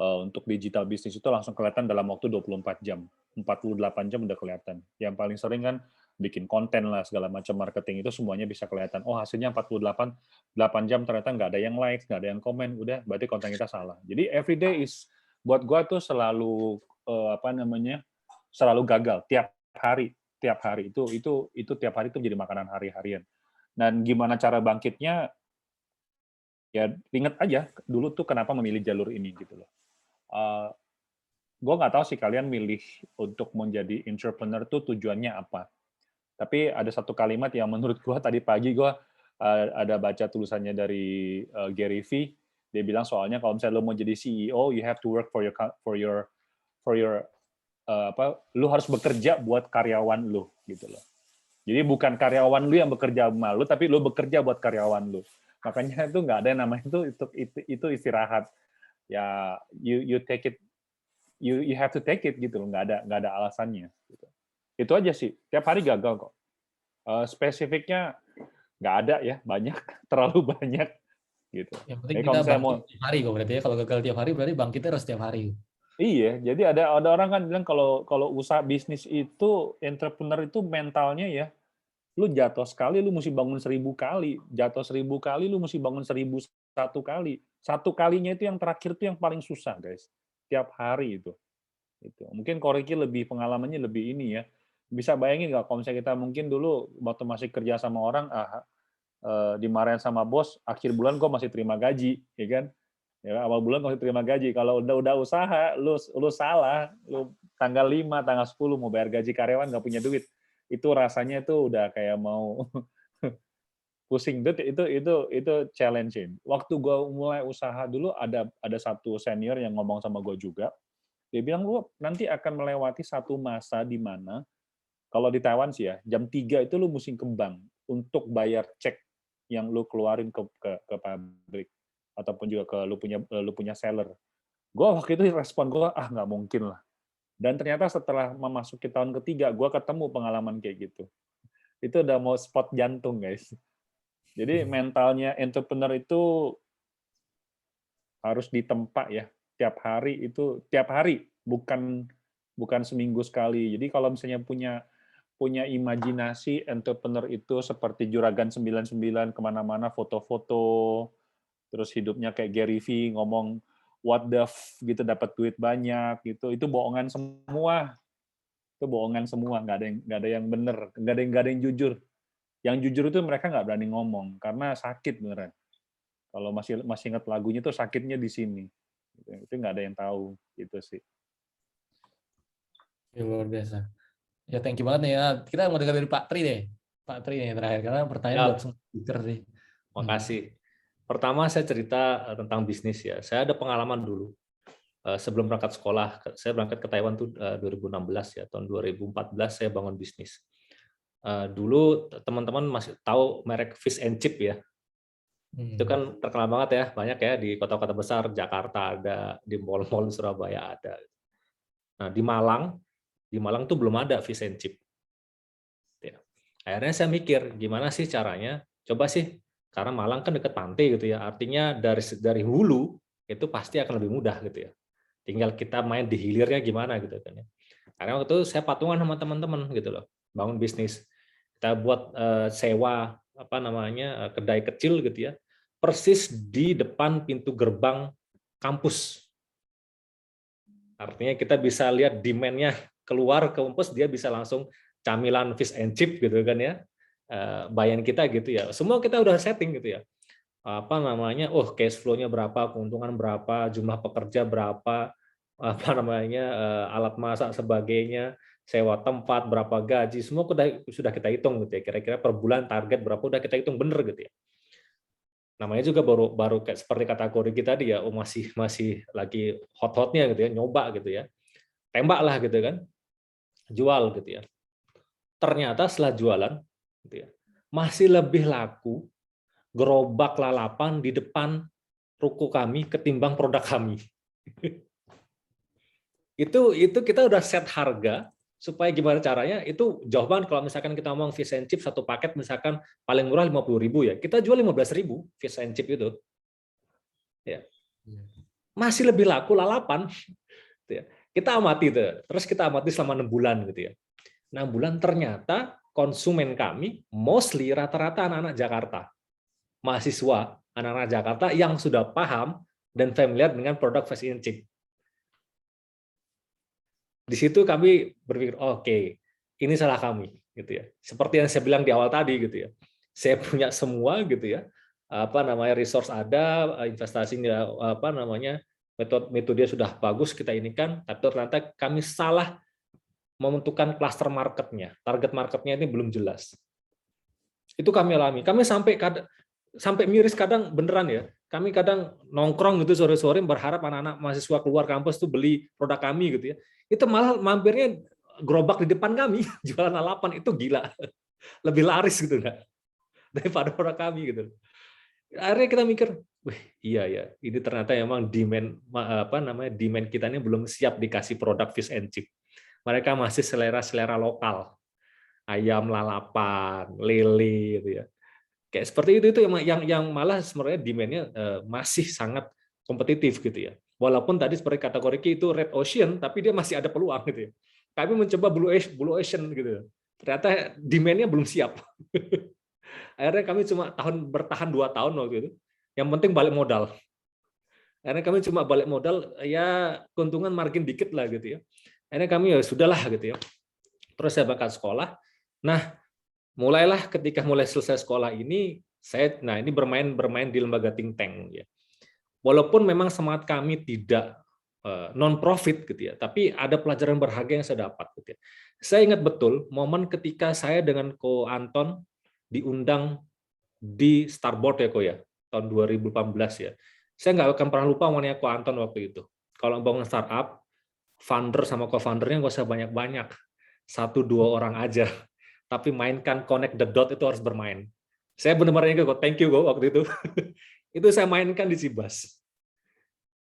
untuk digital bisnis itu langsung kelihatan dalam waktu 24 jam. 48 jam udah kelihatan. Yang paling sering kan bikin konten lah, segala macam marketing itu semuanya bisa kelihatan. Oh, hasilnya 48 jam ternyata nggak ada yang like, nggak ada yang komen, udah berarti konten kita salah. Jadi everyday is, buat gua tuh selalu selalu gagal tiap hari itu tiap hari itu jadi makanan hari-harian. Dan gimana cara bangkitnya? Ya ingat aja dulu tuh kenapa memilih jalur ini gitu loh. Gue nggak tahu sih kalian milih untuk menjadi entrepreneur tuh tujuannya apa. Tapi ada satu kalimat yang menurut gue tadi pagi gue ada baca tulisannya dari Gary V. Dia bilang soalnya kalau misalnya lo mau jadi CEO, you have to work for your lu harus bekerja buat karyawan lu gitu loh. Jadi bukan karyawan lu yang bekerja sama lu, tapi lu bekerja buat karyawan lu. Makanya itu nggak ada yang namanya itu istirahat. Ya you take it, you have to take it gitu loh, nggak ada alasannya. Gitu. Itu aja sih. Tiap hari gagal kok. Spesifiknya nggak ada ya, banyak, terlalu banyak gitu. Yang penting kita bangkit tiap hari kok berarti ya. Kalau gagal tiap hari berarti bangkitnya harus tiap hari. Iya, jadi ada orang kan bilang kalau usaha bisnis itu, entrepreneur itu mentalnya ya, lu jatuh sekali, lu mesti bangun 1000 kali. Jatuh 1000 kali, lu mesti bangun 1001 kali. Satu kalinya itu yang terakhir itu yang paling susah, guys. Tiap hari itu. Mungkin Ko Riki lebih pengalamannya lebih ini ya. Bisa bayangin nggak kalau misalnya kita mungkin dulu waktu masih kerja sama orang, dimarahin sama bos, akhir bulan gue masih terima gaji, ya kan? Ya, awal bulan masih terima gaji. Kalau udah usaha, lu salah, lu tanggal 5, tanggal 10 mau bayar gaji karyawan nggak punya duit. Itu rasanya itu udah kayak mau pusing. Itu challenge-in. Waktu gue mulai usaha dulu ada satu senior yang ngomong sama gue juga. Dia bilang, lu nanti akan melewati satu masa di mana kalau di Taiwan sih ya, jam 3 itu lu mesti ke bank untuk bayar cek yang lu keluarin ke pabrik ataupun juga ke lu punya seller. Gue waktu itu respon gue, nggak mungkin lah. Dan ternyata setelah memasuki tahun ketiga, gue ketemu pengalaman kayak gitu. Itu udah mau spot jantung, guys. Jadi mentalnya entrepreneur itu harus ditempa ya. Tiap hari, bukan seminggu sekali. Jadi kalau misalnya punya imajinasi entrepreneur itu seperti Juragan 99 kemana-mana foto-foto, terus hidupnya kayak Gary V ngomong what the gitu dapat duit banyak gitu, itu bohongan semua. Itu bohongan semua, nggak ada yang bener, nggak ada yang jujur. Yang jujur itu mereka nggak berani ngomong karena sakit beneran. Kalau masih ingat lagunya tuh sakitnya di sini. Itu nggak ada yang tahu gitu sih. Ya, luar biasa. Ya, thank you banget nih ya. Kita mau dengar dari Pak Tri deh. Pak Tri nih terakhir, karena pertanyaan buat semua speaker sih. Makasih. Pertama saya cerita tentang bisnis ya. Saya ada pengalaman dulu. Sebelum berangkat sekolah, saya berangkat ke Taiwan tuh 2016 ya. Tahun 2014 saya bangun bisnis. Dulu teman-teman masih tahu merek Fish and Chip ya. Itu kan terkenal banget ya, banyak ya di kota-kota besar, Jakarta ada, di mall-mall Surabaya ada. Nah, di Malang tuh belum ada Fish and Chip. Ya. Akhirnya saya mikir, gimana sih caranya? Coba sih, karena Malang kan dekat pantai gitu ya, artinya dari hulu itu pasti akan lebih mudah gitu ya. Tinggal kita main di hilirnya gimana gitu kan ya. Karena waktu itu saya patungan sama teman-teman gitu loh, bangun bisnis. Kita buat sewa kedai kecil gitu ya, persis di depan pintu gerbang kampus. Artinya kita bisa lihat demand-nya keluar ke kampus, dia bisa langsung camilan fish and chip gitu kan ya, bayan kita gitu ya. Semua kita udah setting gitu ya. Cash flow-nya berapa, keuntungan berapa, jumlah pekerja berapa, alat masak sebagainya, sewa tempat berapa, gaji, semua sudah kita hitung gitu ya. Kira-kira per bulan target berapa udah kita hitung bener gitu ya. Namanya juga baru kayak seperti kategori kita tadi ya, masih lagi hot-hotnya gitu ya, nyoba gitu ya. Tembak lah gitu kan. Jual gitu ya. Ternyata setelah jualan gitu ya, masih lebih laku gerobak lalapan di depan ruko kami ketimbang produk kami. Itu kita udah set harga supaya gimana caranya, itu jauh banget kalau misalkan kita ngomong fish and chip satu paket misalkan paling murah 50.000 ya, kita jual 15.000 fish and chip itu. Ya. Masih lebih laku lalapan. Gitu ya. Kita amati itu, terus kita amati selama 6 bulan gitu ya. 6 bulan ternyata konsumen kami mostly rata-rata anak-anak Jakarta. Mahasiswa anak-anak Jakarta yang sudah paham dan familiar dengan produk fish and chip. Di situ kami berpikir, oke, ini salah kami, gitu ya. Seperti yang saya bilang di awal tadi, gitu ya. Saya punya semua, gitu ya. Resource ada, investasinya, metode sudah bagus kita ini kan, tapi ternyata kami salah menentukan cluster marketnya. Target marketnya ini belum jelas. Itu kami alami. Kami sampai miris kadang beneran ya. Kami kadang nongkrong gitu sore-sore berharap anak-anak mahasiswa keluar kampus tuh beli produk kami gitu ya. Itu malah mampirnya gerobak di depan kami jualan lalapan, itu gila. Lebih laris gitu enggak daripada produk kami gitu. Akhirnya kita mikir, wih, iya ya, ini ternyata emang demand kita ini belum siap dikasih produk fish and chip. Mereka masih selera lokal. Ayam lalapan, lele gitu ya. Kayak seperti itu yang malah sebenarnya demand-nya masih sangat kompetitif gitu ya. Walaupun tadi seperti kategori itu red ocean, tapi dia masih ada peluang gitu ya. Kami mencoba blue ocean gitu. Ternyata demand-nya belum siap. Akhirnya kami cuma bertahan 2 tahun waktu itu. Yang penting balik modal. Akhirnya kami cuma balik modal, ya keuntungan margin dikit lah gitu ya. Akhirnya kami ya sudahlah gitu ya. Terus saya berangkat sekolah. Nah, mulailah ketika mulai selesai sekolah ini, Nah ini bermain di lembaga think tank ya. Walaupun memang semangat kami tidak non-profit gitu ya, tapi ada pelajaran berharga yang saya dapat gitu ya. Saya ingat betul momen ketika saya dengan Ko Anton diundang di Starboard ya Ko ya, tahun 2018 ya. Saya nggak akan pernah lupa momennya Ko Anton waktu itu. Kalau bangun startup, founder sama co-foundernya nggak usah banyak-banyak. 1-2 orang aja. Tapi mainkan connect the dot itu harus bermain. Saya benar-benar ingat kok, thank you kok waktu itu. Itu saya mainkan di Cibas.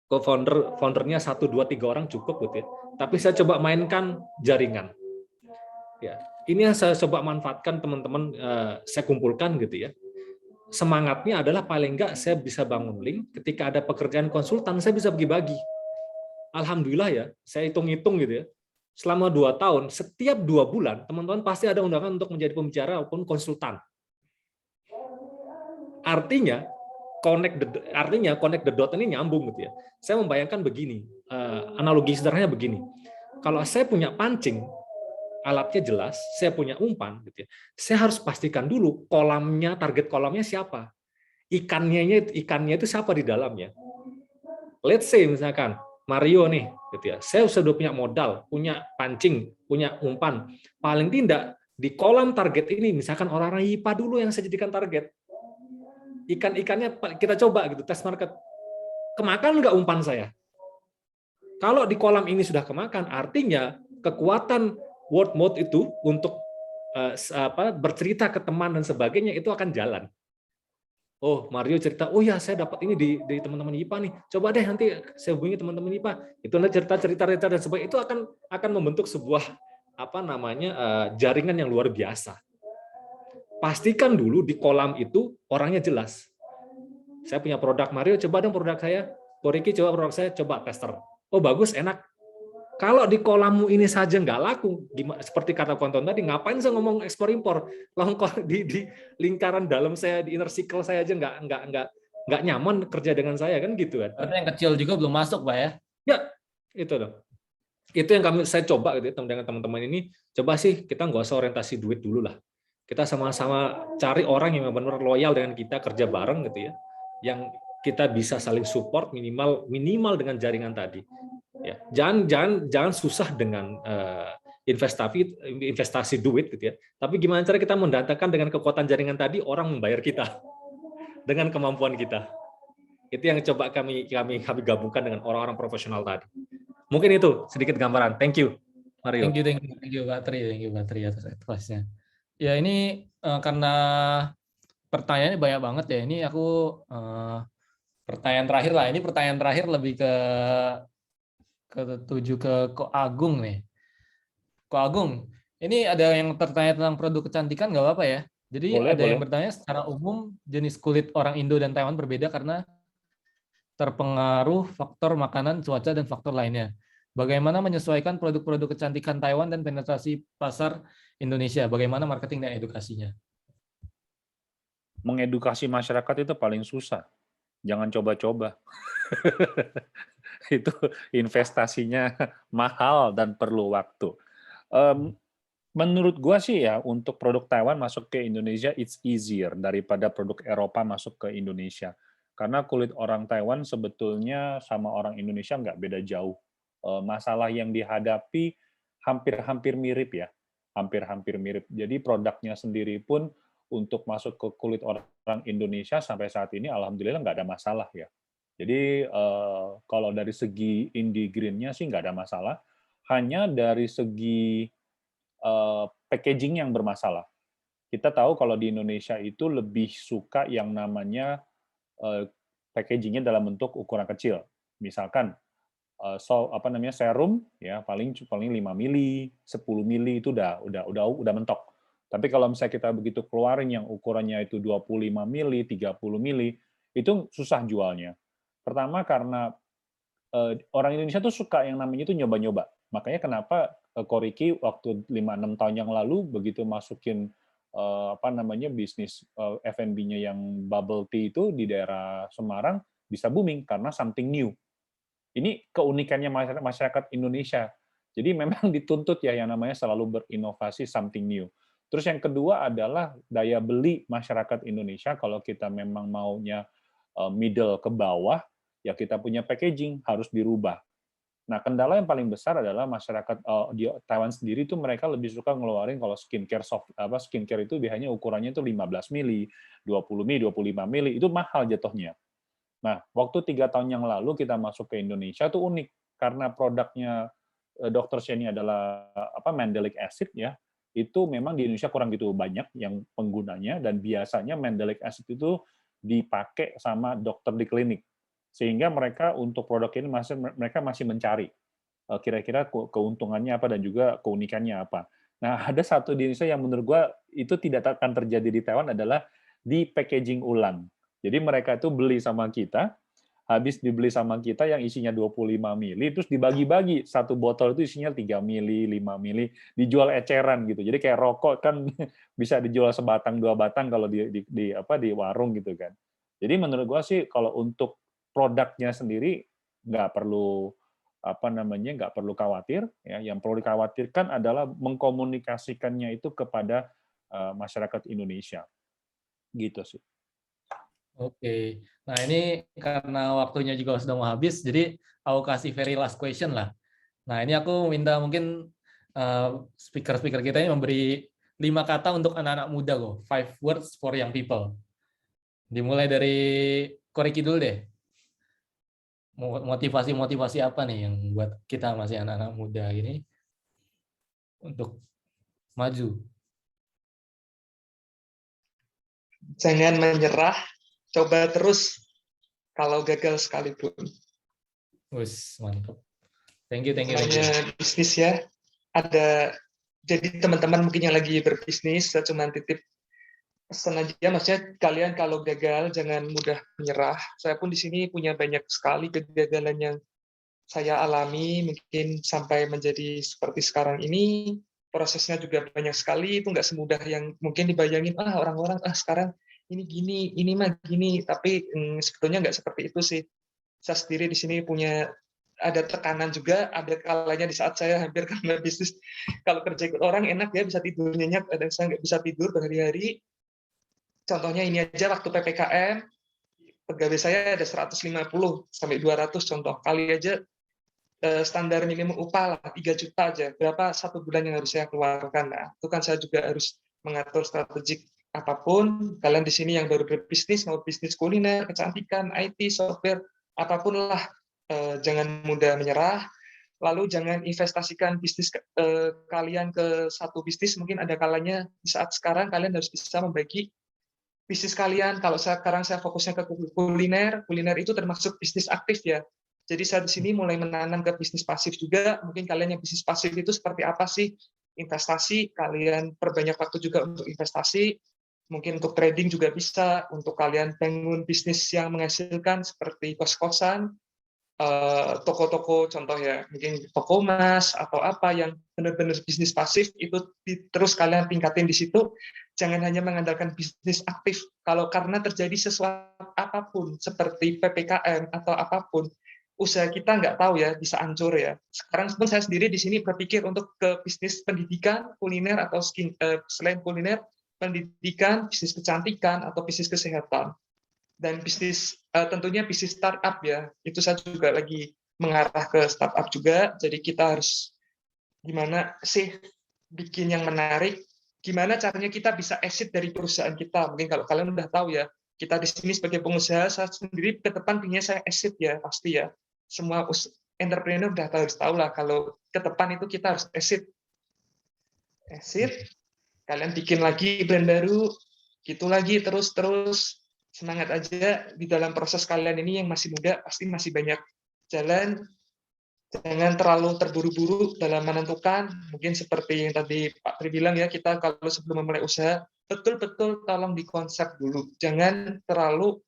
Foundernya 1, 2, 3 orang cukup gitu ya. Tapi saya coba mainkan jaringan. Ya, ini yang saya coba manfaatkan teman-teman, saya kumpulkan gitu ya. Semangatnya adalah paling enggak saya bisa bangun link, ketika ada pekerjaan konsultan saya bisa bagi-bagi. Alhamdulillah ya, saya hitung-hitung gitu ya. Selama 2 tahun, setiap 2 bulan teman-teman pasti ada undangan untuk menjadi pembicara maupun konsultan. Artinya connect the dot ini nyambung gitu ya. Saya membayangkan begini, analogi sederhananya begini. Kalau saya punya pancing, alatnya jelas, saya punya umpan gitu ya. Saya harus pastikan dulu target kolamnya siapa. Ikannya itu siapa di dalamnya. Let's say misalkan Mario nih gitu ya. Saya sudah punya modal, punya pancing, punya umpan. Paling tidak di kolam target ini misalkan orang-orang IPA dulu yang saya jadikan target. Ikan-ikannya kita coba gitu, test market. Kemakan nggak umpan saya? Kalau di kolam ini sudah kemakan, artinya kekuatan word mode itu untuk bercerita ke teman dan sebagainya itu akan jalan. Oh, Mario cerita, oh ya saya dapat ini di teman-teman IPA nih. Coba deh nanti saya hubungi teman-teman IPA. Itu cerita dan sebagainya. Itu akan membentuk sebuah jaringan yang luar biasa. Pastikan dulu di kolam itu orangnya jelas. Saya punya produk Mario, coba dong produk saya. Koriki coba produk saya, coba tester. Oh bagus, enak. Kalau di kolammu ini saja nggak laku, seperti kata Konton tadi, ngapain saya ngomong ekspor impor? Di lingkaran dalam saya, di inner circle saya aja nggak nyaman kerja dengan saya kan gitu kan? Berarti yang kecil juga belum masuk, Pak ya? Ya, itu dong. Itu yang saya coba gitu dengan teman-teman ini. Coba sih kita nggak usah orientasi duit dulu lah. Kita sama-sama cari orang yang benar-benar loyal dengan kita, kerja bareng gitu ya, yang kita bisa saling support minimal dengan jaringan tadi. Ya, jangan susah dengan investasi duit gitu ya. Tapi gimana cara kita mendatangkan dengan kekuatan jaringan tadi orang membayar kita dengan kemampuan kita. Itu yang coba kami gabungkan dengan orang-orang profesional tadi. Mungkin itu sedikit gambaran. Thank you, Mario. Thank you, Pak Tri atas advice-nya. Ya ini karena pertanyaannya banyak banget ya. Ini aku pertanyaan terakhir lah. Ini pertanyaan terakhir lebih tuju ke Ko Agung nih. Ko Agung, ini ada yang tertanya tentang produk kecantikan nggak apa-apa ya? Jadi ada yang bertanya secara umum jenis kulit orang Indo dan Taiwan berbeda karena terpengaruh faktor makanan, cuaca, dan faktor lainnya. Bagaimana menyesuaikan produk-produk kecantikan Taiwan dan penetrasi pasar Indonesia? Bagaimana marketing dan edukasinya? Mengedukasi masyarakat itu paling susah. Jangan coba-coba. Itu investasinya mahal dan perlu waktu. Menurut gua sih ya, untuk produk Taiwan masuk ke Indonesia, it's easier daripada produk Eropa masuk ke Indonesia. Karena kulit orang Taiwan sebetulnya sama orang Indonesia nggak beda jauh. Masalah yang dihadapi hampir-hampir mirip ya, hampir-hampir mirip. Jadi produknya sendiri pun untuk masuk ke kulit orang Indonesia sampai saat ini alhamdulillah nggak ada masalah ya. Jadi kalau dari segi ingredient-nya sih nggak ada masalah, hanya dari segi packaging yang bermasalah. Kita tahu kalau di Indonesia itu lebih suka yang namanya packaging-nya dalam bentuk ukuran kecil. Misalkan serum ya paling 5 mili, 10 mili itu udah mentok. Tapi kalau misalnya kita begitu keluarin yang ukurannya itu 25 mili, 30 mili, itu susah jualnya. Pertama karena orang Indonesia tuh suka yang namanya itu nyoba-nyoba. Makanya kenapa Koriki waktu 5-6 tahun yang lalu begitu masukin bisnis F&B-nya yang bubble tea itu di daerah Semarang bisa booming karena something new. Ini keunikannya masyarakat Indonesia. Jadi memang dituntut ya yang namanya selalu berinovasi something new. Terus yang kedua adalah daya beli masyarakat Indonesia. Kalau kita memang maunya middle ke bawah, ya kita punya packaging harus dirubah. Nah, kendala yang paling besar adalah masyarakat di Taiwan sendiri itu mereka lebih suka ngeluarin kalau skincare itu biasanya ukurannya itu 15 mili, 20 mili, 25 mili, itu mahal jatuhnya. Nah, waktu 3 tahun yang lalu kita masuk ke Indonesia itu unik karena produknya Dr. Sheni adalah mandelic acid ya. Itu memang di Indonesia kurang gitu banyak yang penggunanya dan biasanya mandelic acid itu dipakai sama dokter di klinik. Sehingga mereka untuk produk ini mereka masih mencari kira-kira keuntungannya apa dan juga keunikannya apa. Nah, ada satu di Indonesia yang menurut gua itu tidak akan terjadi di Taiwan adalah di packaging ulang. Jadi mereka itu beli sama kita, habis dibeli sama kita yang isinya 25 mili, terus dibagi-bagi. Satu botol itu isinya 3 mili, 5 mili, dijual eceran gitu. Jadi kayak rokok kan bisa dijual sebatang, 2 batang kalau di warung gitu kan. Jadi menurut gua sih kalau untuk produknya sendiri nggak perlu nggak perlu khawatir ya. Yang perlu dikhawatirkan adalah mengkomunikasikannya itu kepada masyarakat Indonesia gitu sih. Oke. Nah, ini karena waktunya juga sudah mau habis, jadi aku kasih very last question lah. Nah, ini aku minta mungkin speaker-speaker kita ini memberi 5 kata untuk anak-anak muda kok. 5 words for young people. Dimulai dari Koriki dulu deh. Motivasi-motivasi apa nih yang buat kita masih anak-anak muda ini untuk maju? Jangan menyerah, coba terus kalau gagal sekalipun. Wes, mantap. Thank you. Namanya bisnis ya, ada jadi teman-teman mungkin yang lagi berbisnis, saya cuma titip pesan aja, maksudnya kalian kalau gagal jangan mudah menyerah. Saya pun di sini punya banyak sekali kegagalan yang saya alami, mungkin sampai menjadi seperti sekarang ini. Prosesnya juga banyak sekali, itu nggak semudah yang mungkin dibayangin, orang-orang sekarang ini gini, ini mah gini, tapi sebetulnya nggak seperti itu sih. Saya sendiri di sini punya ada tekanan juga, ada kalanya di saat saya hampir karena bisnis, kalau kerja ikut orang enak ya bisa tidur nyenyak, ada saya nggak bisa tidur berhari-hari. Contohnya ini aja waktu PPKM, pegawai saya ada 150 sampai 200 contoh. Kali aja standar minimum upah lah 3 juta aja. Berapa 1 bulan yang harus saya keluarkan. Nah, itu kan saya juga harus mengatur strategik apapun. Kalian di sini yang baru berbisnis, mau bisnis kuliner, kecantikan, IT, software, apapun lah, jangan mudah menyerah. Lalu jangan investasikan bisnis kalian ke satu bisnis. Mungkin ada kalanya di saat sekarang kalian harus bisa membagi bisnis kalian. Kalau sekarang saya fokusnya ke kuliner itu termasuk bisnis aktif ya. Jadi saya di sini mulai menanam ke bisnis pasif juga. Mungkin kalian yang bisnis pasif itu seperti apa sih? Investasi, kalian perbanyak waktu juga untuk investasi. Mungkin untuk trading juga bisa. Untuk kalian bangun bisnis yang menghasilkan seperti kos-kosan, toko-toko contoh ya, mungkin toko emas atau apa yang benar-benar bisnis pasif itu terus kalian tingkatin di situ. Jangan hanya mengandalkan bisnis aktif. Kalau karena terjadi sesuatu apapun seperti PPKM atau apapun, usaha kita nggak tahu ya bisa hancur ya. Sekarang pun saya sendiri di sini berpikir untuk ke bisnis pendidikan, kuliner atau selain kuliner, pendidikan, bisnis kecantikan atau bisnis kesehatan. Dan bisnis tentunya bisnis startup ya, itu saya juga lagi mengarah ke startup juga. Jadi kita harus gimana sih bikin yang menarik, gimana caranya kita bisa exit dari perusahaan kita. Mungkin kalau kalian udah tahu ya, kita di sini sebagai pengusaha, saya sendiri ke depan pengennya saya exit ya, pasti ya. Semua entrepreneur udah harus tahu lah kalau ke depan itu kita harus exit. Kalian bikin lagi brand baru, gitu lagi terus semangat aja di dalam proses kalian ini yang masih muda, pasti masih banyak jalan. Jangan terlalu terburu-buru dalam menentukan. Mungkin seperti yang tadi Pak Tri bilang ya, kita kalau sebelum memulai usaha, betul-betul tolong dikonsep dulu. Jangan terlalu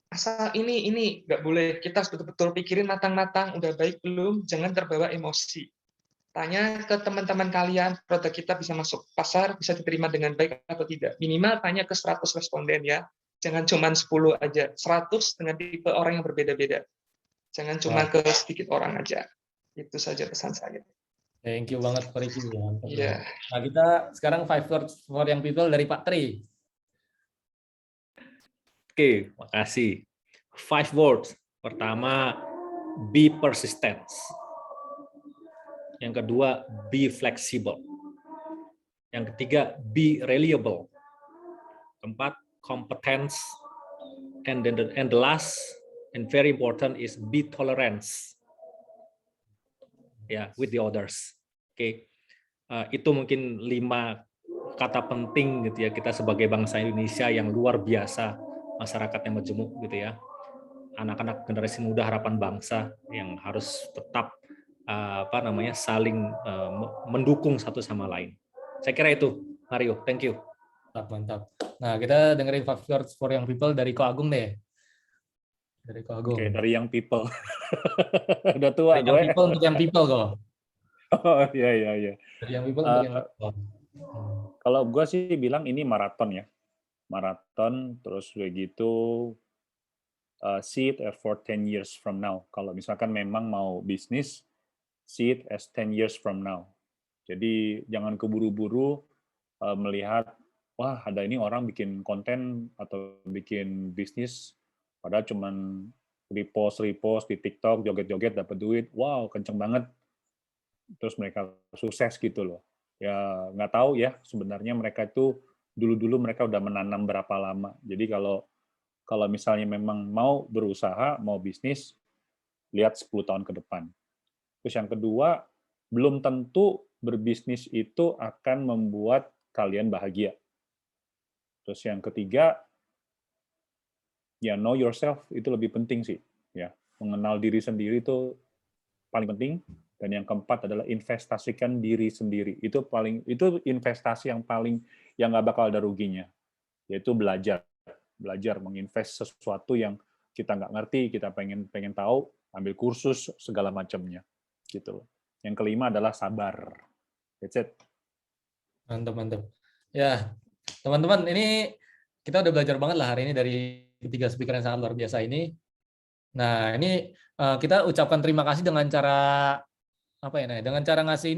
asal ini nggak boleh. Kita harus betul-betul pikirin matang-matang, udah baik belum, jangan terbawa emosi. Tanya ke teman-teman kalian, produk kita bisa masuk pasar, bisa diterima dengan baik atau tidak. Minimal tanya ke 100 responden ya. Jangan cuma 10 aja. 100 dengan tipe orang yang berbeda-beda. Jangan cuma ke sedikit orang aja. Itu saja pesan saya. Thank you banget Ko Riki. Mantap. Iya. Nah, kita sekarang 5 words for young people dari Pak Tri. Oke, makasih. 5 words. Pertama, be persistent. Yang kedua, be flexible. Yang ketiga, be reliable. Keempat, competence. And the last and very important is be tolerance. Ya, with the others. Oke. Itu mungkin 5 kata penting gitu ya kita sebagai bangsa Indonesia yang luar biasa, masyarakat yang majemuk gitu ya. Anak-anak generasi muda harapan bangsa yang harus tetap saling mendukung satu sama lain. Saya kira itu, Mario. Thank you. Mantap. Nah, kita dengerin 5 words for young people dari Ko Agung deh. Dari Ko Agung. Oke, dari young people. Udah tua Dari young people untuk young people kok. Oh iya. Dari young people untuk young people. Kalau gue sih bilang ini maraton ya. Maraton, terus begitu see it for 10 years from now. Kalau misalkan memang mau bisnis, see it as 10 years from now. Jadi jangan keburu-buru melihat, wah ada ini orang bikin konten atau bikin bisnis, padahal cuman repost di TikTok, joget-joget dapat duit, wow kenceng banget. Terus mereka sukses gitu loh. Ya nggak tahu ya sebenarnya mereka itu dulu mereka udah menanam berapa lama. Jadi kalau misalnya memang mau berusaha, mau bisnis, lihat 10 tahun ke depan. Terus yang kedua, belum tentu berbisnis itu akan membuat kalian bahagia. Terus yang ketiga, ya know yourself itu lebih penting sih. Ya, mengenal diri sendiri itu paling penting. Dan yang keempat adalah investasikan diri sendiri. Itu investasi yang nggak bakal ada ruginya, yaitu belajar menginvest sesuatu yang kita nggak ngerti, kita pengen tahu, ambil kursus segala macamnya, gitu loh. Yang kelima adalah sabar. That's it. Mantap. Ya, teman-teman, ini kita udah belajar banget lah hari ini dari ketiga speaker yang sangat luar biasa ini. Nah, ini kita ucapkan terima kasih dengan cara apa ya? Dengan cara ngasih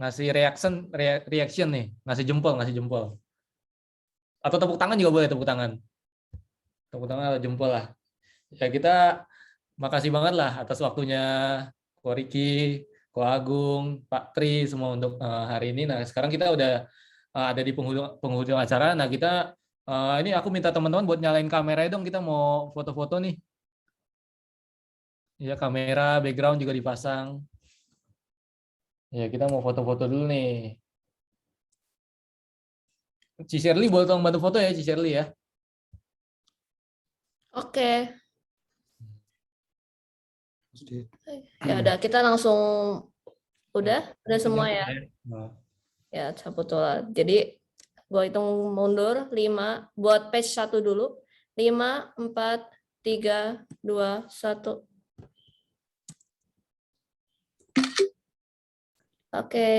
ngasih reaction nih, ngasih jempol. Atau tepuk tangan juga boleh, tepuk tangan atau jempol lah. Ya kita makasih banget lah atas waktunya Ko Riki, Ko Agung, Pak Tri semua untuk hari ini. Nah sekarang kita udah ada di penghujung acara. Nah kita ini aku minta teman-teman buat nyalain kamera dong. Kita mau foto-foto nih. Ya kamera, background juga dipasang. Ya kita mau foto-foto dulu nih. Ci Shirley boleh tolong bantu foto ya Ci Shirley ya. Oke. Ya udah kita langsung udah semua ya. Ya cabut lah. Jadi gue hitung mundur 5 buat page 1 dulu. 5 4 3 2 1. Oke,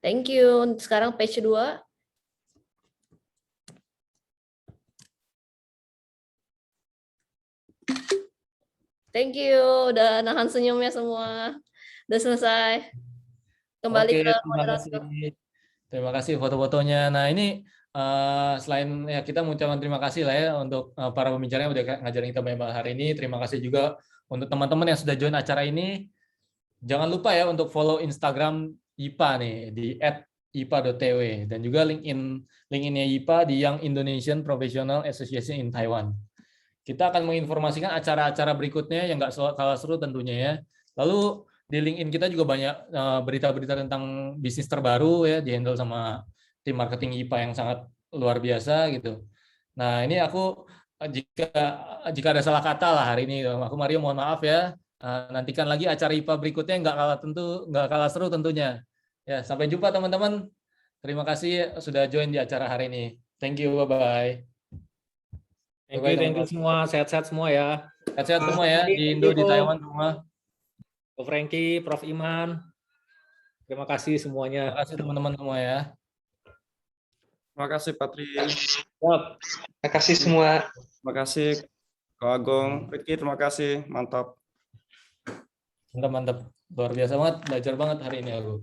thank you. Sekarang page 2. Thank you, udah nahan senyumnya semua. Udah selesai. Kembali ke moderator. Terima kasih foto-fotonya. Nah ini selain ya kita mengucapkan terima kasih lah ya untuk para pembicara yang udah ngajarin kita banyak hari ini. Terima kasih juga untuk teman-teman yang sudah join acara ini. Jangan lupa ya untuk follow Instagram YIPA nih di @yipa.tw dan juga LinkedIn-nya YIPA di Young Indonesian Professional Association in Taiwan. Kita akan menginformasikan acara-acara berikutnya yang nggak kalah seru tentunya ya. Lalu di LinkedIn kita juga banyak berita-berita tentang bisnis terbaru ya, dihandle sama tim marketing YIPA yang sangat luar biasa gitu. Nah ini aku jika ada salah kata lah hari ini, aku Mario mohon maaf ya. Nantikan lagi acara YIPA berikutnya nggak kalah seru tentunya. Ya sampai jumpa teman-teman. Terima kasih sudah join di acara hari ini. Thank you, bye-bye. Thank you semua, sehat-sehat semua ya. Sehat-sehat semua ya, di Indo, di Taiwan semua. Prof. Franky, Prof. Iman, terima kasih semuanya. Terima kasih teman-teman semua ya. Terima kasih Patri. Terima kasih semua. Terima kasih Ko Agung, Riki, terima kasih, mantap. Mantap, luar biasa banget, belajar banget hari ini aku.